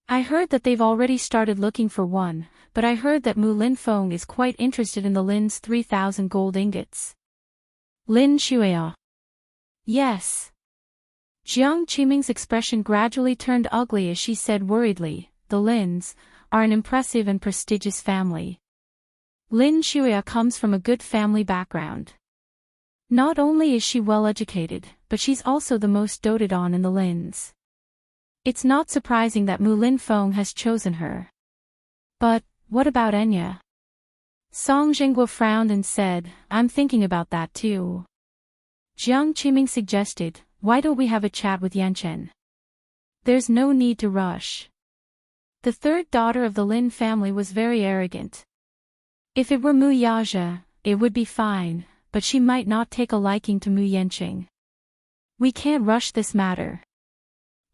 I heard that they've already started looking for one, but I heard that Mu Linfeng is quite interested in the Lin's 3,000 gold ingots. Lin Shuya. Yes. Jiang Qiming's expression gradually turned ugly as she said worriedly, the Lins are an impressive and prestigious family. Lin Shuya comes from a good family background. Not only is she well educated, but she's also the most doted on in the Lins. It's not surprising that Mu Linfeng has chosen her. But, what about Enya? Song Jingguo frowned and said, I'm thinking about that too. Jiang Qiming suggested, why don't we have a chat with Yanchen? There's no need to rush. The third daughter of the Lin family was very arrogant. If it were Mu Yaja, it would be fine, but she might not take a liking to Mu Yanqing. We can't rush this matter.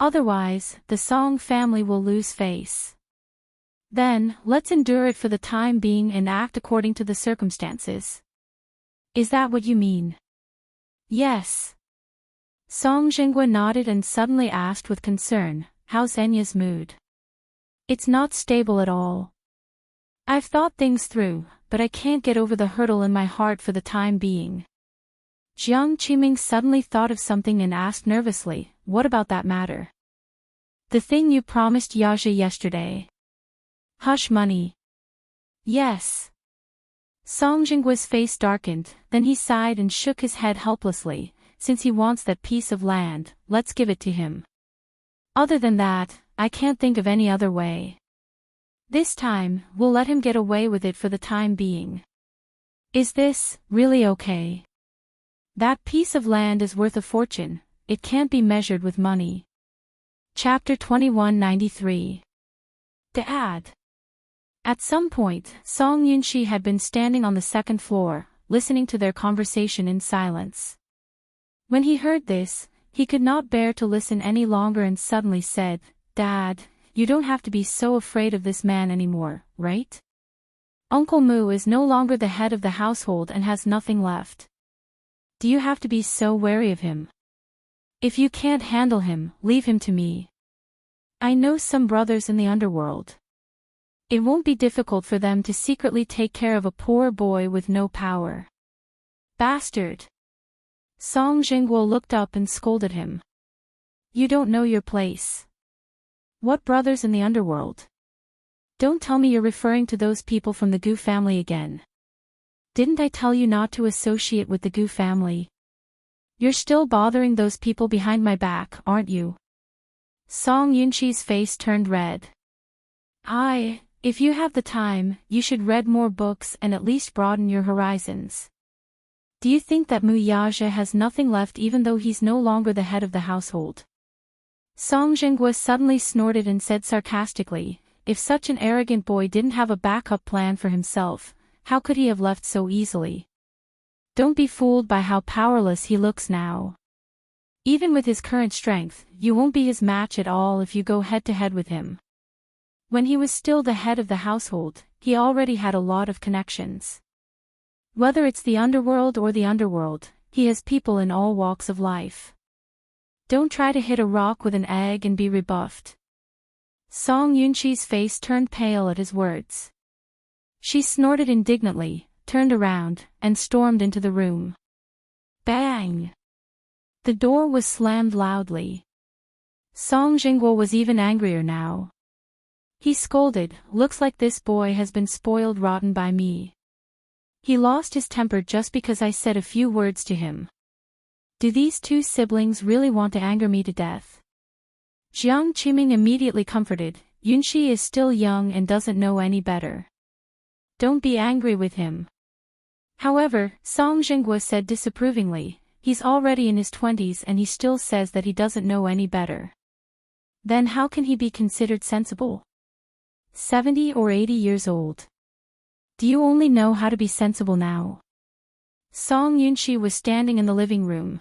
Otherwise, the Song family will lose face. Then, let's endure it for the time being and act according to the circumstances. Is that what you mean? Yes. Song Jingguo nodded and suddenly asked with concern, how's Enya's mood? It's not stable at all. I've thought things through, but I can't get over the hurdle in my heart for the time being. Jiang Qiming suddenly thought of something and asked nervously, what about that matter? The thing you promised Yaja yesterday. Hush money. Yes. Song Jingguo's face darkened, then he sighed and shook his head helplessly. Since he wants that piece of land, let's give it to him. Other than that, I can't think of any other way. This time, we'll let him get away with it for the time being. Is this really okay? That piece of land is worth a fortune, it can't be measured with money. Chapter 2193. The ad. At some point, Song Yunshi had been standing on the second floor, listening to their conversation in silence. When he heard this, he could not bear to listen any longer and suddenly said, "Dad, you don't have to be so afraid of this man anymore, right? Uncle Mu is no longer the head of the household and has nothing left. Do you have to be so wary of him? If you can't handle him, leave him to me. I know some brothers in the underworld. It won't be difficult for them to secretly take care of a poor boy with no power." Bastard! Song Jingguo looked up and scolded him. "You don't know your place. What brothers in the underworld? Don't tell me you're referring to those people from the Gu family again. Didn't I tell you not to associate with the Gu family? You're still bothering those people behind my back, aren't you?" Song Yunshi's face turned red. If you have the time, you should read more books and at least broaden your horizons. Do you think that Mu Yaja has nothing left even though he's no longer the head of the household?" Song Zhenghua suddenly snorted and said sarcastically, "If such an arrogant boy didn't have a backup plan for himself, how could he have left so easily? Don't be fooled by how powerless he looks now. Even with his current strength, you won't be his match at all if you go head-to-head with him. When he was still the head of the household, he already had a lot of connections. Whether it's the underworld or the underworld, he has people in all walks of life. Don't try to hit a rock with an egg and be rebuffed." Song Yunshi's face turned pale at his words. She snorted indignantly, turned around, and stormed into the room. Bang! The door was slammed loudly. Song Jingguo was even angrier now. He scolded, "Looks like this boy has been spoiled rotten by me. He lost his temper just because I said a few words to him. Do these two siblings really want to anger me to death?" Jiang Qiming immediately comforted, "Yunshi is still young and doesn't know any better. Don't be angry with him." However, Song Jingguo said disapprovingly, "He's already in his 20s and he still says that he doesn't know any better. Then how can he be considered sensible? 70 or 80 years old. Do you only know how to be sensible now?" Song Yunshi was standing in the living room.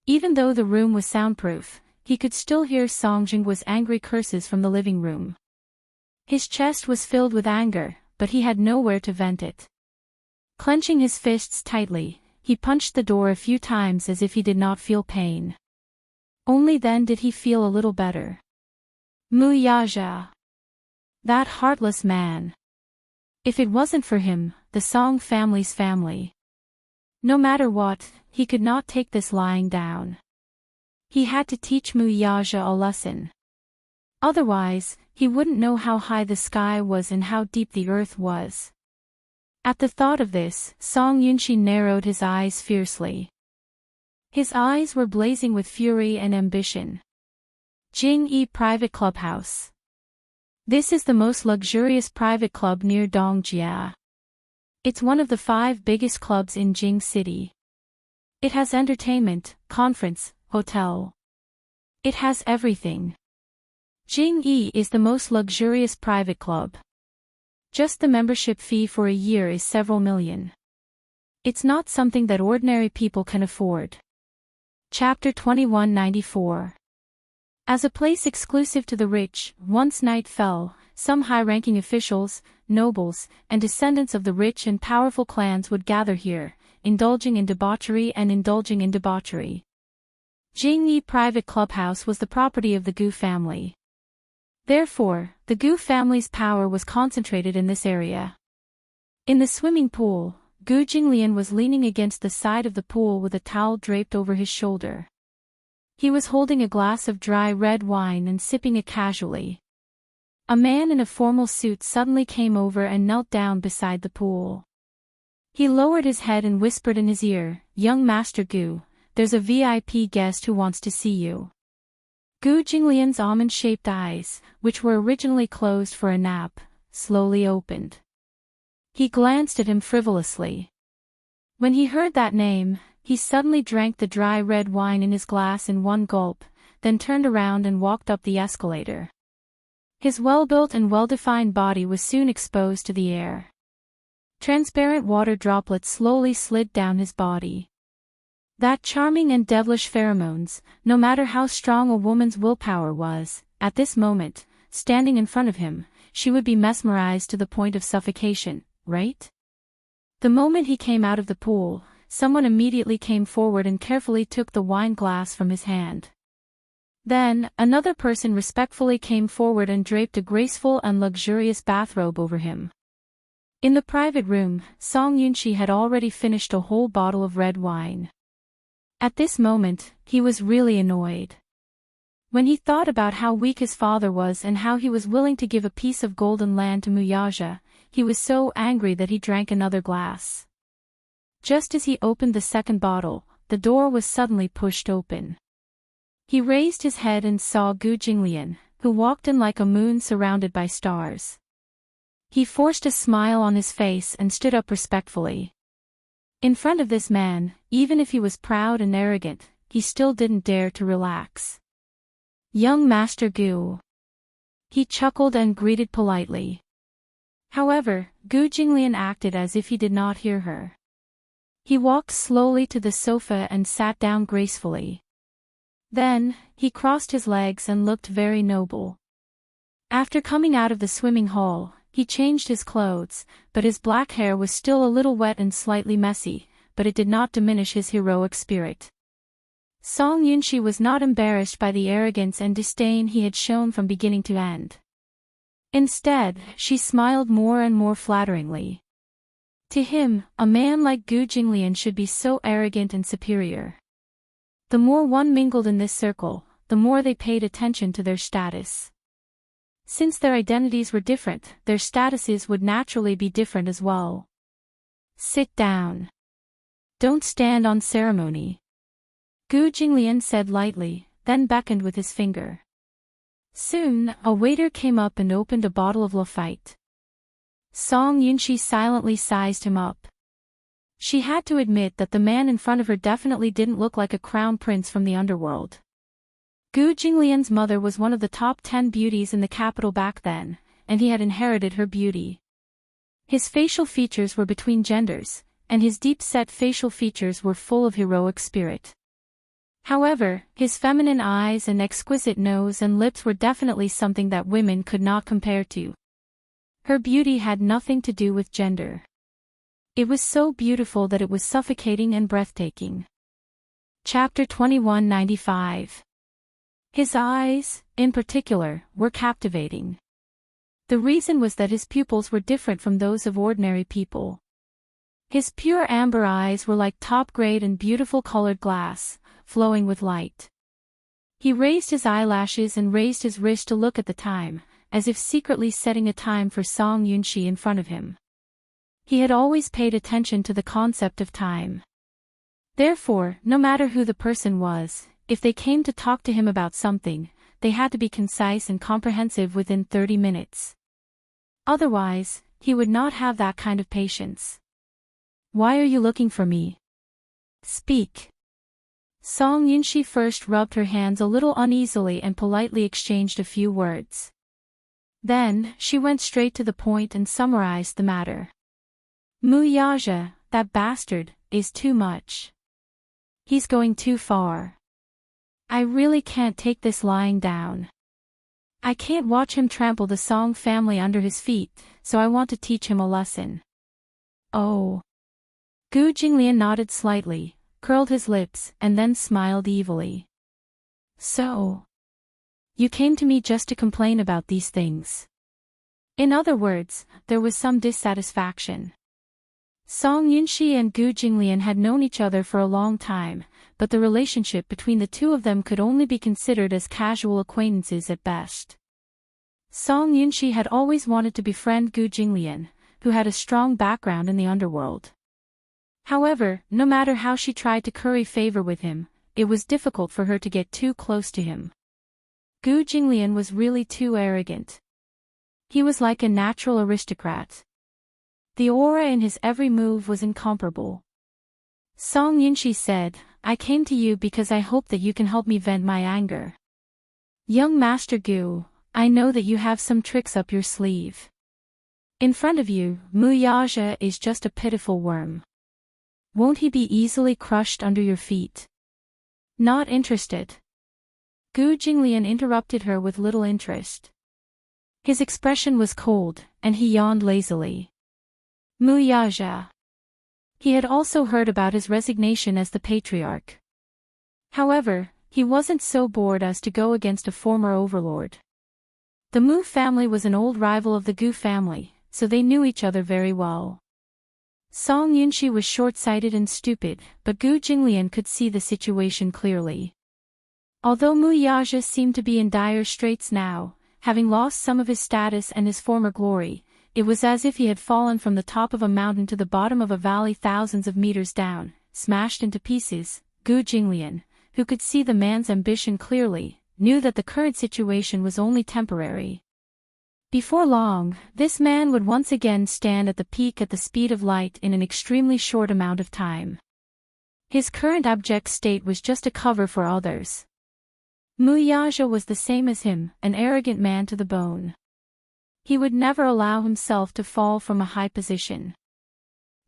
Even though the room was soundproof, he could still hear Song Jingguo's angry curses from the living room. His chest was filled with anger, but he had nowhere to vent it. Clenching his fists tightly, he punched the door a few times as if he did not feel pain. Only then did he feel a little better. Mu Yaja. That heartless man. If it wasn't for him, the Song family's family. No matter what, he could not take this lying down. He had to teach Mu Yaja a lesson. Otherwise, he wouldn't know how high the sky was and how deep the earth was. At the thought of this, Song Yunshi narrowed his eyes fiercely. His eyes were blazing with fury and ambition. Jingyi Private Clubhouse. This is the most luxurious private club near Dongjia. It's one of the 5 biggest clubs in Jing City. It has entertainment, conference, hotel. It has everything. Jingyi is the most luxurious private club. Just the membership fee for a year is several million. It's not something that ordinary people can afford. Chapter 2194. As a place exclusive to the rich, once night fell, some high-ranking officials, nobles, and descendants of the rich and powerful clans would gather here, indulging in debauchery. Jingyi Private Clubhouse was the property of the Gu family. Therefore, the Gu family's power was concentrated in this area. In the swimming pool, Gu Jinglian was leaning against the side of the pool with a towel draped over his shoulder. He was holding a glass of dry red wine and sipping it casually. A man in a formal suit suddenly came over and knelt down beside the pool. He lowered his head and whispered in his ear, "Young Master Gu, there's a VIP guest who wants to see you." Gu Jinglian's almond-shaped eyes, which were originally closed for a nap, slowly opened. He glanced at him frivolously. When he heard that name, he suddenly drank the dry red wine in his glass in one gulp, then turned around and walked up the escalator. His well-built and well-defined body was soon exposed to the air. Transparent water droplets slowly slid down his body. That charming and devilish pheromones, no matter how strong a woman's willpower was, at this moment, standing in front of him, she would be mesmerized to the point of suffocation, right? The moment he came out of the pool, someone immediately came forward and carefully took the wine glass from his hand. Then, another person respectfully came forward and draped a graceful and luxurious bathrobe over him. In the private room, Song Yunshi had already finished a whole bottle of red wine. At this moment, he was really annoyed. When he thought about how weak his father was and how he was willing to give a piece of golden land to Muyaja, he was so angry that he drank another glass. Just as he opened the second bottle, the door was suddenly pushed open. He raised his head and saw Gu Jinglian, who walked in like a moon surrounded by stars. He forced a smile on his face and stood up respectfully. In front of this man, even if he was proud and arrogant, he still didn't dare to relax. Young Master Gu. He chuckled and greeted politely. However, Gu Jinglian acted as if he did not hear her. He walked slowly to the sofa and sat down gracefully. Then, he crossed his legs and looked very noble. After coming out of the swimming hall, he changed his clothes, but his black hair was still a little wet and slightly messy, but it did not diminish his heroic spirit. Song Yunshi was not embarrassed by the arrogance and disdain he had shown from beginning to end. Instead, she smiled more and more flatteringly. To him, a man like Gu Jinglian should be so arrogant and superior. The more one mingled in this circle, the more they paid attention to their status. Since their identities were different, their statuses would naturally be different as well. Sit down. Don't stand on ceremony. Gu Jinglian said lightly, then beckoned with his finger. Soon, a waiter came up and opened a bottle of Lafite. Song Yunshi silently sized him up. She had to admit that the man in front of her definitely didn't look like a crown prince from the underworld. Gu Jinglian's mother was one of the top 10 beauties in the capital back then, and he had inherited her beauty. His facial features were between genders, and his deep-set facial features were full of heroic spirit. However, his feminine eyes and exquisite nose and lips were definitely something that women could not compare to. Her beauty had nothing to do with gender. It was so beautiful that it was suffocating and breathtaking. Chapter 2195. His eyes, in particular, were captivating. The reason was that his pupils were different from those of ordinary people. His pure amber eyes were like top-grade and beautiful colored glass, flowing with light. He raised his eyelashes and raised his wrist to look at the time, as if secretly setting a time for Song Yunshi in front of him. He had always paid attention to the concept of time. Therefore, no matter who the person was, if they came to talk to him about something, they had to be concise and comprehensive within 30 minutes. Otherwise, he would not have that kind of patience. Why are you looking for me? Speak. Song Yunshi first rubbed her hands a little uneasily and politely exchanged a few words. Then, she went straight to the point and summarized the matter. Muyaja, that bastard, is too much. He's going too far. I really can't take this lying down. I can't watch him trample the Song family under his feet, so I want to teach him a lesson. Oh. Gu Jinglian nodded slightly, curled his lips, and then smiled evilly. So. You came to me just to complain about these things. In other words, there was some dissatisfaction. Song Yunshi and Gu Jinglian had known each other for a long time, but the relationship between the two of them could only be considered as casual acquaintances at best. Song Yunshi had always wanted to befriend Gu Jinglian, who had a strong background in the underworld. However, no matter how she tried to curry favor with him, it was difficult for her to get too close to him. Gu Jinglian was really too arrogant. He was like a natural aristocrat. The aura in his every move was incomparable. Song Yunshi said, I came to you because I hope that you can help me vent my anger. Young Master Gu, I know that you have some tricks up your sleeve. In front of you, Muyaja is just a pitiful worm. Won't he be easily crushed under your feet? Not interested. Gu Jinglian interrupted her with little interest. His expression was cold, and he yawned lazily. Muyaja. He had also heard about his resignation as the patriarch. However, he wasn't so bored as to go against a former overlord. The Mu family was an old rival of the Gu family, so they knew each other very well. Song Yunshi was short-sighted and stupid, but Gu Jinglian could see the situation clearly. Although Muyaja seemed to be in dire straits now, having lost some of his status and his former glory, it was as if he had fallen from the top of a mountain to the bottom of a valley thousands of meters down, smashed into pieces. Gu Jinglian, who could see the man's ambition clearly, knew that the current situation was only temporary. Before long, this man would once again stand at the peak at the speed of light in an extremely short amount of time. His current abject state was just a cover for others. Muyaja was the same as him, an arrogant man to the bone. He would never allow himself to fall from a high position.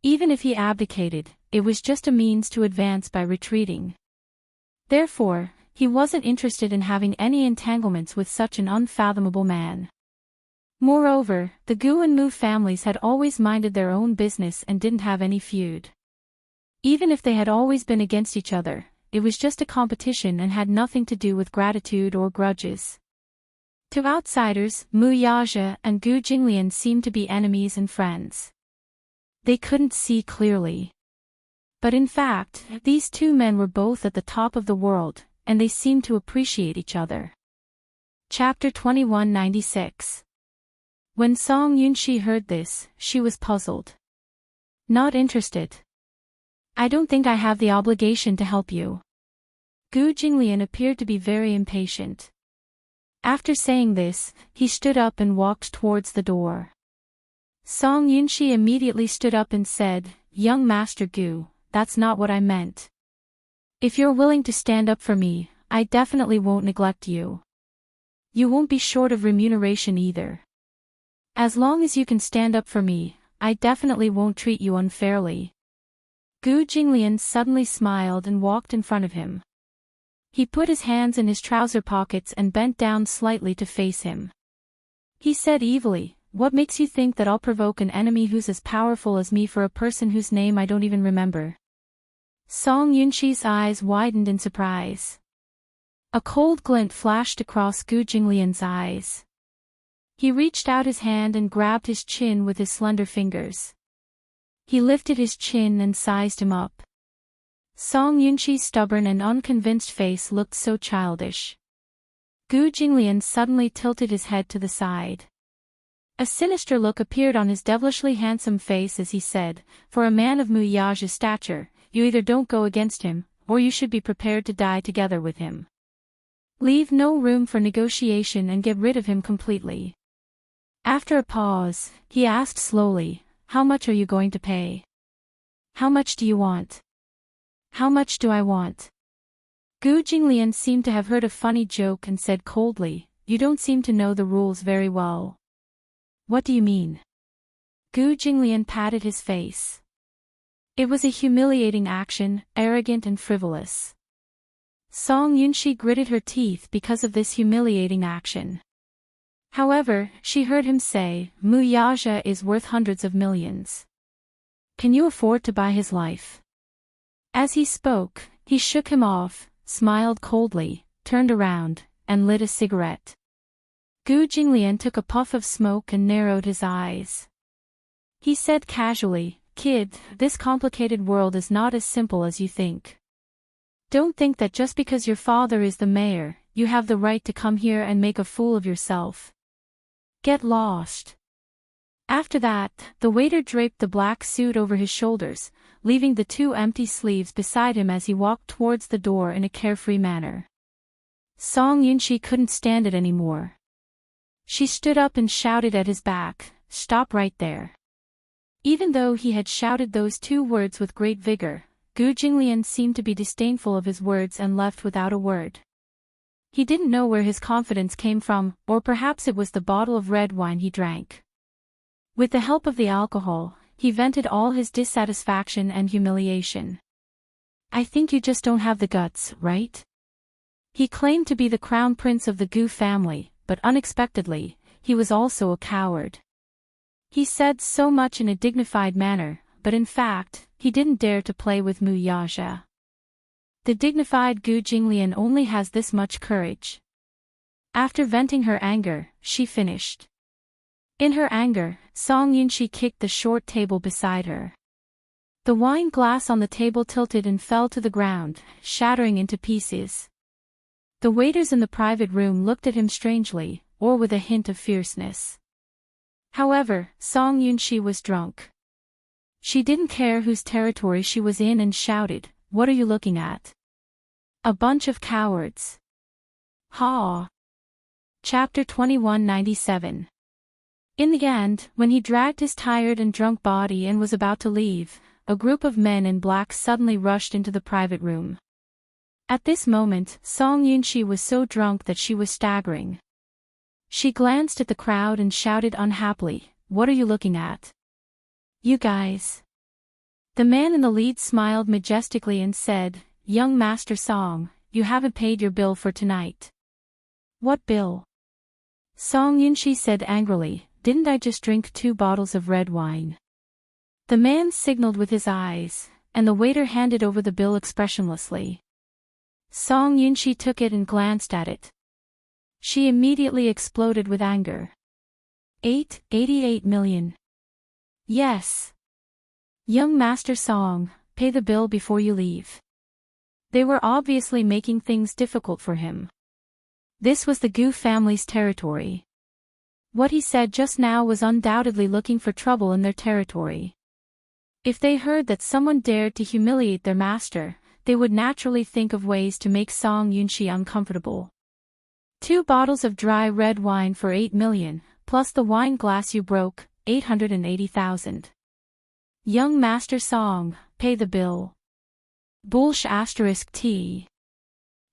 Even if he abdicated, it was just a means to advance by retreating. Therefore, he wasn't interested in having any entanglements with such an unfathomable man. Moreover, the Gu and Mu families had always minded their own business and didn't have any feud. Even if they had always been against each other, it was just a competition and had nothing to do with gratitude or grudges. To outsiders, Muyaja and Gu Jinglian seemed to be enemies and friends. They couldn't see clearly. But in fact, these two men were both at the top of the world, and they seemed to appreciate each other. Chapter 2196. When Song Yunshi heard this, she was puzzled. Not interested. I don't think I have the obligation to help you. Gu Jinglian appeared to be very impatient. After saying this, he stood up and walked towards the door. Song Yunshi immediately stood up and said, Young Master Gu, that's not what I meant. If you're willing to stand up for me, I definitely won't neglect you. You won't be short of remuneration either. As long as you can stand up for me, I definitely won't treat you unfairly. Gu Jinglian suddenly smiled and walked in front of him. He put his hands in his trouser pockets and bent down slightly to face him. He said evilly, What makes you think that I'll provoke an enemy who's as powerful as me for a person whose name I don't even remember? Song Yunshi's eyes widened in surprise. A cold glint flashed across Gu Jinglian's eyes. He reached out his hand and grabbed his chin with his slender fingers. He lifted his chin and sized him up. Song Yunshi's stubborn and unconvinced face looked so childish. Gu Jinglian suddenly tilted his head to the side. A sinister look appeared on his devilishly handsome face as he said, For a man of Muyaja's stature, you either don't go against him, or you should be prepared to die together with him. Leave no room for negotiation and get rid of him completely. After a pause, he asked slowly, How much are you going to pay? How much do you want? How much do I want? Gu Jinglian seemed to have heard a funny joke and said coldly, You don't seem to know the rules very well. What do you mean? Gu Jinglian patted his face. It was a humiliating action, arrogant and frivolous. Song Yunshi gritted her teeth because of this humiliating action. However, she heard him say, Muyaja is worth hundreds of millions. Can you afford to buy his life? As he spoke, he shook him off, smiled coldly, turned around, and lit a cigarette. Gu Jinglian took a puff of smoke and narrowed his eyes. He said casually, Kid, this complicated world is not as simple as you think. Don't think that just because your father is the mayor, you have the right to come here and make a fool of yourself. Get lost. After that, the waiter draped the black suit over his shoulders, leaving the two empty sleeves beside him as he walked towards the door in a carefree manner. Song Yunshi couldn't stand it anymore. She stood up and shouted at his back, "Stop right there." Even though he had shouted those 2 words with great vigor, Gu Jinglian seemed to be disdainful of his words and left without a word. He didn't know where his confidence came from, or perhaps it was the bottle of red wine he drank. With the help of the alcohol, he vented all his dissatisfaction and humiliation. "I think you just don't have the guts, right?" He claimed to be the crown prince of the Gu family, but unexpectedly, he was also a coward. He said so much in a dignified manner, but in fact, he didn't dare to play with Mu Yaja. The dignified Gu Jinglian only has this much courage. After venting her anger, she finished. In her anger, Song Yunshi kicked the short table beside her. The wine glass on the table tilted and fell to the ground, shattering into pieces. The waiters in the private room looked at him strangely, or with a hint of fierceness. However, Song Yunshi was drunk. She didn't care whose territory she was in and shouted, "What are you looking at? A bunch of cowards." Ha! Chapter 2197. In the end, when he dragged his tired and drunk body and was about to leave, a group of men in black suddenly rushed into the private room. At this moment, Song Yunshi was so drunk that she was staggering. She glanced at the crowd and shouted unhappily, "What are you looking at? You guys." The man in the lead smiled majestically and said, "Young Master Song, you haven't paid your bill for tonight." "What bill?" Song Yunshi said angrily, "Didn't I just drink 2 bottles of red wine?" The man signaled with his eyes, and the waiter handed over the bill expressionlessly. Song Yunshi took it and glanced at it. She immediately exploded with anger. 88 million. Yes. Young Master Song, pay the bill before you leave. They were obviously making things difficult for him. This was the Gu family's territory. What he said just now was undoubtedly looking for trouble in their territory. If they heard that someone dared to humiliate their master, they would naturally think of ways to make Song Yunshi uncomfortable. 2 bottles of dry red wine for 8 million, plus the wine glass you broke, 880,000. Young Master Song, pay the bill. T.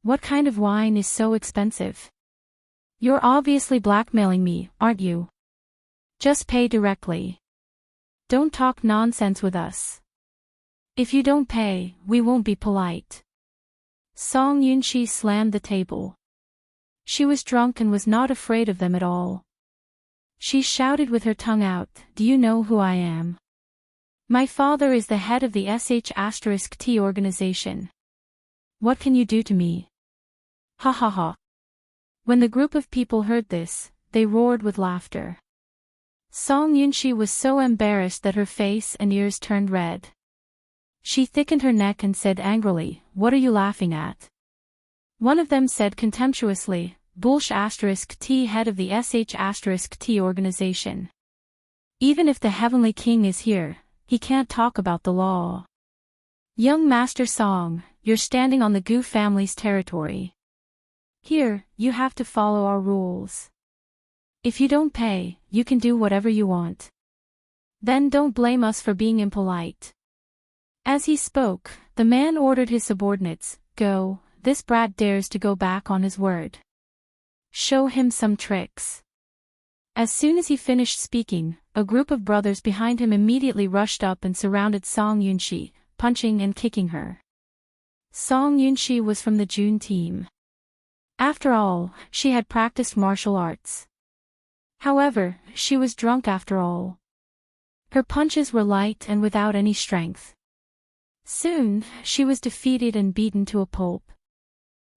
What kind of wine is so expensive? You're obviously blackmailing me, aren't you? Just pay directly. Don't talk nonsense with us. If you don't pay, we won't be polite. Song Yunshi slammed the table. She was drunk and was not afraid of them at all. She shouted with her tongue out, "Do you know who I am? My father is the head of the SH*T organization. What can you do to me?" Ha ha ha. When the group of people heard this, they roared with laughter. Song Yunshi was so embarrassed that her face and ears turned red. She thickened her neck and said angrily, "What are you laughing at?" One of them said contemptuously, "T head of the SH*T organization. Even if the Heavenly King is here, he can't talk about the law. Young Master Song, you're standing on the Gu family's territory. Here, you have to follow our rules. If you don't pay, you can do whatever you want. Then don't blame us for being impolite." As he spoke, the man ordered his subordinates, "Go, this brat dares to go back on his word. Show him some tricks." As soon as he finished speaking, a group of brothers behind him immediately rushed up and surrounded Song Yunshi, punching and kicking her. Song Yunshi was from the June team. After all, she had practiced martial arts. However, she was drunk after all. Her punches were light and without any strength. Soon, she was defeated and beaten to a pulp.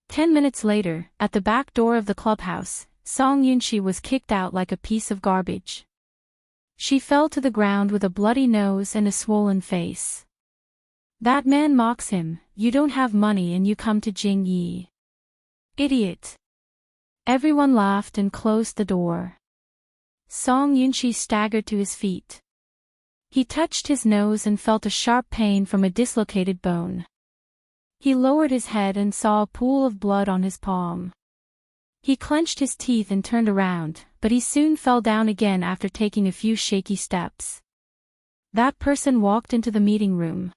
10 minutes later, at the back door of the clubhouse, Song Yunshi was kicked out like a piece of garbage. She fell to the ground with a bloody nose and a swollen face. "That man mocks him, you don't have money and you come to Jing Yi. Idiot." Everyone laughed and closed the door. Song Yunshi staggered to his feet. He touched his nose and felt a sharp pain from a dislocated bone. He lowered his head and saw a pool of blood on his palm. He clenched his teeth and turned around, but he soon fell down again after taking a few shaky steps. That person walked into the meeting room.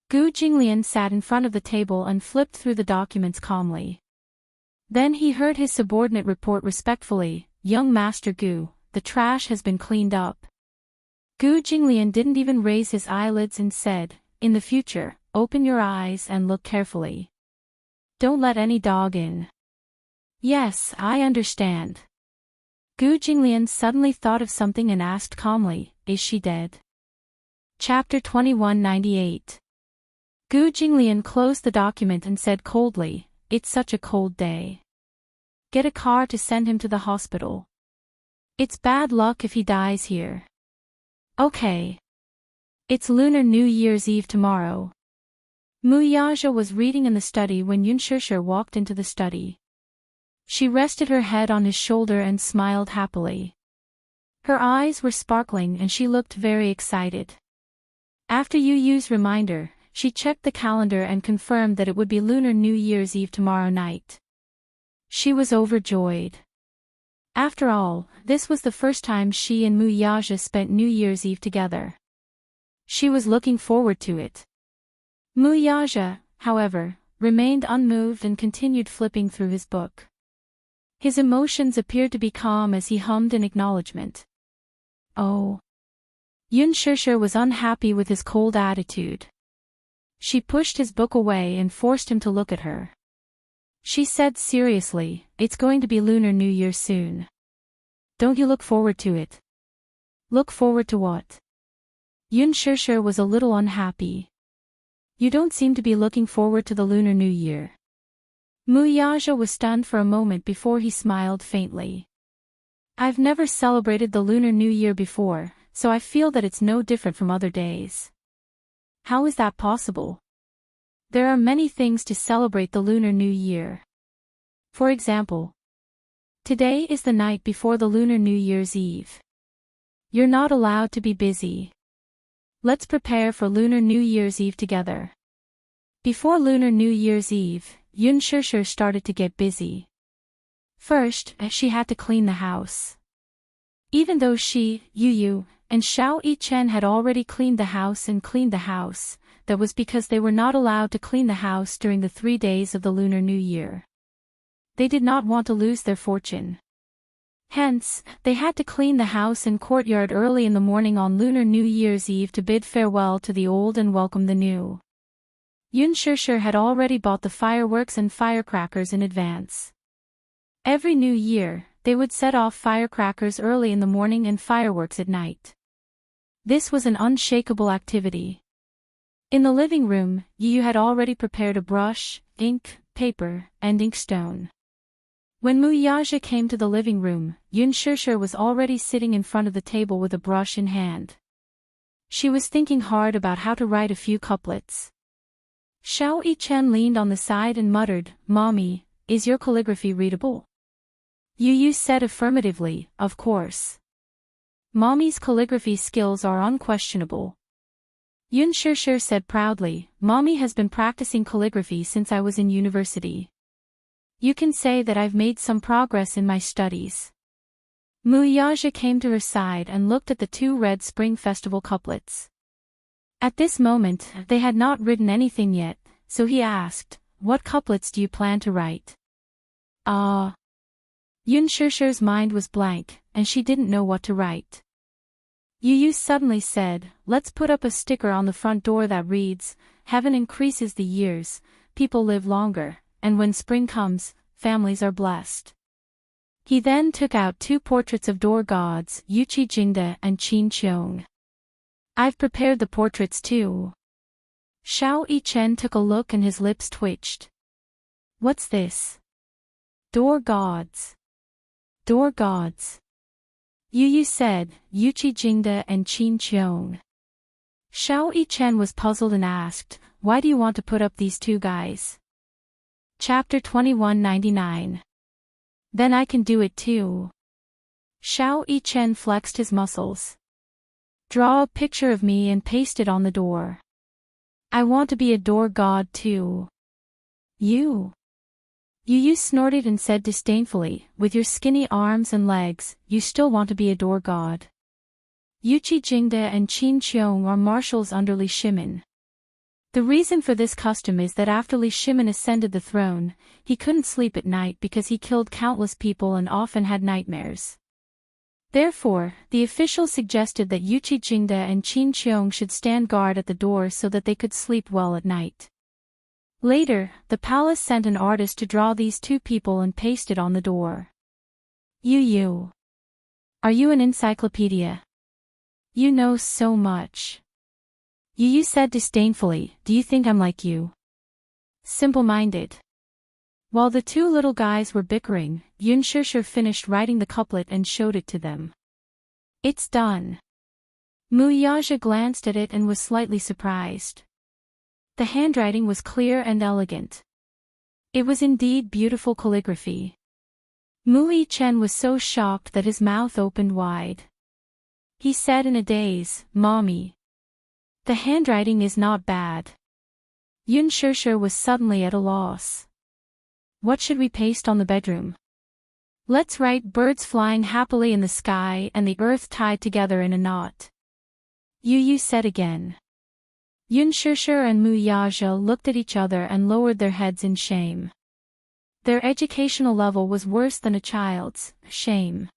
Gu Jinglian sat in front of the table and flipped through the documents calmly. Then he heard his subordinate report respectfully, "Young Master Gu, the trash has been cleaned up." Gu Jinglian didn't even raise his eyelids and said, "In the future, open your eyes and look carefully. Don't let any dog in." "Yes, I understand." Gu Jinglian suddenly thought of something and asked calmly, "Is she dead?" Chapter 2198. Gu Jinglian closed the document and said coldly, "It's such a cold day. Get a car to send him to the hospital. It's bad luck if he dies here." "Okay. It's Lunar New Year's Eve tomorrow." Mu Yaja was reading in the study when Yun Shishir walked into the study. She rested her head on his shoulder and smiled happily. Her eyes were sparkling and she looked very excited. After Yu Yu's reminder, she checked the calendar and confirmed that it would be Lunar New Year's Eve tomorrow night. She was overjoyed. After all, this was the first time she and Mu Yaja spent New Year's Eve together. She was looking forward to it. Mu Yaja, however, remained unmoved and continued flipping through his book. His emotions appeared to be calm as he hummed in acknowledgement. Oh. Yun Shishir was unhappy with his cold attitude. She pushed his book away and forced him to look at her. She said seriously, "It's going to be Lunar New Year soon. Don't you look forward to it?" "Look forward to what?" Yun Shishir was a little unhappy. "You don't seem to be looking forward to the Lunar New Year." Mu Yaja was stunned for a moment before he smiled faintly. "I've never celebrated the Lunar New Year before, so I feel that it's no different from other days." "How is that possible?" "There are many things to celebrate the Lunar New Year. For example, today is the night before the Lunar New Year's Eve. You're not allowed to be busy. Let's prepare for Lunar New Year's Eve together." Before Lunar New Year's Eve, Yun Shishir started to get busy. First, she had to clean the house. Even though she, Yu Yu, and Xiao Yichen had already cleaned the house, that was because they were not allowed to clean the house during the 3 days of the Lunar New Year. They did not want to lose their fortune. Hence, they had to clean the house and courtyard early in the morning on Lunar New Year's Eve to bid farewell to the old and welcome the new. Yun Shishir had already bought the fireworks and firecrackers in advance. Every New Year, they would set off firecrackers early in the morning and fireworks at night. This was an unshakable activity. In the living room, Yu had already prepared a brush, ink, paper, and inkstone. When Mu Yaja came to the living room, Yun Shishir was already sitting in front of the table with a brush in hand. She was thinking hard about how to write a few couplets. Xiao Yichen leaned on the side and muttered, "Mommy, is your calligraphy readable?" Yu Yu said affirmatively, "Of course. Mommy's calligraphy skills are unquestionable." Yun Shishir said proudly, "Mommy has been practicing calligraphy since I was in university. You can say that I've made some progress in my studies." Mu Yaja came to her side and looked at the 2 Red Spring Festival couplets. At this moment, they had not written anything yet, so he asked, "What couplets do you plan to write?" Yun Shishir's mind was blank, and she didn't know what to write. Yu Yu suddenly said, "Let's put up a sticker on the front door that reads, 'Heaven increases the years, people live longer, and when spring comes, families are blessed.'" He then took out 2 portraits of door gods, Yuqi Jingde and Qin Qiong. "I've prepared the portraits too." Xiao Yichen took a look and his lips twitched. "What's this?" "Door gods." "Door gods." Yu Yu said, "Yuqi Jingde and Qin Qiong." Xiao Yichen was puzzled and asked, "Why do you want to put up these 2 guys?" Chapter 2199. "Then I can do it too." Xiao Yichen flexed his muscles. "Draw a picture of me and paste it on the door. I want to be a door god too." "You?" Yu snorted and said disdainfully, with your skinny arms and legs, you still want to be a door god. Yuchi Jingde and Qin Qiong are marshals under Li Shimin. The reason for this custom is that after Li Shimin ascended the throne, he couldn't sleep at night because he killed countless people and often had nightmares. Therefore, the officials suggested that Yuchi Jingde and Qin Qiong should stand guard at the door so that they could sleep well at night. Later, the palace sent an artist to draw these two people and paste it on the door. Yu. Are you an encyclopedia? You know so much. Yu said disdainfully, do you think I'm like you? Simple-minded. While the two little guys were bickering, Yun Shishir finished writing the couplet and showed it to them. It's done. Mu Yaja glanced at it and was slightly surprised. The handwriting was clear and elegant. It was indeed beautiful calligraphy. Mu Yi-chen was so shocked that his mouth opened wide. He said in a daze, Mommy. The handwriting is not bad. Yun Shishir was suddenly at a loss. What should we paste on the bedroom? Let's write birds flying happily in the sky and the earth tied together in a knot. Yu said again. Yun Shishir and Mu Yaja looked at each other and lowered their heads in shame. Their educational level was worse than a child's. Shame.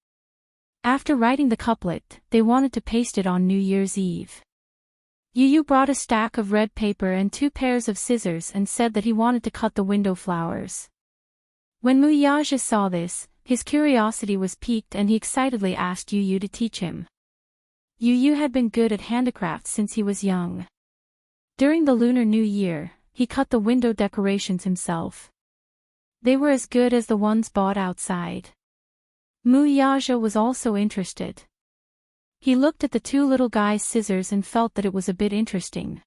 After writing the couplet, they wanted to paste it on New Year's Eve. Yu brought a stack of red paper and 2 pairs of scissors and said that he wanted to cut the window flowers. When Mu Yaja saw this, his curiosity was piqued and he excitedly asked Yu to teach him. Yu had been good at handicrafts since he was young. During the Lunar New Year, he cut the window decorations himself. They were as good as the ones bought outside. Mu Yaja was also interested. He looked at the 2 little guys' scissors and felt that it was a bit interesting.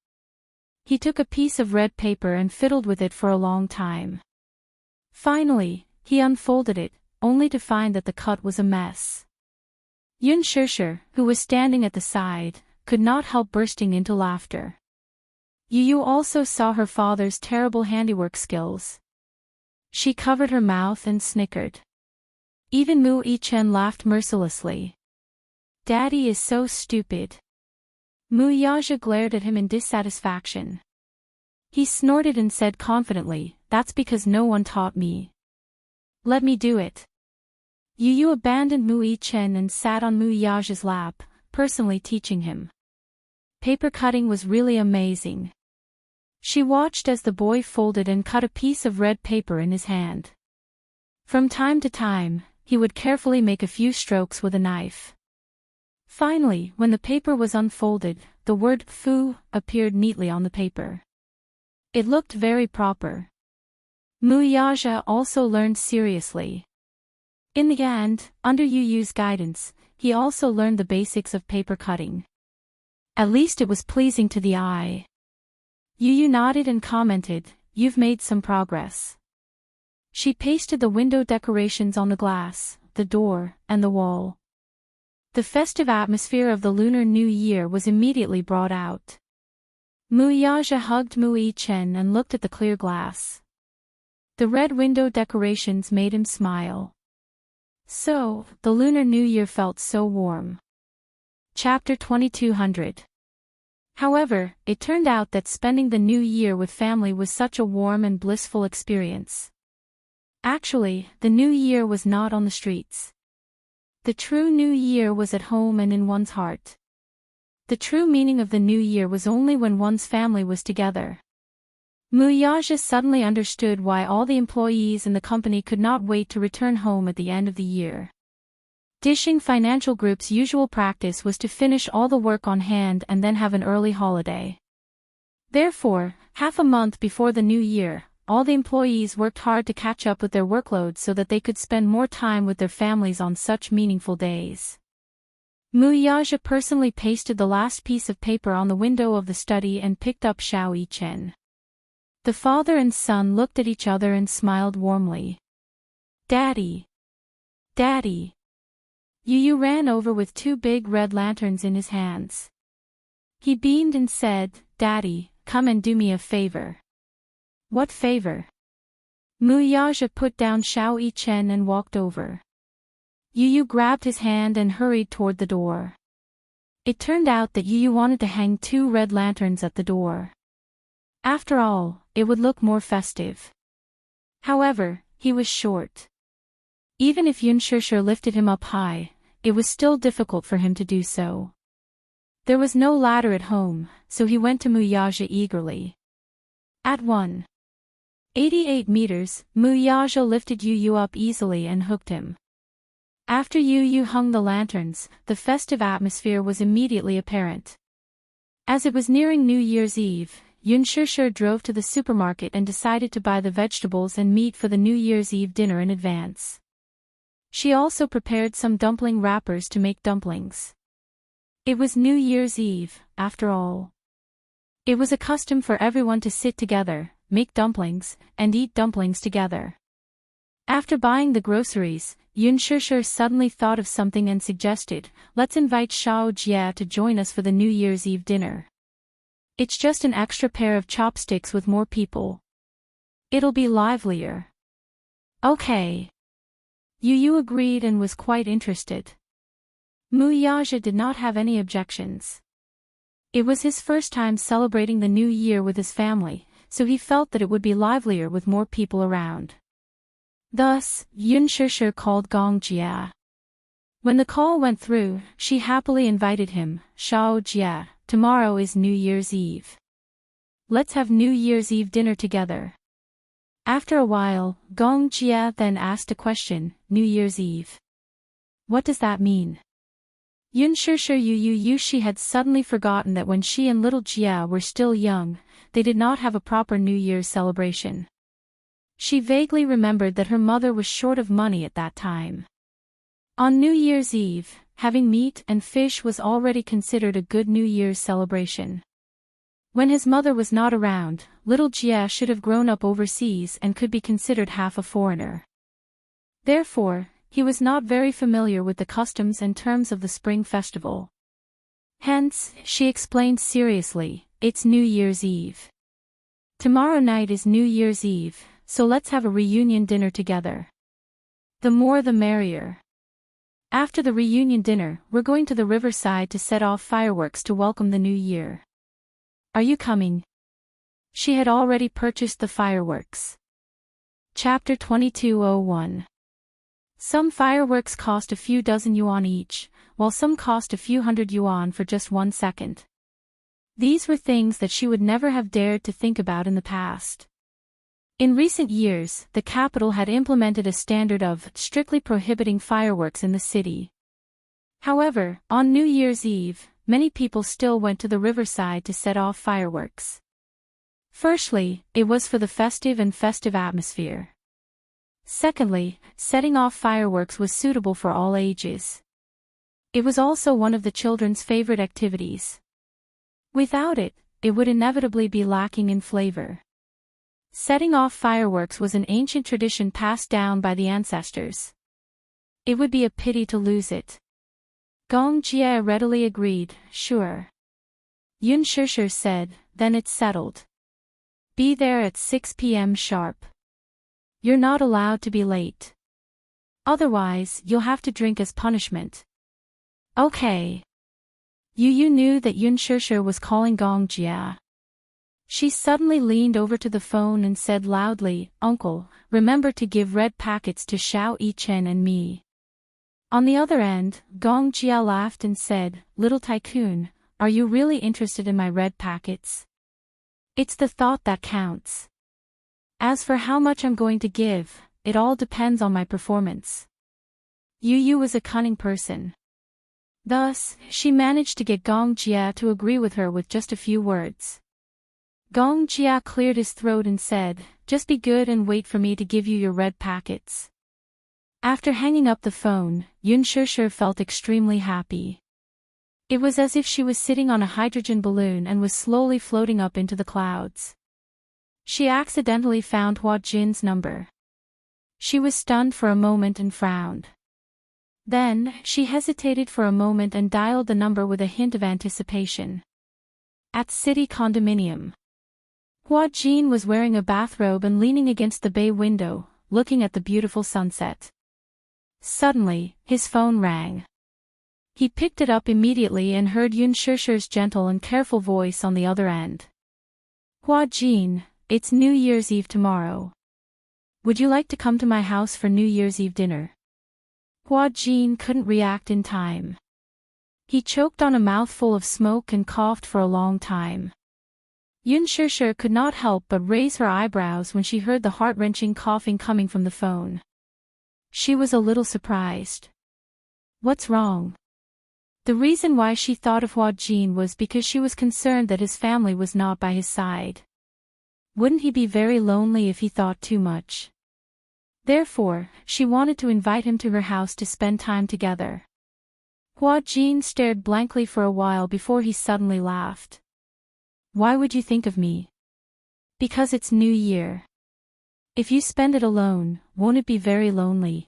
He took a piece of red paper and fiddled with it for a long time. Finally, he unfolded it, only to find that the cut was a mess. Yun Shishir, who was standing at the side, could not help bursting into laughter. Yu also saw her father's terrible handiwork skills. She covered her mouth and snickered. Even Mu Yi-chen laughed mercilessly. Daddy is so stupid. Mu Yaja glared at him in dissatisfaction. He snorted and said confidently, that's because no one taught me. Let me do it. Yu abandoned Mu Yi-chen and sat on Mu Yaja's lap, personally teaching him. Paper cutting was really amazing. She watched as the boy folded and cut a piece of red paper in his hand. From time to time, he would carefully make a few strokes with a knife. Finally, when the paper was unfolded, the word fu appeared neatly on the paper. It looked very proper. Mu Yaja also learned seriously. In the end, under Yu's guidance, he also learned the basics of paper cutting. At least it was pleasing to the eye. Yu nodded and commented, you've made some progress. She pasted the window decorations on the glass, the door, and the wall. The festive atmosphere of the Lunar New Year was immediately brought out. Mu Yaja hugged Mu Yi-chen and looked at the clear glass. The red window decorations made him smile. So, the Lunar New Year felt so warm. Chapter 2200. However, it turned out that spending the New Year with family was such a warm and blissful experience. Actually, the New Year was not on the streets. The true New Year was at home and in one's heart. The true meaning of the New Year was only when one's family was together. Mu Yaja suddenly understood why all the employees in the company could not wait to return home at the end of the year. Dishing Financial Group's usual practice was to finish all the work on hand and then have an early holiday. Therefore, half a month before the new year, all the employees worked hard to catch up with their workload so that they could spend more time with their families on such meaningful days. Mu Yaja personally pasted the last piece of paper on the window of the study and picked up Xiao Yi-chen. The father and son looked at each other and smiled warmly. Daddy! Daddy! Yu ran over with 2 big red lanterns in his hands. He beamed and said, Daddy, come and do me a favor. What favor? Mu Yaja put down Xiao Yichen and walked over. Yu Yu grabbed his hand and hurried toward the door. It turned out that Yu Yu wanted to hang 2 red lanterns at the door. After all, it would look more festive. However, he was short. Even if Yun Shishir lifted him up high, it was still difficult for him to do so. There was no ladder at home, so he went to Mu Yaja eagerly. At 188 meters, Mu Yaja lifted Yu Yu up easily and hooked him. After Yu Yu hung the lanterns, the festive atmosphere was immediately apparent. As it was nearing New Year's Eve, Yun Shishir drove to the supermarket and decided to buy the vegetables and meat for the New Year's Eve dinner in advance. She also prepared some dumpling wrappers to make dumplings. It was New Year's Eve, after all. It was a custom for everyone to sit together, make dumplings, and eat dumplings together. After buying the groceries, Yun Shishir suddenly thought of something and suggested, "Let's invite Xiao Jia to join us for the New Year's Eve dinner. It's just an extra pair of chopsticks with more people. It'll be livelier." Okay. Yu Yu agreed and was quite interested. Mu Yaja did not have any objections. It was his first time celebrating the new year with his family, so he felt that it would be livelier with more people around. Thus, Yun Shishir called Gong Jia. When the call went through, she happily invited him, "Xiao Jia, tomorrow is New Year's Eve. Let's have New Year's Eve dinner together." After a while, Gong Jia then asked a question, "New Year's Eve? What does that mean?" Yun Shishir Yu she had suddenly forgotten that when she and little Jia were still young, they did not have a proper New Year's celebration. She vaguely remembered that her mother was short of money at that time. On New Year's Eve, having meat and fish was already considered a good New Year's celebration. When his mother was not around, little Jia should have grown up overseas and could be considered half a foreigner. Therefore, he was not very familiar with the customs and terms of the Spring Festival. Hence, she explained seriously, "It's New Year's Eve. Tomorrow night is New Year's Eve, so let's have a reunion dinner together. The more the merrier. After the reunion dinner, we're going to the riverside to set off fireworks to welcome the new year. Are you coming?" She had already purchased the fireworks. Chapter 2201. Some fireworks cost a few dozen yuan each, while some cost a few hundred yuan for just 1 second. These were things that she would never have dared to think about in the past. In recent years, the capital had implemented a standard of strictly prohibiting fireworks in the city. However, on New Year's Eve, many people still went to the riverside to set off fireworks. Firstly, it was for the festive atmosphere. Secondly, setting off fireworks was suitable for all ages. It was also one of the children's favorite activities. Without it, it would inevitably be lacking in flavor. Setting off fireworks was an ancient tradition passed down by the ancestors. It would be a pity to lose it. Gong Jia readily agreed, "Sure." Yun Shishir said, "Then it's settled. Be there at 6 p.m. sharp. You're not allowed to be late. Otherwise, you'll have to drink as punishment." Okay. Yu knew that Yun Shishir was calling Gong Jia. She suddenly leaned over to the phone and said loudly, "Uncle, remember to give red packets to Xiao Yichen and me." On the other end, Gong Jia laughed and said, "Little tycoon, are you really interested in my red packets? It's the thought that counts. As for how much I'm going to give, it all depends on my performance." Yu was a cunning person. Thus, she managed to get Gong Jia to agree with her with just a few words. Gong Jia cleared his throat and said, "Just be good and wait for me to give you your red packets." After hanging up the phone, Yun Shishir felt extremely happy. It was as if she was sitting on a hydrogen balloon and was slowly floating up into the clouds. She accidentally found Hua Jin's number. She was stunned for a moment and frowned. Then, she hesitated for a moment and dialed the number with a hint of anticipation. At City Condominium. Hua Jin was wearing a bathrobe and leaning against the bay window, looking at the beautiful sunset. Suddenly, his phone rang. He picked it up immediately and heard Yun Shishir's gentle and careful voice on the other end. Hua Jin, it's New Year's Eve tomorrow. Would you like to come to my house for New Year's Eve dinner? Hua Jin couldn't react in time. He choked on a mouthful of smoke and coughed for a long time. Yun Shishir could not help but raise her eyebrows when she heard the heart-wrenching coughing coming from the phone. She was a little surprised. What's wrong? The reason why she thought of Hua Jin was because she was concerned that his family was not by his side. Wouldn't he be very lonely if he thought too much? Therefore, she wanted to invite him to her house to spend time together. Hua Jin stared blankly for a while before he suddenly laughed. Why would you think of me? Because it's New Year. If you spend it alone, won't it be very lonely?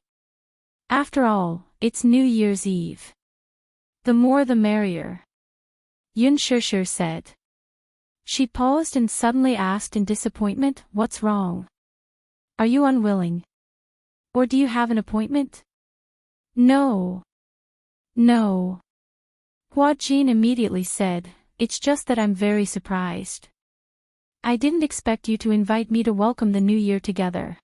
After all, it's New Year's Eve. The more the merrier. Yun Shishir said. She paused and suddenly asked in disappointment, what's wrong? Are you unwilling? Or do you have an appointment? No. No. Hua Jin immediately said, it's just that I'm very surprised. I didn't expect you to invite me to welcome the new year together.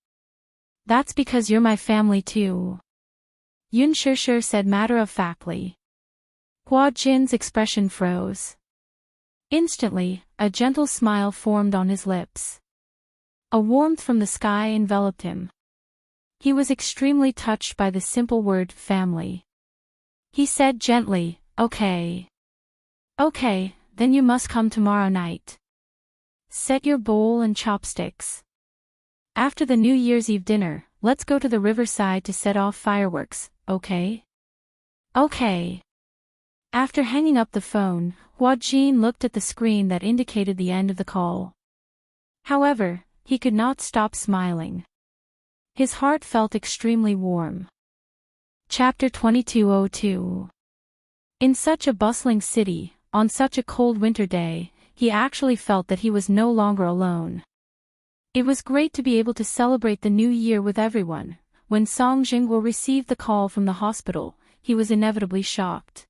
That's because you're my family too. Yun Shishir said matter-of-factly. Hua Jin's expression froze. Instantly, a gentle smile formed on his lips. A warmth from the sky enveloped him. He was extremely touched by the simple word family. He said gently, okay. Okay, then you must come tomorrow night. Set your bowl and chopsticks. After the New Year's Eve dinner, let's go to the riverside to set off fireworks, okay? Okay. After hanging up the phone, Hua Jin looked at the screen that indicated the end of the call. However, he could not stop smiling. His heart felt extremely warm. Chapter 2202. In such a bustling city, on such a cold winter day, he actually felt that he was no longer alone. It was great to be able to celebrate the new year with everyone. When Song Jingguo received the call from the hospital, he was inevitably shocked.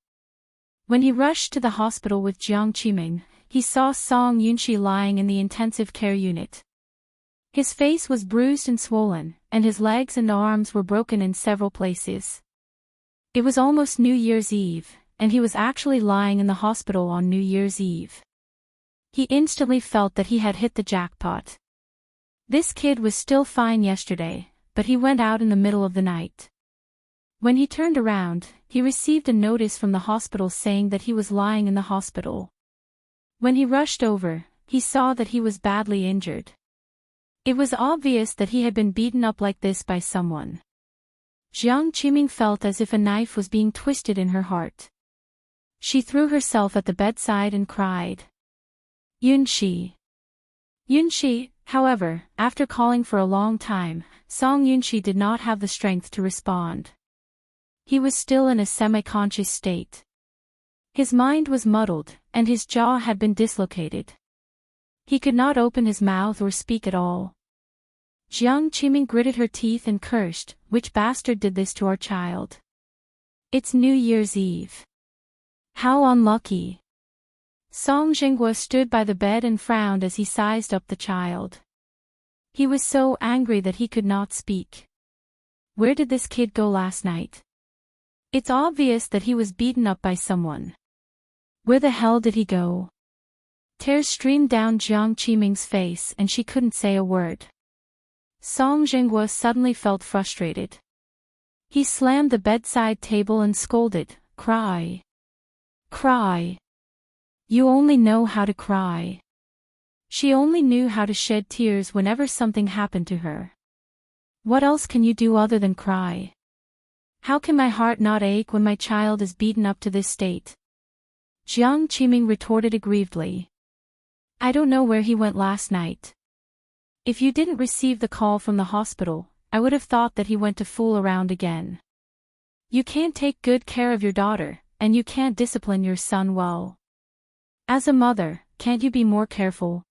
When he rushed to the hospital with Jiang Qiming, he saw Song Yunxi lying in the intensive care unit. His face was bruised and swollen, and his legs and arms were broken in several places. It was almost New Year's Eve, and he was actually lying in the hospital on New Year's Eve. He instantly felt that he had hit the jackpot. This kid was still fine yesterday, but he went out in the middle of the night. When he turned around, he received a notice from the hospital saying that he was lying in the hospital. When he rushed over, he saw that he was badly injured. It was obvious that he had been beaten up like this by someone. Jiang Qiming felt as if a knife was being twisted in her heart. She threw herself at the bedside and cried. Yunxi. Yunxi, however, after calling for a long time, Song Yunxi did not have the strength to respond. He was still in a semi-conscious state. His mind was muddled, and his jaw had been dislocated. He could not open his mouth or speak at all. Jiang Qiming gritted her teeth and cursed, which bastard did this to our child? It's New Year's Eve. How unlucky. Song Jingguo stood by the bed and frowned as he sized up the child. He was so angry that he could not speak. Where did this kid go last night? It's obvious that he was beaten up by someone. Where the hell did he go? Tears streamed down Jiang Qiming's face and she couldn't say a word. Song Jingguo suddenly felt frustrated. He slammed the bedside table and scolded, Cry. Cry. You only know how to cry. She only knew how to shed tears whenever something happened to her. What else can you do other than cry? How can my heart not ache when my child is beaten up to this state? Jiang Qiming retorted aggrievedly. I don't know where he went last night. If you didn't receive the call from the hospital, I would have thought that he went to fool around again. You can't take good care of your daughter, and you can't discipline your son well. As a mother, can't you be more careful?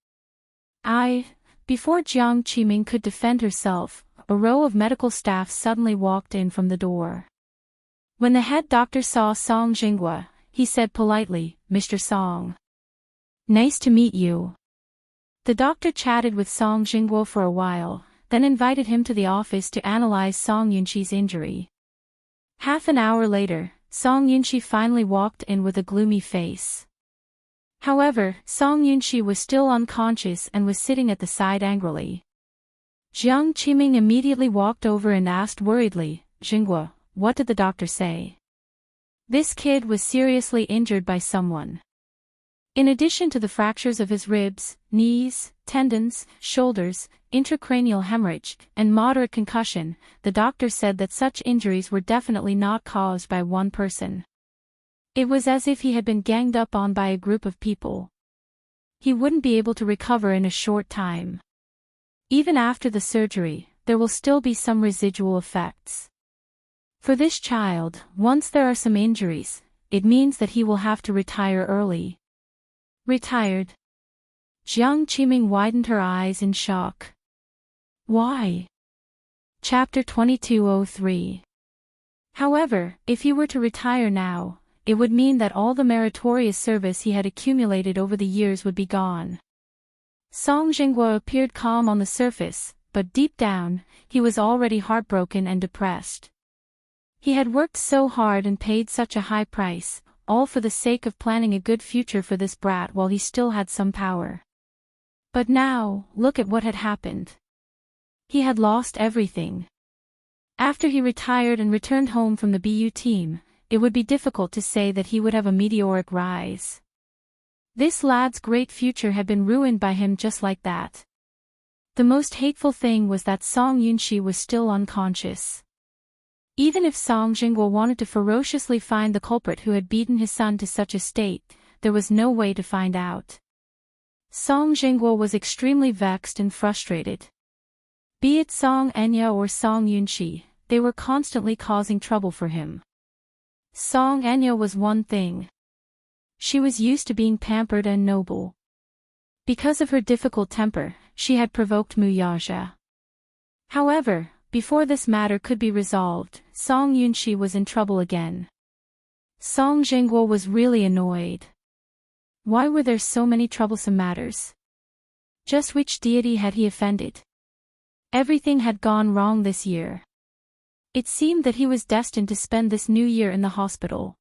Before Jiang Qiming could defend herself, a row of medical staff suddenly walked in from the door. When the head doctor saw Song Jinghua, he said politely, "Mr. Song. Nice to meet you." The doctor chatted with Song Jinghua for a while, then invited him to the office to analyze Song Yunqi's injury. Half an hour later, Song Yunqi finally walked in with a gloomy face. However, Song Yunqi was still unconscious and was sitting at the side angrily. Jiang Qiming immediately walked over and asked worriedly, "Jinghua, what did the doctor say?" This kid was seriously injured by someone. In addition to the fractures of his ribs, knees, tendons, shoulders, intracranial hemorrhage, and moderate concussion, the doctor said that such injuries were definitely not caused by one person. It was as if he had been ganged up on by a group of people. He wouldn't be able to recover in a short time. Even after the surgery, there will still be some residual effects. For this child, once there are some injuries, it means that he will have to retire early. Retired? Jiang Qiming widened her eyes in shock. Why? Chapter 2203. However, if he were to retire now, it would mean that all the meritorious service he had accumulated over the years would be gone. Song Jinghua appeared calm on the surface, but deep down, he was already heartbroken and depressed. He had worked so hard and paid such a high price, all for the sake of planning a good future for this brat while he still had some power. But now, look at what had happened. He had lost everything. After he retired and returned home from the BU team, it would be difficult to say that he would have a meteoric rise. This lad's great future had been ruined by him just like that. The most hateful thing was that Song Yunqi was still unconscious. Even if Song Jinghua wanted to ferociously find the culprit who had beaten his son to such a state, there was no way to find out. Song Jinghua was extremely vexed and frustrated. Be it Song Enya or Song Yunqi, they were constantly causing trouble for him. Song Enya was one thing. She was used to being pampered and noble. Because of her difficult temper, she had provoked Muyaja. However, before this matter could be resolved, Song Yunqi was in trouble again. Song Jinghua was really annoyed. Why were there so many troublesome matters? Just which deity had he offended? Everything had gone wrong this year. It seemed that he was destined to spend this new year in the hospital.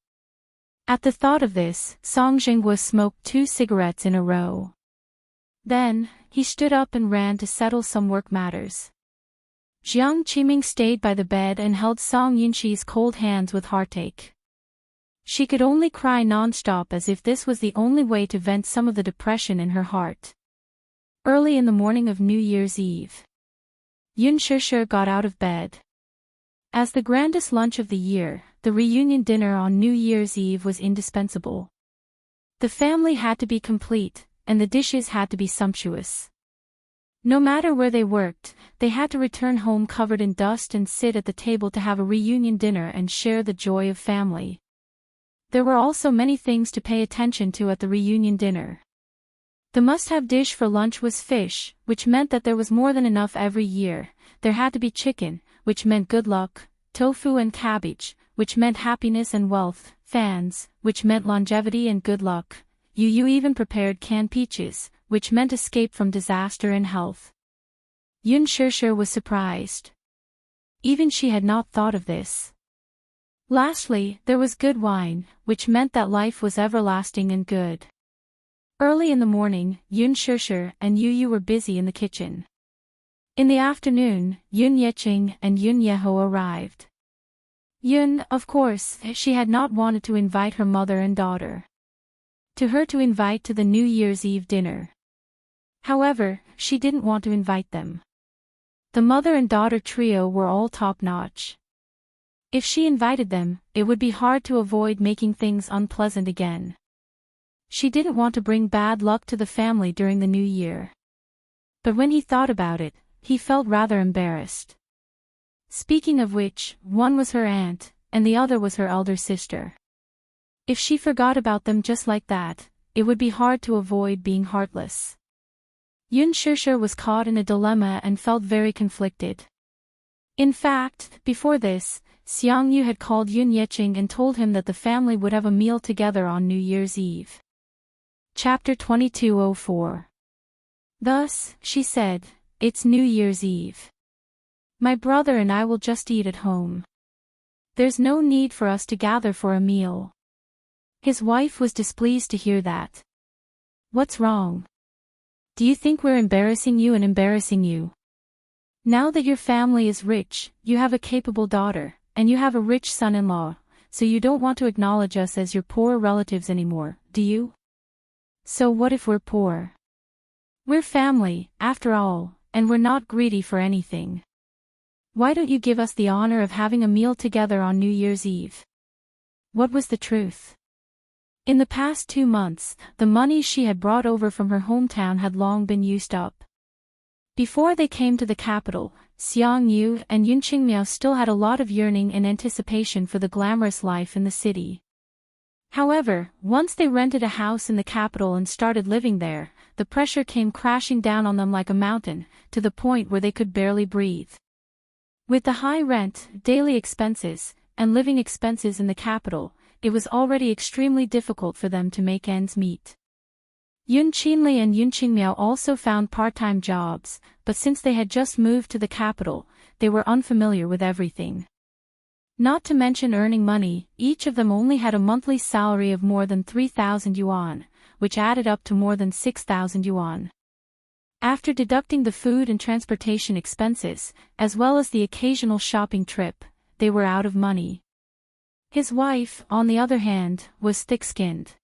At the thought of this, Song Jinghua smoked 2 cigarettes in a row. Then, he stood up and ran to settle some work matters. Jiang Qiming stayed by the bed and held Song Yunqi's cold hands with heartache. She could only cry non-stop as if this was the only way to vent some of the depression in her heart. Early in the morning of New Year's Eve, Yun Shishir got out of bed. As the grandest lunch of the year, the reunion dinner on New Year's Eve was indispensable. The family had to be complete, and the dishes had to be sumptuous. No matter where they worked, they had to return home covered in dust and sit at the table to have a reunion dinner and share the joy of family. There were also many things to pay attention to at the reunion dinner. The must-have dish for lunch was fish, which meant that there was more than enough every year. There had to be chicken, which meant good luck, tofu and cabbage, which meant happiness and wealth, fans, which meant longevity and good luck. Yu even prepared canned peaches, which meant escape from disaster and health. Yun Shishir was surprised. Even she had not thought of this. Lastly, there was good wine, which meant that life was everlasting and good. Early in the morning, Yun Shishir and Yu were busy in the kitchen. In the afternoon, Yun Yeqing and Yun Yeho arrived. Yun, of course, she had not wanted to invite her mother and daughter to her to invite to the New Year's Eve dinner. However, she didn't want to invite them. The mother and daughter trio were all top-notch. If she invited them, it would be hard to avoid making things unpleasant again. She didn't want to bring bad luck to the family during the new year. But when he thought about it, he felt rather embarrassed. Speaking of which, one was her aunt, and the other was her elder sister. If she forgot about them just like that, it would be hard to avoid being heartless. Yun Shishir was caught in a dilemma and felt very conflicted. In fact, before this, Xiang Yu had called Yun Yeqing and told him that the family would have a meal together on New Year's Eve. Chapter 2204. Thus, she said, "It's New Year's Eve. My brother and I will just eat at home. There's no need for us to gather for a meal." His wife was displeased to hear that. "What's wrong? Do you think we're embarrassing you and embarrassing you? Now that your family is rich, you have a capable daughter, and you have a rich son-in-law, so you don't want to acknowledge us as your poor relatives anymore, do you? So what if we're poor? We're family, after all, and we're not greedy for anything. Why don't you give us the honor of having a meal together on New Year's Eve?" What was the truth? In the past 2 months, the money she had brought over from her hometown had long been used up. Before they came to the capital, Xiang Yu and Yun Qingmiao still had a lot of yearning and anticipation for the glamorous life in the city. However, once they rented a house in the capital and started living there, the pressure came crashing down on them like a mountain, to the point where they could barely breathe. With the high rent, daily expenses, and living expenses in the capital, it was already extremely difficult for them to make ends meet. Yun Qinli and Yun Qingmiao also found part-time jobs, but since they had just moved to the capital, they were unfamiliar with everything. Not to mention earning money, each of them only had a monthly salary of more than 3,000 yuan, which added up to more than 6,000 yuan. After deducting the food and transportation expenses, as well as the occasional shopping trip, they were out of money. His wife, on the other hand, was thick-skinned.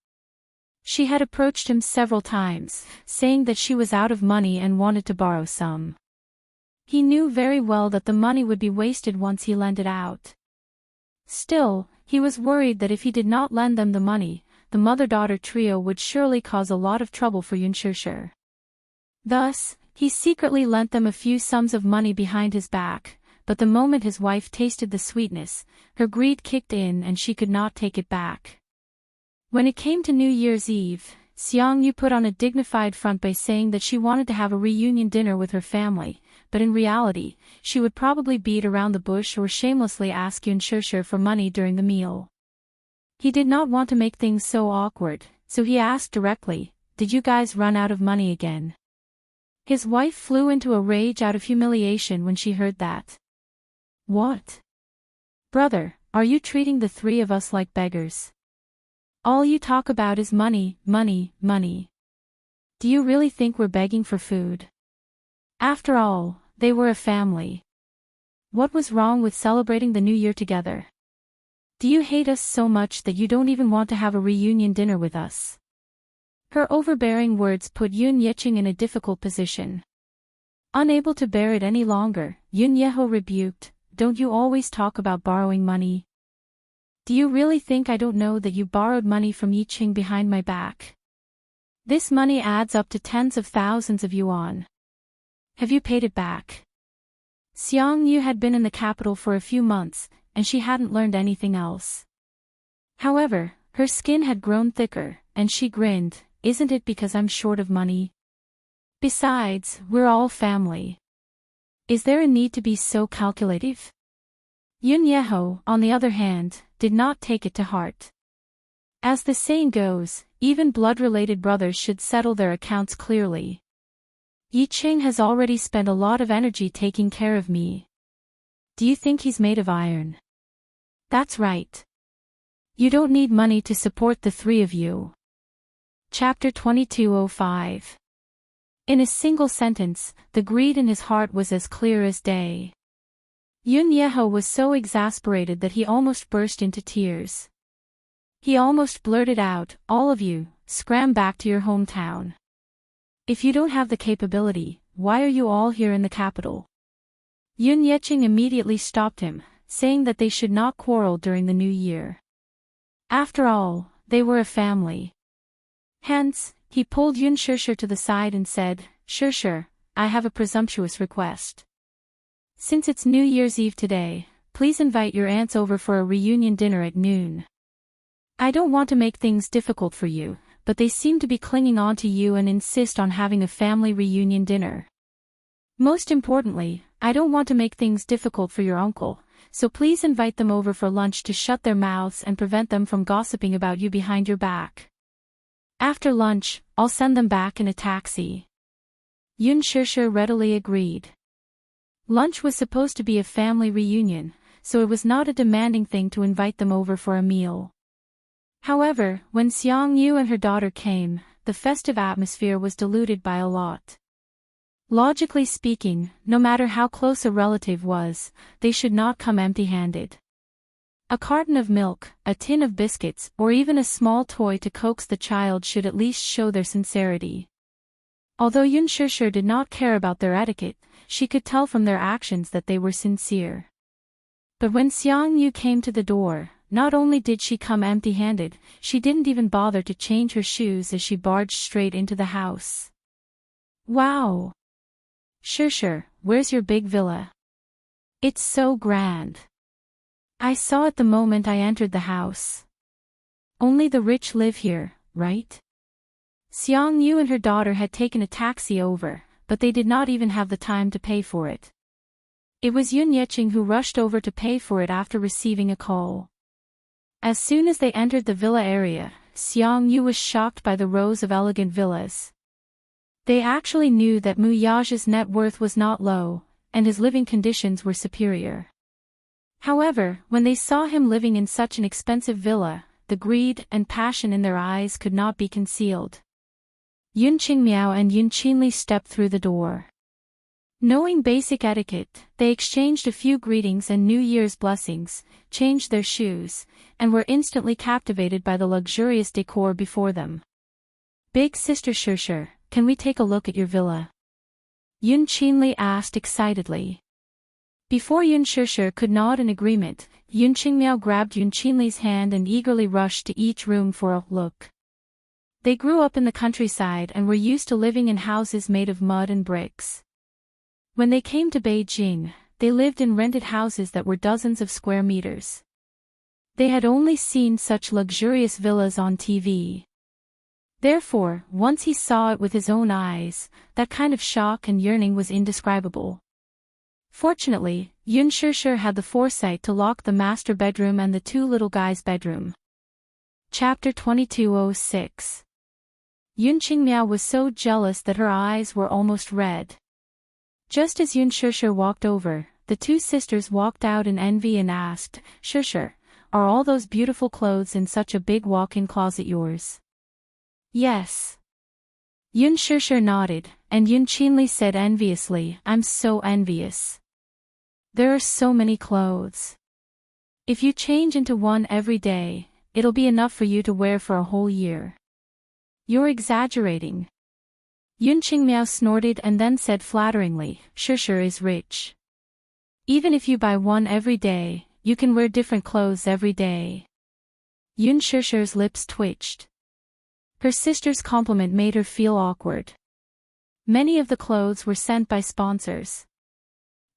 She had approached him several times, saying that she was out of money and wanted to borrow some. He knew very well that the money would be wasted once he lent it out. Still, he was worried that if he did not lend them the money, the mother-daughter trio would surely cause a lot of trouble for Yun Shishir. Thus, he secretly lent them a few sums of money behind his back, but the moment his wife tasted the sweetness, her greed kicked in and she could not take it back. When it came to New Year's Eve, Xiang Yu put on a dignified front by saying that she wanted to have a reunion dinner with her family, but in reality, she would probably beat around the bush or shamelessly ask Yun Shishir for money during the meal. He did not want to make things so awkward, so he asked directly, "Did you guys run out of money again?" His wife flew into a rage out of humiliation when she heard that. "What? Brother, are you treating the three of us like beggars? All you talk about is money, money, money. Do you really think we're begging for food? After all, they were a family. What was wrong with celebrating the new year together? Do you hate us so much that you don't even want to have a reunion dinner with us?" Her overbearing words put Yun Yeqing in a difficult position. Unable to bear it any longer, Yun Yeho rebuked, "Don't you always talk about borrowing money? Do you really think I don't know that you borrowed money from Yiqing behind my back? This money adds up to tens of thousands of yuan. Have you paid it back?" Xiang Yu had been in the capital for a few months, and she hadn't learned anything else. However, her skin had grown thicker, and she grinned, "Isn't it because I'm short of money? Besides, we're all family. Is there a need to be so calculative?" Yun Yeho, on the other hand, did not take it to heart. As the saying goes, even blood-related brothers should settle their accounts clearly. Yiqing has already spent a lot of energy taking care of me. Do you think he's made of iron? That's right. You don't need money to support the three of you. Chapter 2205. In a single sentence, the greed in his heart was as clear as day. Yun Yeho was so exasperated that he almost burst into tears. He almost blurted out, "All of you, scram back to your hometown. If you don't have the capability, why are you all here in the capital?" Yun Yeqing immediately stopped him, saying that they should not quarrel during the new year. After all, they were a family. Hence, he pulled Yun Shishir to the side and said, "Shishir, I have a presumptuous request. Since it's New Year's Eve today, please invite your aunts over for a reunion dinner at noon. I don't want to make things difficult for you, but they seem to be clinging on to you and insist on having a family reunion dinner. Most importantly, I don't want to make things difficult for your uncle, so please invite them over for lunch to shut their mouths and prevent them from gossiping about you behind your back. After lunch, I'll send them back in a taxi. Yun Shishir readily agreed. Lunch was supposed to be a family reunion, so it was not a demanding thing to invite them over for a meal. However, when Xiang Yu and her daughter came, the festive atmosphere was diluted by a lot. Logically speaking, no matter how close a relative was, they should not come empty-handed. A carton of milk, a tin of biscuits, or even a small toy to coax the child should at least show their sincerity. Although Yun Shishir did not care about their etiquette, she could tell from their actions that they were sincere. But when Xiang Yu came to the door, not only did she come empty-handed, she didn't even bother to change her shoes as she barged straight into the house. Wow! Shishir, where's your big villa? It's so grand. I saw it the moment I entered the house. Only the rich live here, right? Xiang Yu and her daughter had taken a taxi over, but they did not even have the time to pay for it. It was Yun Yeqing who rushed over to pay for it after receiving a call. As soon as they entered the villa area, Xiang Yu was shocked by the rows of elegant villas. They actually knew that Mu Yaja's net worth was not low, and his living conditions were superior. However, when they saw him living in such an expensive villa, the greed and passion in their eyes could not be concealed. Yun Qingmiao and Yun Qinli stepped through the door. Knowing basic etiquette, they exchanged a few greetings and New Year's blessings, changed their shoes, and were instantly captivated by the luxurious decor before them. Big sister Shishir, can we take a look at your villa? Yun Qinli asked excitedly. Before Yun Shishir could nod in agreement, Yun Qingmiao grabbed Yun Qinli's hand and eagerly rushed to each room for a look. They grew up in the countryside and were used to living in houses made of mud and bricks. When they came to Beijing, they lived in rented houses that were dozens of square meters. They had only seen such luxurious villas on TV. Therefore, once he saw it with his own eyes, that kind of shock and yearning was indescribable. Fortunately, Yun Shishir had the foresight to lock the master bedroom and the two little guys' bedroom. Chapter 2206. Yun Qingmiao was so jealous that her eyes were almost red. Just as Yun Shishir walked over, the two sisters walked out in envy and asked, Shishir, are all those beautiful clothes in such a big walk-in closet yours? Yes. Yun Shishir nodded, and Yun Qinli said enviously, I'm so envious. There are so many clothes. If you change into one every day, it'll be enough for you to wear for a whole year. You're exaggerating. Yun Qingmiao snorted and then said flatteringly, Shishir is rich. Even if you buy one every day, you can wear different clothes every day. Yun Shishir's lips twitched. Her sister's compliment made her feel awkward. Many of the clothes were sent by sponsors.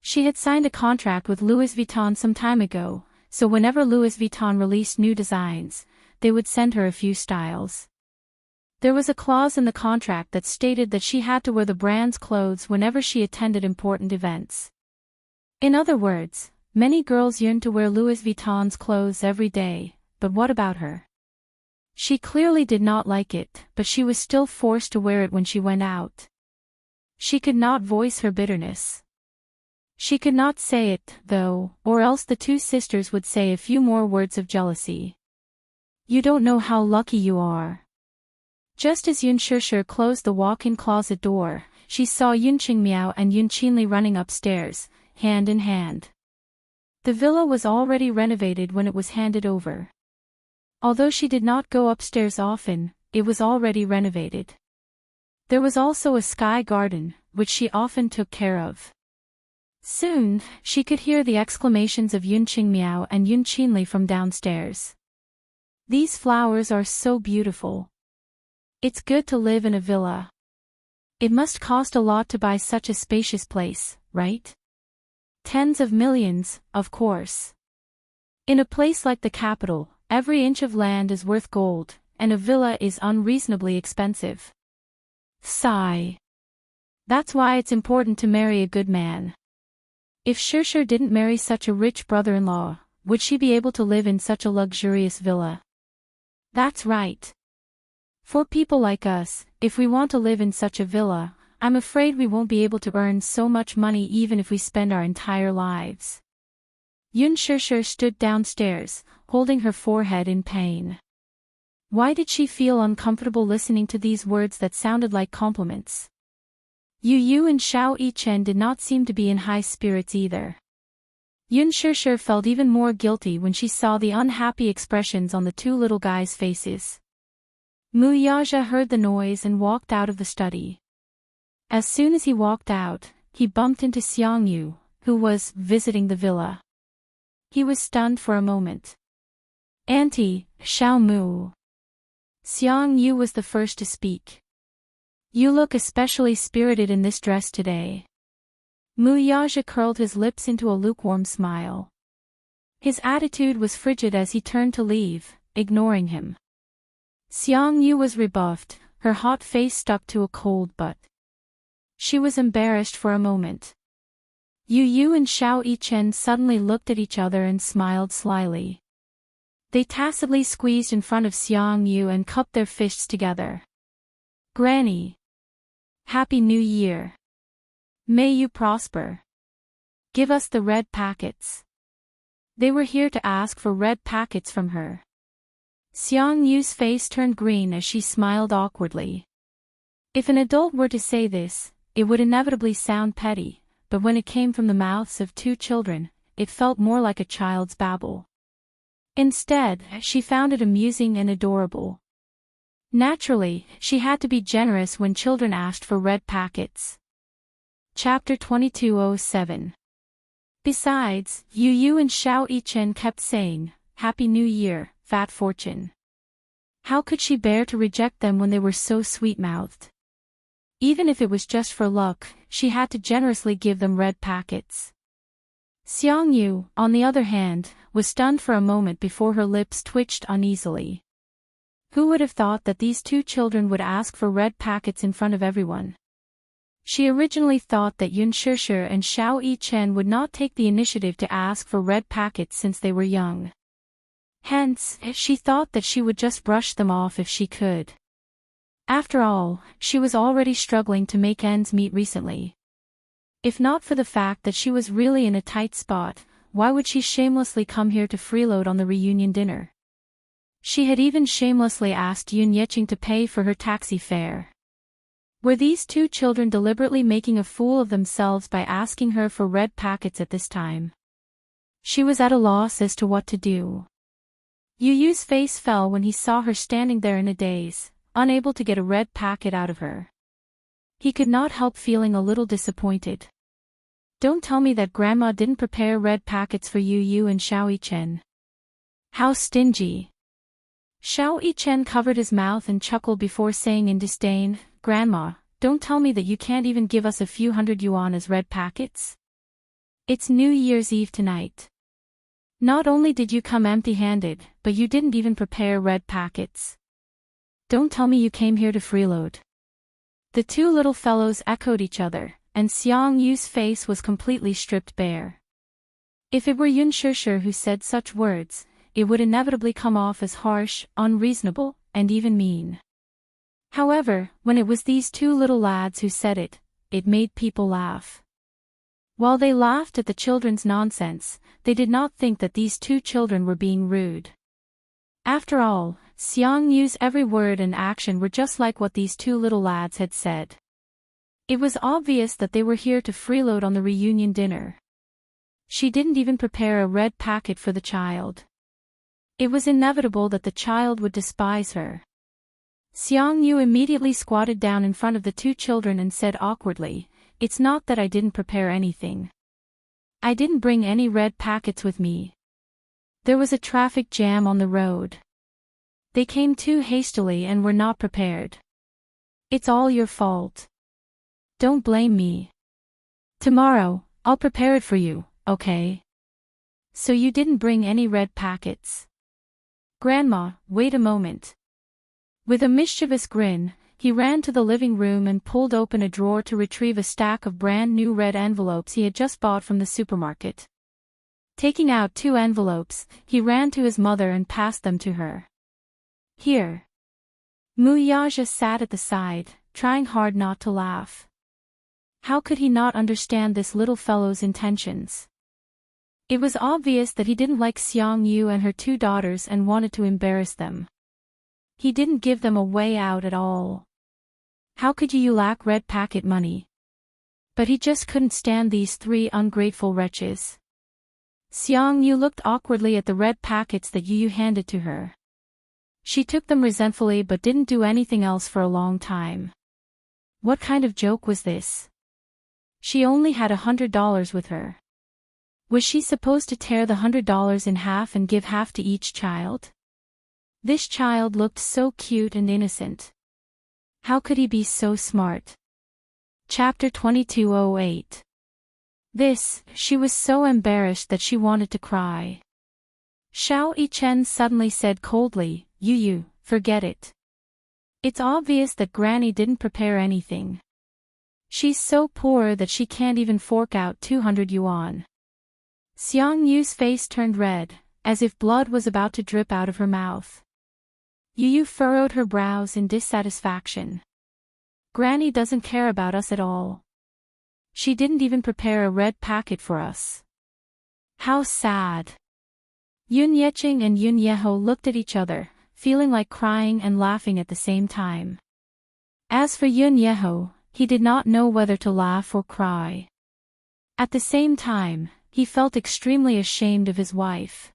She had signed a contract with Louis Vuitton some time ago, so whenever Louis Vuitton released new designs, they would send her a few styles. There was a clause in the contract that stated that she had to wear the brand's clothes whenever she attended important events. In other words, many girls yearned to wear Louis Vuitton's clothes every day, but what about her? She clearly did not like it, but she was still forced to wear it when she went out. She could not voice her bitterness. She could not say it, though, or else the two sisters would say a few more words of jealousy. You don't know how lucky you are. Just as Yun Shishir closed the walk-in closet door, she saw Yun Qingmiao and Yun Qinli running upstairs, hand in hand. The villa was already renovated when it was handed over. Although she did not go upstairs often, it was already renovated. There was also a sky garden, which she often took care of. Soon, she could hear the exclamations of Yun Qingmiao and Yun Qinli from downstairs. These flowers are so beautiful. It's good to live in a villa. It must cost a lot to buy such a spacious place, right? Tens of millions, of course. In a place like the capital, every inch of land is worth gold, and a villa is unreasonably expensive. Sigh. That's why it's important to marry a good man. If Shirshir didn't marry such a rich brother-in-law, would she be able to live in such a luxurious villa? That's right. For people like us, if we want to live in such a villa, I'm afraid we won't be able to earn so much money even if we spend our entire lives. Yun Shirshir stood downstairs, holding her forehead in pain. Why did she feel uncomfortable listening to these words that sounded like compliments? Yu Yu and Xiao Yichen did not seem to be in high spirits either. Yun Shirshir felt even more guilty when she saw the unhappy expressions on the two little guys' faces. Mu Yaja heard the noise and walked out of the study. As soon as he walked out, he bumped into Xiang Yu, who was visiting the villa. He was stunned for a moment. "Auntie, Xiao Mu." Xiang Yu was the first to speak. "You look especially spirited in this dress today." Mu Yaja curled his lips into a lukewarm smile. His attitude was frigid as he turned to leave, ignoring him. Xiang Yu was rebuffed, her hot face stuck to a cold butt. She was embarrassed for a moment. Yu Yu and Xiao Yichen suddenly looked at each other and smiled slyly. They tacitly squeezed in front of Xiang Yu and cupped their fists together. "Granny. Happy New Year. May you prosper. Give us the red packets." They were here to ask for red packets from her. Xiang Yu's face turned green as she smiled awkwardly. If an adult were to say this, it would inevitably sound petty, but when it came from the mouths of two children, it felt more like a child's babble. Instead, she found it amusing and adorable. Naturally, she had to be generous when children asked for red packets. Chapter 2207. Besides, Yu Yu and Xiao Yichen kept saying, "Happy New Year, Fat Fortune." How could she bear to reject them when they were so sweet-mouthed? Even if it was just for luck, she had to generously give them red packets. Xiang Yu, on the other hand, was stunned for a moment before her lips twitched uneasily. Who would have thought that these two children would ask for red packets in front of everyone? She originally thought that Yun Shirshir and Xiao Yichen would not take the initiative to ask for red packets since they were young. Hence, she thought that she would just brush them off if she could. After all, she was already struggling to make ends meet recently. If not for the fact that she was really in a tight spot, why would she shamelessly come here to freeload on the reunion dinner? She had even shamelessly asked Yun Yeqing to pay for her taxi fare. Were these two children deliberately making a fool of themselves by asking her for red packets at this time? She was at a loss as to what to do. Yu Yu's face fell when he saw her standing there in a daze, unable to get a red packet out of her. He could not help feeling a little disappointed. Don't tell me that Grandma didn't prepare red packets for Yu Yu and Xiao Yichen. How stingy. Xiao Yichen covered his mouth and chuckled before saying in disdain, "Grandma, don't tell me that you can't even give us a few hundred yuan as red packets? It's New Year's Eve tonight. Not only did you come empty-handed, but you didn't even prepare red packets. Don't tell me you came here to freeload." The two little fellows echoed each other, and Xiang Yu's face was completely stripped bare. If it were Yun Shirshir who said such words, it would inevitably come off as harsh, unreasonable, and even mean. However, when it was these two little lads who said it, it made people laugh. While they laughed at the children's nonsense, they did not think that these two children were being rude. After all, Xiang Yu's every word and action were just like what these two little lads had said. It was obvious that they were here to freeload on the reunion dinner. She didn't even prepare a red packet for the child. It was inevitable that the child would despise her. Xiang Yu immediately squatted down in front of the two children and said awkwardly, "It's not that I didn't prepare anything. I didn't bring any red packets with me. There was a traffic jam on the road. They came too hastily and were not prepared. It's all your fault. Don't blame me. Tomorrow, I'll prepare it for you, okay? So you didn't bring any red packets? Grandma, wait a moment. With a mischievous grin, he ran to the living room and pulled open a drawer to retrieve a stack of brand new red envelopes he had just bought from the supermarket. Taking out 2 envelopes, he ran to his mother and passed them to her. Here. Muyaja sat at the side, trying hard not to laugh. How could he not understand this little fellow's intentions? It was obvious that he didn't like Xiang Yu and her 2 daughters and wanted to embarrass them. He didn't give them a way out at all. How could you lack red packet money? But he just couldn't stand these 3 ungrateful wretches. Xiang Yu looked awkwardly at the red packets that Yu handed to her. She took them resentfully but didn't do anything else for a long time. What kind of joke was this? She only had $100 with her. Was she supposed to tear the $100 in half and give half to each child? This child looked so cute and innocent. How could he be so smart? Chapter 2208. She was so embarrassed that she wanted to cry. Xiao Yichen suddenly said coldly, Yu, forget it. It's obvious that Granny didn't prepare anything. She's so poor that she can't even fork out 200 yuan. Xiang Yu's face turned red, as if blood was about to drip out of her mouth. Yu furrowed her brows in dissatisfaction. Granny doesn't care about us at all. She didn't even prepare a red packet for us. How sad. Yun Yeqing and Yun Yeho looked at each other, feeling like crying and laughing at the same time. As for Yun Yeho, he did not know whether to laugh or cry. At the same time, he felt extremely ashamed of his wife.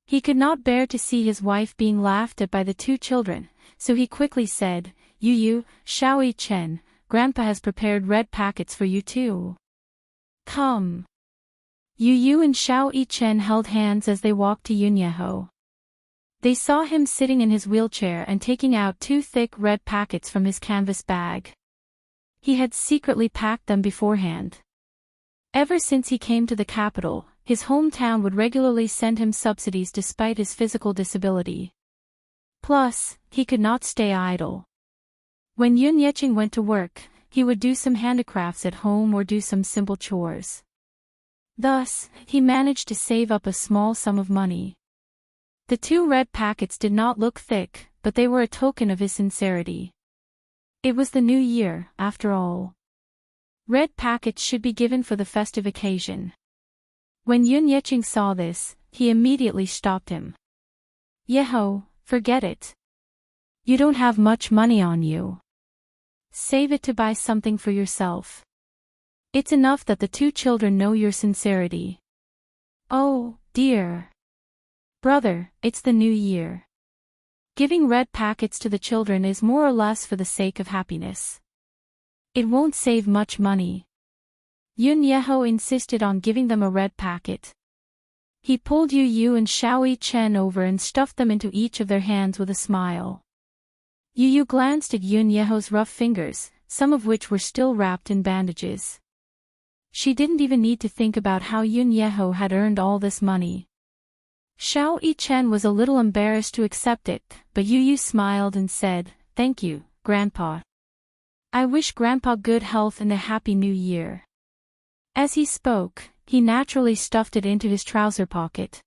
He could not bear to see his wife being laughed at by the 2 children, so he quickly said, Yu, Xiao Yichen, Grandpa has prepared red packets for you too. Come. Yu and Xiao Yichen held hands as they walked to Yun Yeho. They saw him sitting in his wheelchair and taking out 2 thick red packets from his canvas bag. He had secretly packed them beforehand. Ever since he came to the capital, his hometown would regularly send him subsidies despite his physical disability. Plus, he could not stay idle. When Yun Yeqing went to work, he would do some handicrafts at home or do some simple chores. Thus, he managed to save up a small sum of money. The 2 red packets did not look thick, but they were a token of his sincerity. It was the new year, after all. Red packets should be given for the festive occasion. When Yun Yeqing saw this, he immediately stopped him. Yeho, forget it. You don't have much money on you. Save it to buy something for yourself. It's enough that the 2 children know your sincerity. Oh, dear. Brother, it's the new year. Giving red packets to the children is more or less for the sake of happiness. It won't save much money. Yun Yeho insisted on giving them a red packet. He pulled Yu and Xiao Yichen over and stuffed them into each of their hands with a smile. Yu glanced at Yun Yeho's rough fingers, some of which were still wrapped in bandages. She didn't even need to think about how Yun Yeho had earned all this money. Xiao Yichen was a little embarrassed to accept it, but Yu smiled and said, Thank you, Grandpa. I wish Grandpa good health and a happy new year. As he spoke, he naturally stuffed it into his trouser pocket.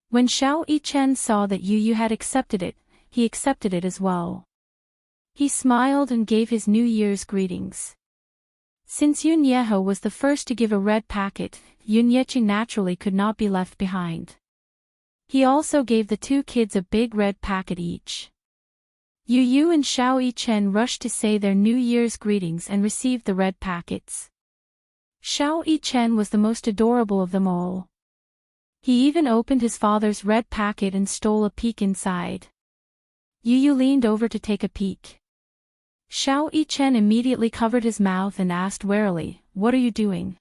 When Xiao Yichen saw that Yu had accepted it, he accepted it as well. He smiled and gave his New Year's greetings. Since Yun Yeho was the first to give a red packet, Yun Yeqing naturally could not be left behind. He also gave the 2 kids a big red packet each. Yu and Xiao Yichen rushed to say their New Year's greetings and received the red packets. Xiao Yichen was the most adorable of them all. He even opened his father's red packet and stole a peek inside. Yu leaned over to take a peek. Xiao Yichen immediately covered his mouth and asked warily, What are you doing?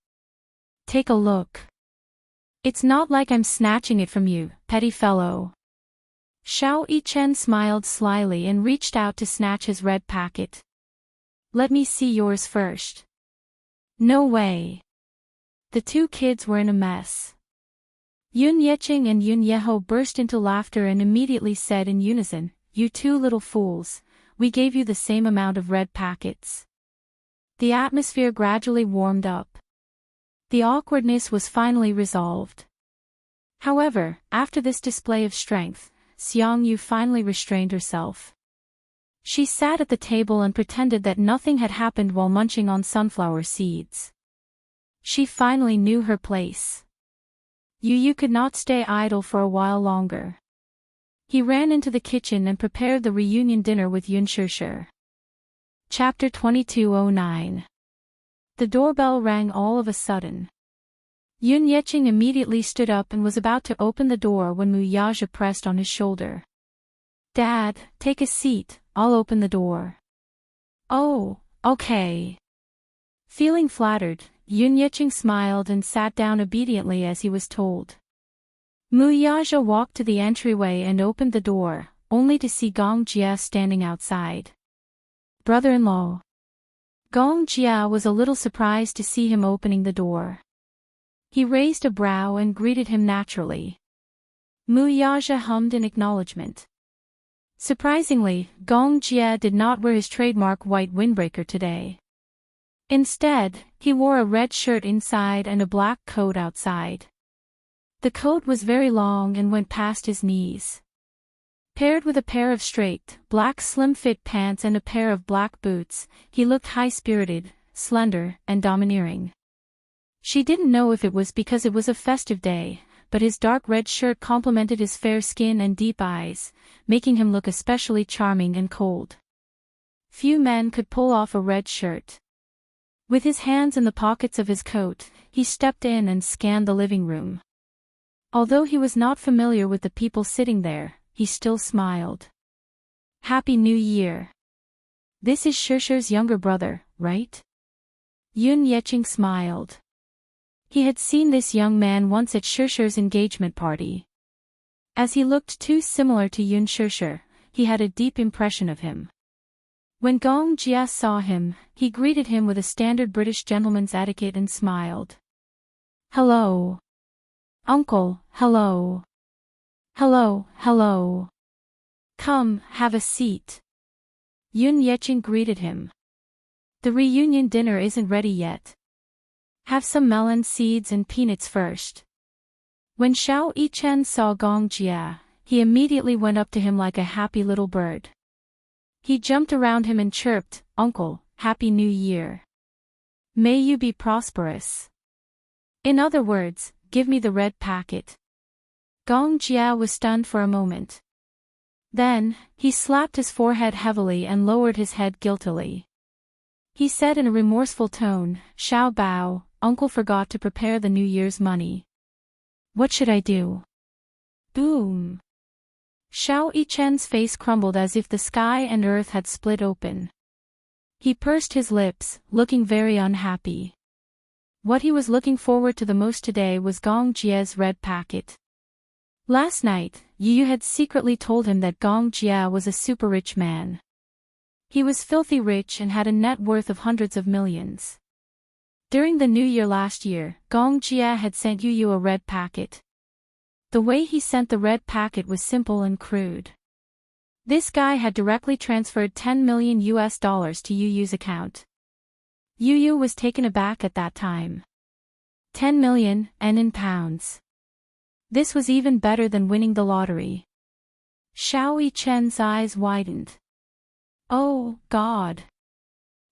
Take a look. It's not like I'm snatching it from you, petty fellow. Xiao Yichen smiled slyly and reached out to snatch his red packet. Let me see yours first. No way. The 2 kids were in a mess. Yun Yeqing and Yun Yeho burst into laughter and immediately said in unison, you two little fools, we gave you the same amount of red packets. The atmosphere gradually warmed up. The awkwardness was finally resolved. However, after this display of strength, Xiangyu finally restrained herself. She sat at the table and pretended that nothing had happened while munching on sunflower seeds. She finally knew her place. Yu could not stay idle for a while longer. He ran into the kitchen and prepared the reunion dinner with Yun Shishir. Chapter 2209. The doorbell rang all of a sudden. Yun Yeqing immediately stood up and was about to open the door when Mu Yaja pressed on his shoulder. Dad, take a seat, I'll open the door. Oh, okay. Feeling flattered, Yun Yeqing smiled and sat down obediently as he was told. Mu Yaja walked to the entryway and opened the door, only to see Gong Jia standing outside. Brother-in-law. Gong Jia was a little surprised to see him opening the door. He raised a brow and greeted him naturally. Mu Yaja hummed in acknowledgement. Surprisingly, Gong Jia did not wear his trademark white windbreaker today. Instead, he wore a red shirt inside and a black coat outside. The coat was very long and went past his knees. Paired with a pair of straight, black slim-fit pants and a pair of black boots, he looked high-spirited, slender, and domineering. She didn't know if it was because it was a festive day, but his dark red shirt complemented his fair skin and deep eyes, making him look especially charming and cold. Few men could pull off a red shirt. With his hands in the pockets of his coat, he stepped in and scanned the living room. Although he was not familiar with the people sitting there, he still smiled. Happy New Year. This is Shishir's younger brother, right? Yun Yeqing smiled. He had seen this young man once at Shishir's engagement party. As he looked too similar to Yun Shishir, he had a deep impression of him. When Gong Jia saw him, he greeted him with a standard British gentleman's etiquette and smiled. Hello. Uncle, hello. Hello, hello. Come, have a seat. Yun Yeqing greeted him. The reunion dinner isn't ready yet. Have some melon seeds and peanuts first. When Xiao Yichen saw Gong Jia, he immediately went up to him like a happy little bird. He jumped around him and chirped, Uncle, Happy New Year. May you be prosperous. In other words, give me the red packet. Gong Jia was stunned for a moment. Then, he slapped his forehead heavily and lowered his head guiltily. He said in a remorseful tone, Xiao Bao, Uncle forgot to prepare the New Year's money. What should I do? Boom. Xiao Yichen's face crumbled as if the sky and earth had split open. He pursed his lips, looking very unhappy. What he was looking forward to the most today was Gong Jia's red packet. Last night, Yu had secretly told him that Gong Jia was a super rich man. He was filthy rich and had a net worth of hundreds of millions. During the New Year last year, Gong Jia had sent Yu a red packet. The way he sent the red packet was simple and crude. This guy had directly transferred $10 million to Yu's account. Yu was taken aback at that time. 10 million, and in pounds. This was even better than winning the lottery. Xiao Yichen's eyes widened. Oh, God.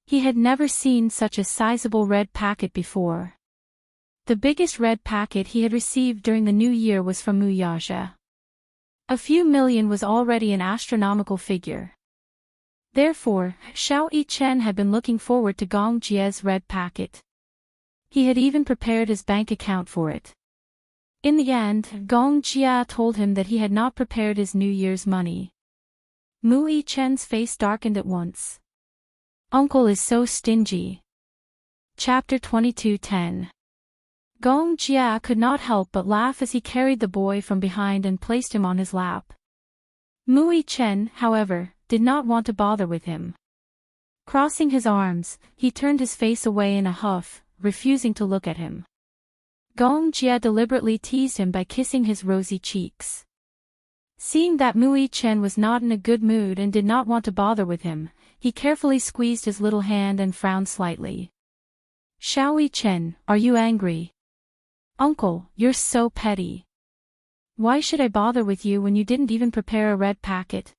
He had never seen such a sizable red packet before. The biggest red packet he had received during the New Year was from Mu Yaja. A few million was already an astronomical figure. Therefore, Xiao Yichen had been looking forward to Gong Jia's red packet. He had even prepared his bank account for it. In the end, Gong Jia told him that he had not prepared his New Year's money. Mu Yichen's face darkened at once. Uncle is so stingy. Chapter 2210. Gong Jia could not help but laugh as he carried the boy from behind and placed him on his lap. Mu Yichen, however, did not want to bother with him. Crossing his arms, he turned his face away in a huff, refusing to look at him. Gong Jia deliberately teased him by kissing his rosy cheeks. Seeing that Mu Chen was not in a good mood and did not want to bother with him, he carefully squeezed his little hand and frowned slightly. Xiao Chen, are you angry? Uncle, you're so petty. Why should I bother with you when you didn't even prepare a red packet?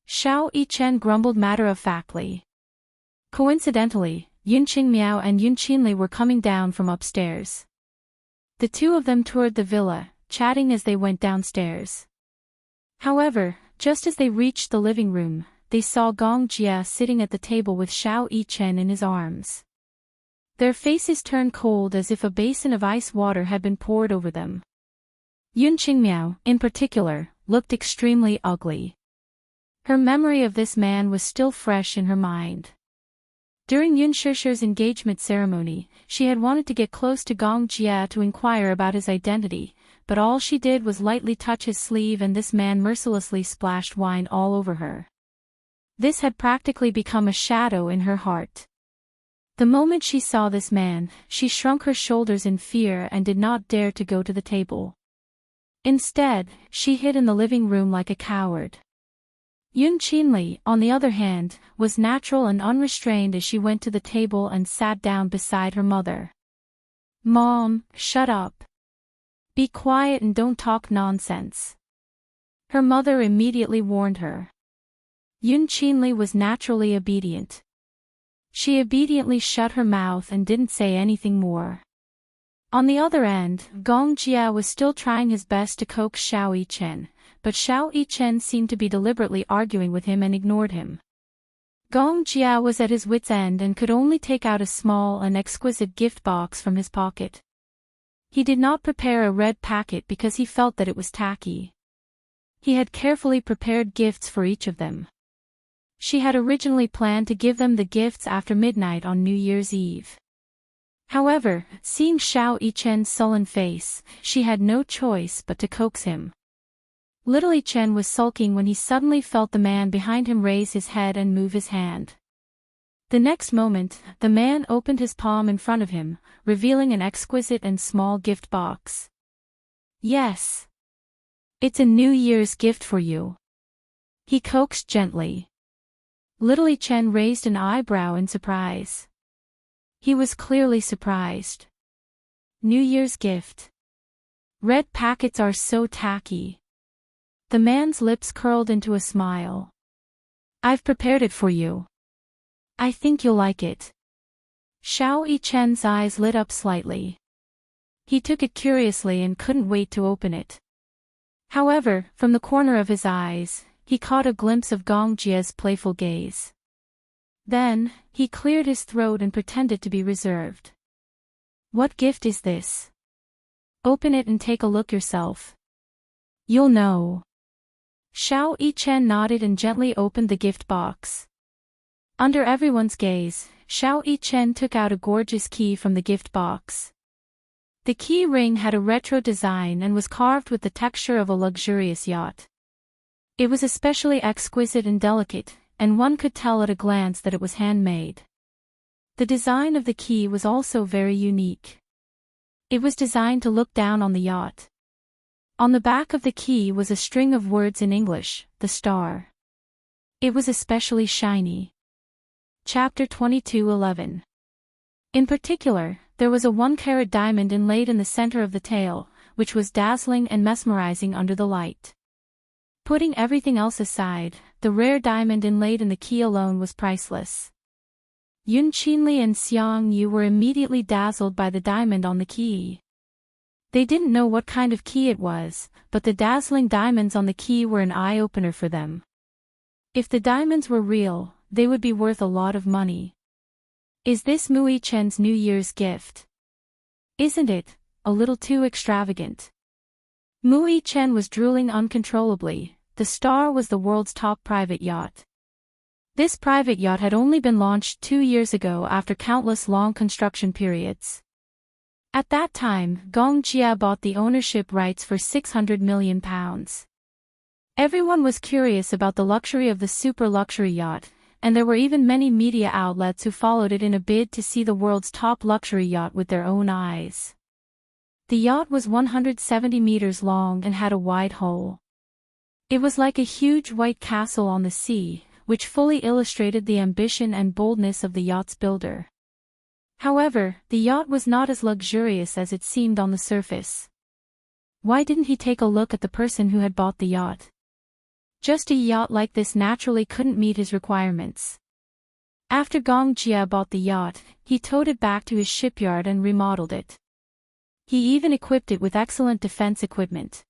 Xiao Chen grumbled matter-of-factly. Coincidentally, Yun Qingmiao and Yun Qinli were coming down from upstairs. The two of them toured the villa, chatting as they went downstairs. However, just as they reached the living room, they saw Gong Jia sitting at the table with Xiao Chen in his arms. Their faces turned cold as if a basin of ice water had been poured over them. Yun Qingmiao, in particular, looked extremely ugly. Her memory of this man was still fresh in her mind. During Yun Shishi's engagement ceremony, she had wanted to get close to Gong Jia to inquire about his identity, but all she did was lightly touch his sleeve and this man mercilessly splashed wine all over her. This had practically become a shadow in her heart. The moment she saw this man, she shrunk her shoulders in fear and did not dare to go to the table. Instead, she hid in the living room like a coward. Yun Qinli, on the other hand, was natural and unrestrained as she went to the table and sat down beside her mother. Mom, shut up. Be quiet and don't talk nonsense. Her mother immediately warned her. Yun Qinli was naturally obedient. She obediently shut her mouth and didn't say anything more. On the other end, Gong Jia was still trying his best to coax Xiao Chen, but Xiao Chen seemed to be deliberately arguing with him and ignored him. Gong Jia was at his wit's end and could only take out a small and exquisite gift box from his pocket. He did not prepare a red packet because he felt that it was tacky. He had carefully prepared gifts for each of them. She had originally planned to give them the gifts after midnight on New Year's Eve. However, seeing Xiao Chen's sullen face, she had no choice but to coax him. Little Chen was sulking when he suddenly felt the man behind him raise his head and move his hand. The next moment, the man opened his palm in front of him, revealing an exquisite and small gift box. Yes. It's a New Year's gift for you. He coaxed gently. Little Chen raised an eyebrow in surprise. He was clearly surprised. New Year's gift. Red packets are so tacky. The man's lips curled into a smile. I've prepared it for you. I think you'll like it. Xiao Chen's eyes lit up slightly. He took it curiously and couldn't wait to open it. However, from the corner of his eyes, he caught a glimpse of Gong Jia's playful gaze. Then, he cleared his throat and pretended to be reserved. What gift is this? Open it and take a look yourself. You'll know. Xiao Chen nodded and gently opened the gift box. Under everyone's gaze, Xiao Chen took out a gorgeous key from the gift box. The key ring had a retro design and was carved with the texture of a luxurious yacht. It was especially exquisite and delicate, and one could tell at a glance that it was handmade. The design of the key was also very unique. It was designed to look down on the yacht. On the back of the key was a string of words in English, the star. It was especially shiny. Chapter 22:11. In particular, there was a 1-carat diamond inlaid in the center of the tail, which was dazzling and mesmerizing under the light. Putting everything else aside, the rare diamond inlaid in the key alone was priceless. Yun Qinli and Xiang Yu were immediately dazzled by the diamond on the key. They didn't know what kind of key it was, but the dazzling diamonds on the key were an eye-opener for them. If the diamonds were real, they would be worth a lot of money. Is this Mu Chen's New Year's gift? Isn't it a little too extravagant? Mu Chen was drooling uncontrollably. The Star was the world's top private yacht. This private yacht had only been launched 2 years ago after countless long construction periods. At that time, Gong Jia bought the ownership rights for £600 million. Everyone was curious about the luxury of the super luxury yacht, and there were even many media outlets who followed it in a bid to see the world's top luxury yacht with their own eyes. The yacht was 170 meters long and had a wide hull. It was like a huge white castle on the sea, which fully illustrated the ambition and boldness of the yacht's builder. However, the yacht was not as luxurious as it seemed on the surface. Why didn't he take a look at the person who had bought the yacht? Just a yacht like this naturally couldn't meet his requirements. After Gong Jia bought the yacht, he towed it back to his shipyard and remodeled it. He even equipped it with excellent defense equipment.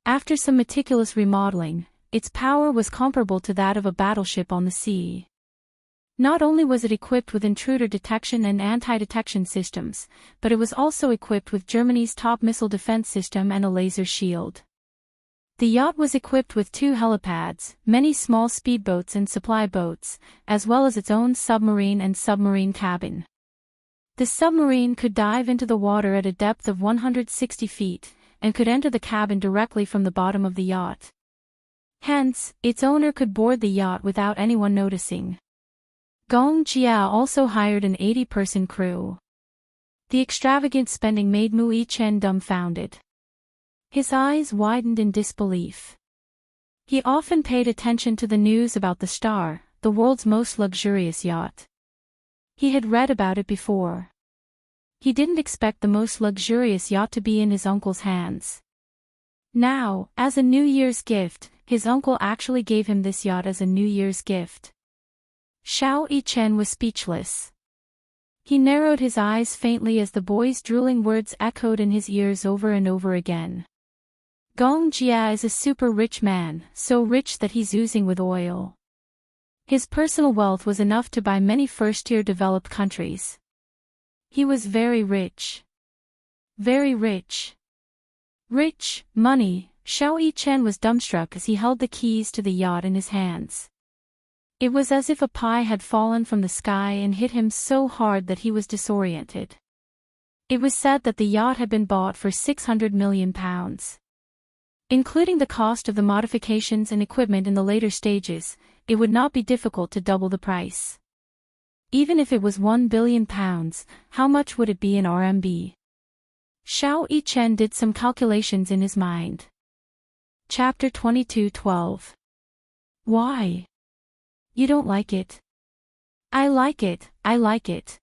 After some meticulous remodeling, its power was comparable to that of a battleship on the sea. Not only was it equipped with intruder detection and anti-detection systems, but it was also equipped with Germany's top missile defense system and a laser shield. The yacht was equipped with 2 helipads, many small speedboats and supply boats, as well as its own submarine and submarine cabin. The submarine could dive into the water at a depth of 160 feet, and could enter the cabin directly from the bottom of the yacht. Hence, its owner could board the yacht without anyone noticing. Gong Jia also hired an 80-person crew. The extravagant spending made Mu Yichen dumbfounded. His eyes widened in disbelief. He often paid attention to the news about the Star, the world's most luxurious yacht. He had read about it before. He didn't expect the most luxurious yacht to be in his uncle's hands. Now, as a New Year's gift, his uncle actually gave him this yacht as a New Year's gift. Xiao Yichen was speechless. He narrowed his eyes faintly as the boy's drooling words echoed in his ears over and over again. Gong Jia is a super rich man, so rich that he's oozing with oil. His personal wealth was enough to buy many first-tier developed countries. He was very rich. Very rich. Rich, money. Xiao Yichen was dumbstruck as he held the keys to the yacht in his hands. It was as if a pie had fallen from the sky and hit him so hard that he was disoriented. It was said that the yacht had been bought for £600 million. Including the cost of the modifications and equipment in the later stages, it would not be difficult to double the price. Even if it was £1 billion, how much would it be in RMB? Xiao Yichen did some calculations in his mind. Chapter 22:12. Why? You don't like it? I like it, I like it.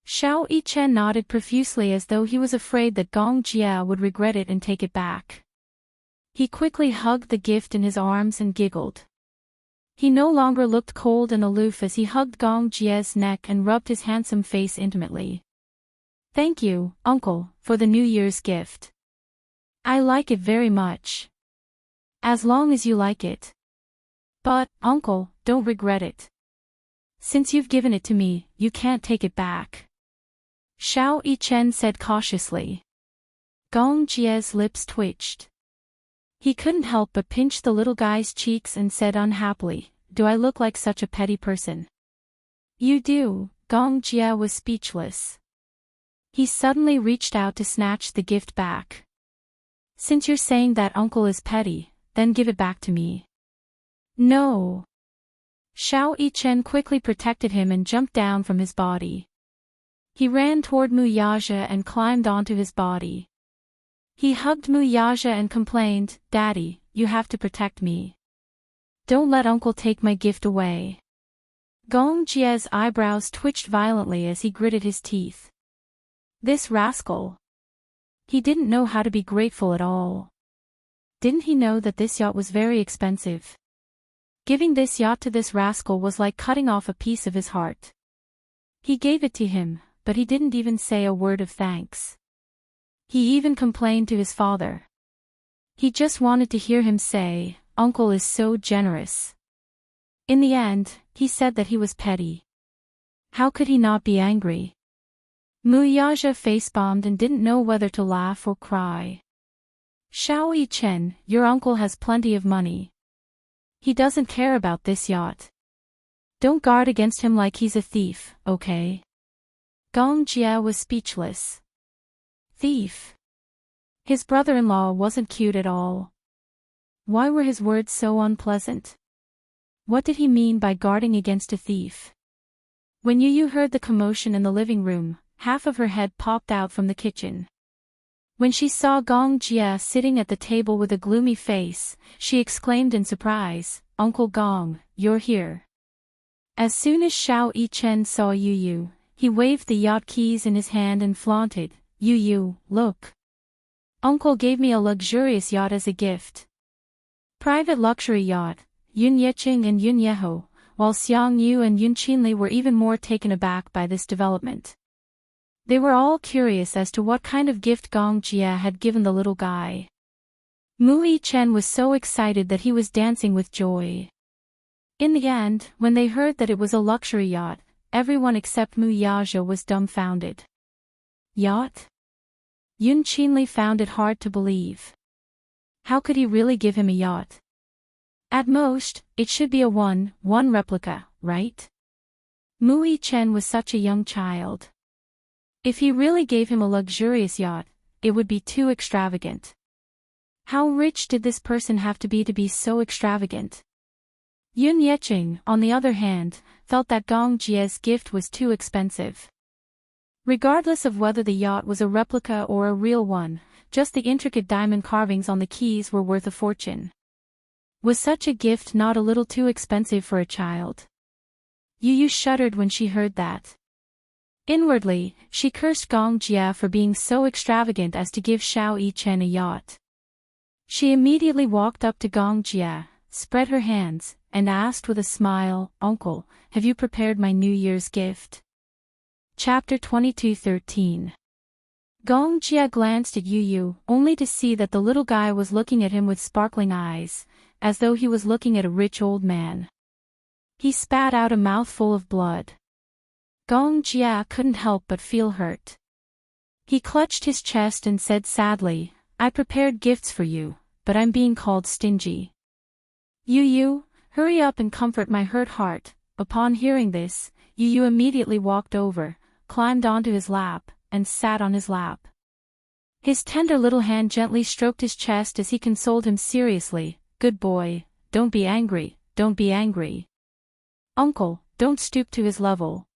Xiao Yichen nodded profusely as though he was afraid that Gong Jia would regret it and take it back. He quickly hugged the gift in his arms and giggled. He no longer looked cold and aloof as he hugged Gong Jia's neck and rubbed his handsome face intimately. Thank you, uncle, for the New Year's gift. I like it very much. As long as you like it. But, uncle, don't regret it. Since you've given it to me, you can't take it back. Xiao Yichen said cautiously. Gong Jia's lips twitched. He couldn't help but pinch the little guy's cheeks and said unhappily, "Do I look like such a petty person?" "You do." Gong Jia was speechless. He suddenly reached out to snatch the gift back. "Since you're saying that uncle is petty, then give it back to me." "No." Xiao Yichen quickly protected him and jumped down from his body. He ran toward Mu Yaja and climbed onto his body. He hugged Mu Yaja and complained, "Daddy, you have to protect me. Don't let uncle take my gift away." Gong Jia's eyebrows twitched violently as he gritted his teeth. This rascal. He didn't know how to be grateful at all. Didn't he know that this yacht was very expensive? Giving this yacht to this rascal was like cutting off a piece of his heart. He gave it to him, but he didn't even say a word of thanks. He even complained to his father. He just wanted to hear him say, "Uncle is so generous." In the end, he said that he was petty. How could he not be angry? Mu Yaja face-bombed and didn't know whether to laugh or cry. "Xiao Yichen, your uncle has plenty of money. He doesn't care about this yacht. Don't guard against him like he's a thief, okay?" Gong Jia was speechless. Thief. His brother-in-law wasn't cute at all. Why were his words so unpleasant? What did he mean by guarding against a thief? When Yu heard the commotion in the living room, half of her head popped out from the kitchen. When she saw Gong Jia sitting at the table with a gloomy face, she exclaimed in surprise, "Uncle Gong, you're here." As soon as Xiao Yichen saw Yu Yu, he waved the yacht keys in his hand and flaunted, "Yu Yu, look. Uncle gave me a luxurious yacht as a gift." Private luxury yacht, Yun Yeqing and Yun Yeho, while Xiang Yu and Yun Qinli were even more taken aback by this development. They were all curious as to what kind of gift Gong Jia had given the little guy. Mu Yichen was so excited that he was dancing with joy. In the end, when they heard that it was a luxury yacht, everyone except Mu Yaja was dumbfounded. Yacht? Yun Qinli found it hard to believe. How could he really give him a yacht? At most, it should be a one replica, right? Mu Yichen was such a young child. If he really gave him a luxurious yacht, it would be too extravagant. How rich did this person have to be so extravagant? Yun Yeqing, on the other hand, felt that Gong Jia's gift was too expensive. Regardless of whether the yacht was a replica or a real one, just the intricate diamond carvings on the keys were worth a fortune. Was such a gift not a little too expensive for a child? Yu Yu shuddered when she heard that. Inwardly, she cursed Gong Jia for being so extravagant as to give Xiao Yichen a yacht. She immediately walked up to Gong Jia, spread her hands, and asked with a smile, "Uncle, have you prepared my New Year's gift?" Chapter 22:13. Gong Jia glanced at Yu Yu, only to see that the little guy was looking at him with sparkling eyes, as though he was looking at a rich old man. He spat out a mouthful of blood. Gong Jia couldn't help but feel hurt. He clutched his chest and said sadly, "I prepared gifts for you, but I'm being called stingy." "Yu Yu, hurry up and comfort my hurt heart." Upon hearing this, Yu Yu immediately walked over, climbed onto his lap, and sat on his lap. His tender little hand gently stroked his chest as he consoled him seriously, "Good boy, don't be angry, don't be angry. Uncle, don't stoop to his level.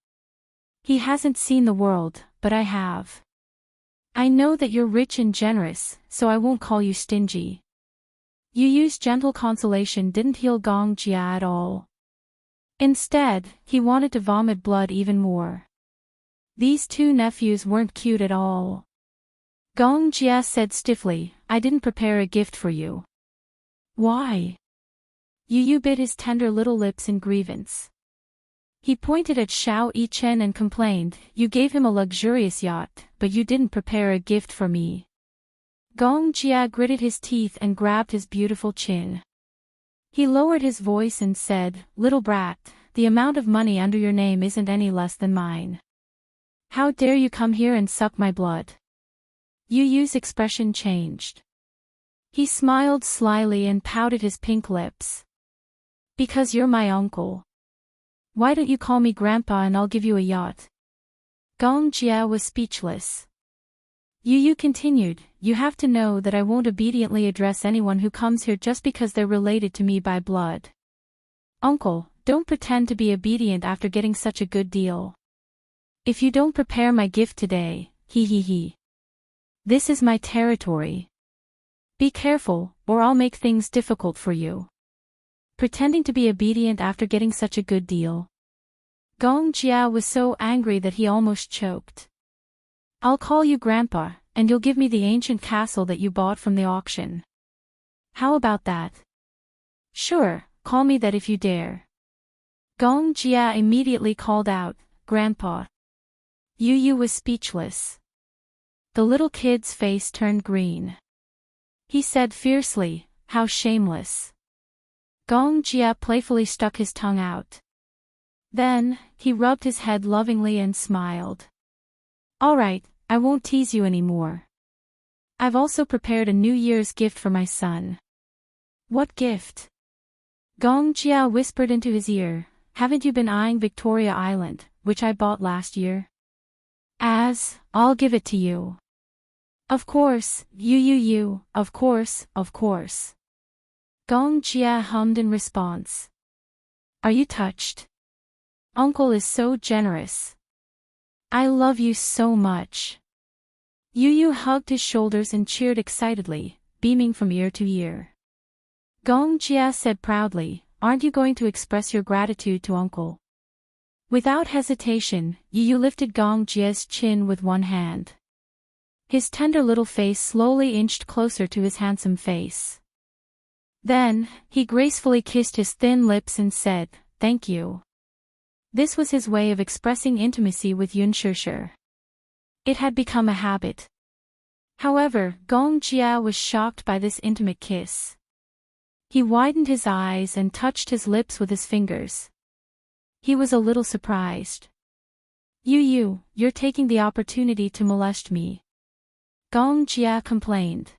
He hasn't seen the world, but I have. I know that you're rich and generous, so I won't call you stingy." Yu Yu's gentle consolation didn't heal Gong Jia at all. Instead, he wanted to vomit blood even more. These two nephews weren't cute at all. Gong Jia said stiffly, "I didn't prepare a gift for you." "Why?" Yu Yu bit his tender little lips in grievance. He pointed at Xiao Yichen and complained, "You gave him a luxurious yacht, but you didn't prepare a gift for me." Gong Jia gritted his teeth and grabbed his beautiful chin. He lowered his voice and said, "Little brat, the amount of money under your name isn't any less than mine. How dare you come here and suck my blood?" Yu Yu's expression changed. He smiled slyly and pouted his pink lips. "Because you're my uncle. Why don't you call me Grandpa and I'll give you a yacht?" Gong Jia was speechless. Yu Yu continued, "You have to know that I won't obediently address anyone who comes here just because they're related to me by blood. Uncle, don't pretend to be obedient after getting such a good deal. If you don't prepare my gift today, he. This is my territory. Be careful, or I'll make things difficult for you." Pretending to be obedient after getting such a good deal. Gong Jia was so angry that he almost choked. "I'll call you Grandpa, and you'll give me the ancient castle that you bought from the auction. How about that?" "Sure, call me that if you dare." Gong Jia immediately called out, "Grandpa." Yu Yu was speechless. The little kid's face turned green. He said fiercely, "How shameless." Gong Jia playfully stuck his tongue out. Then, he rubbed his head lovingly and smiled. "All right, I won't tease you anymore. I've also prepared a New Year's gift for my son." "What gift?" Gong Jia whispered into his ear, "Haven't you been eyeing Victoria Island, which I bought last year?" I'll give it to you." "Of course, you, of course. Gong Jia hummed in response. "Are you touched? Uncle is so generous. I love you so much." Yu Yu hugged his shoulders and cheered excitedly, beaming from ear to ear. Gong Jia said proudly, "Aren't you going to express your gratitude to Uncle?" Without hesitation, Yu Yu lifted Gong Jia's chin with one hand. His tender little face slowly inched closer to his handsome face. Then, he gracefully kissed his thin lips and said, "Thank you." This was his way of expressing intimacy with Yun Shishir. It had become a habit. However, Gong Jia was shocked by this intimate kiss. He widened his eyes and touched his lips with his fingers. He was a little surprised. "Yu Yu, you're taking the opportunity to molest me," Gong Jia complained.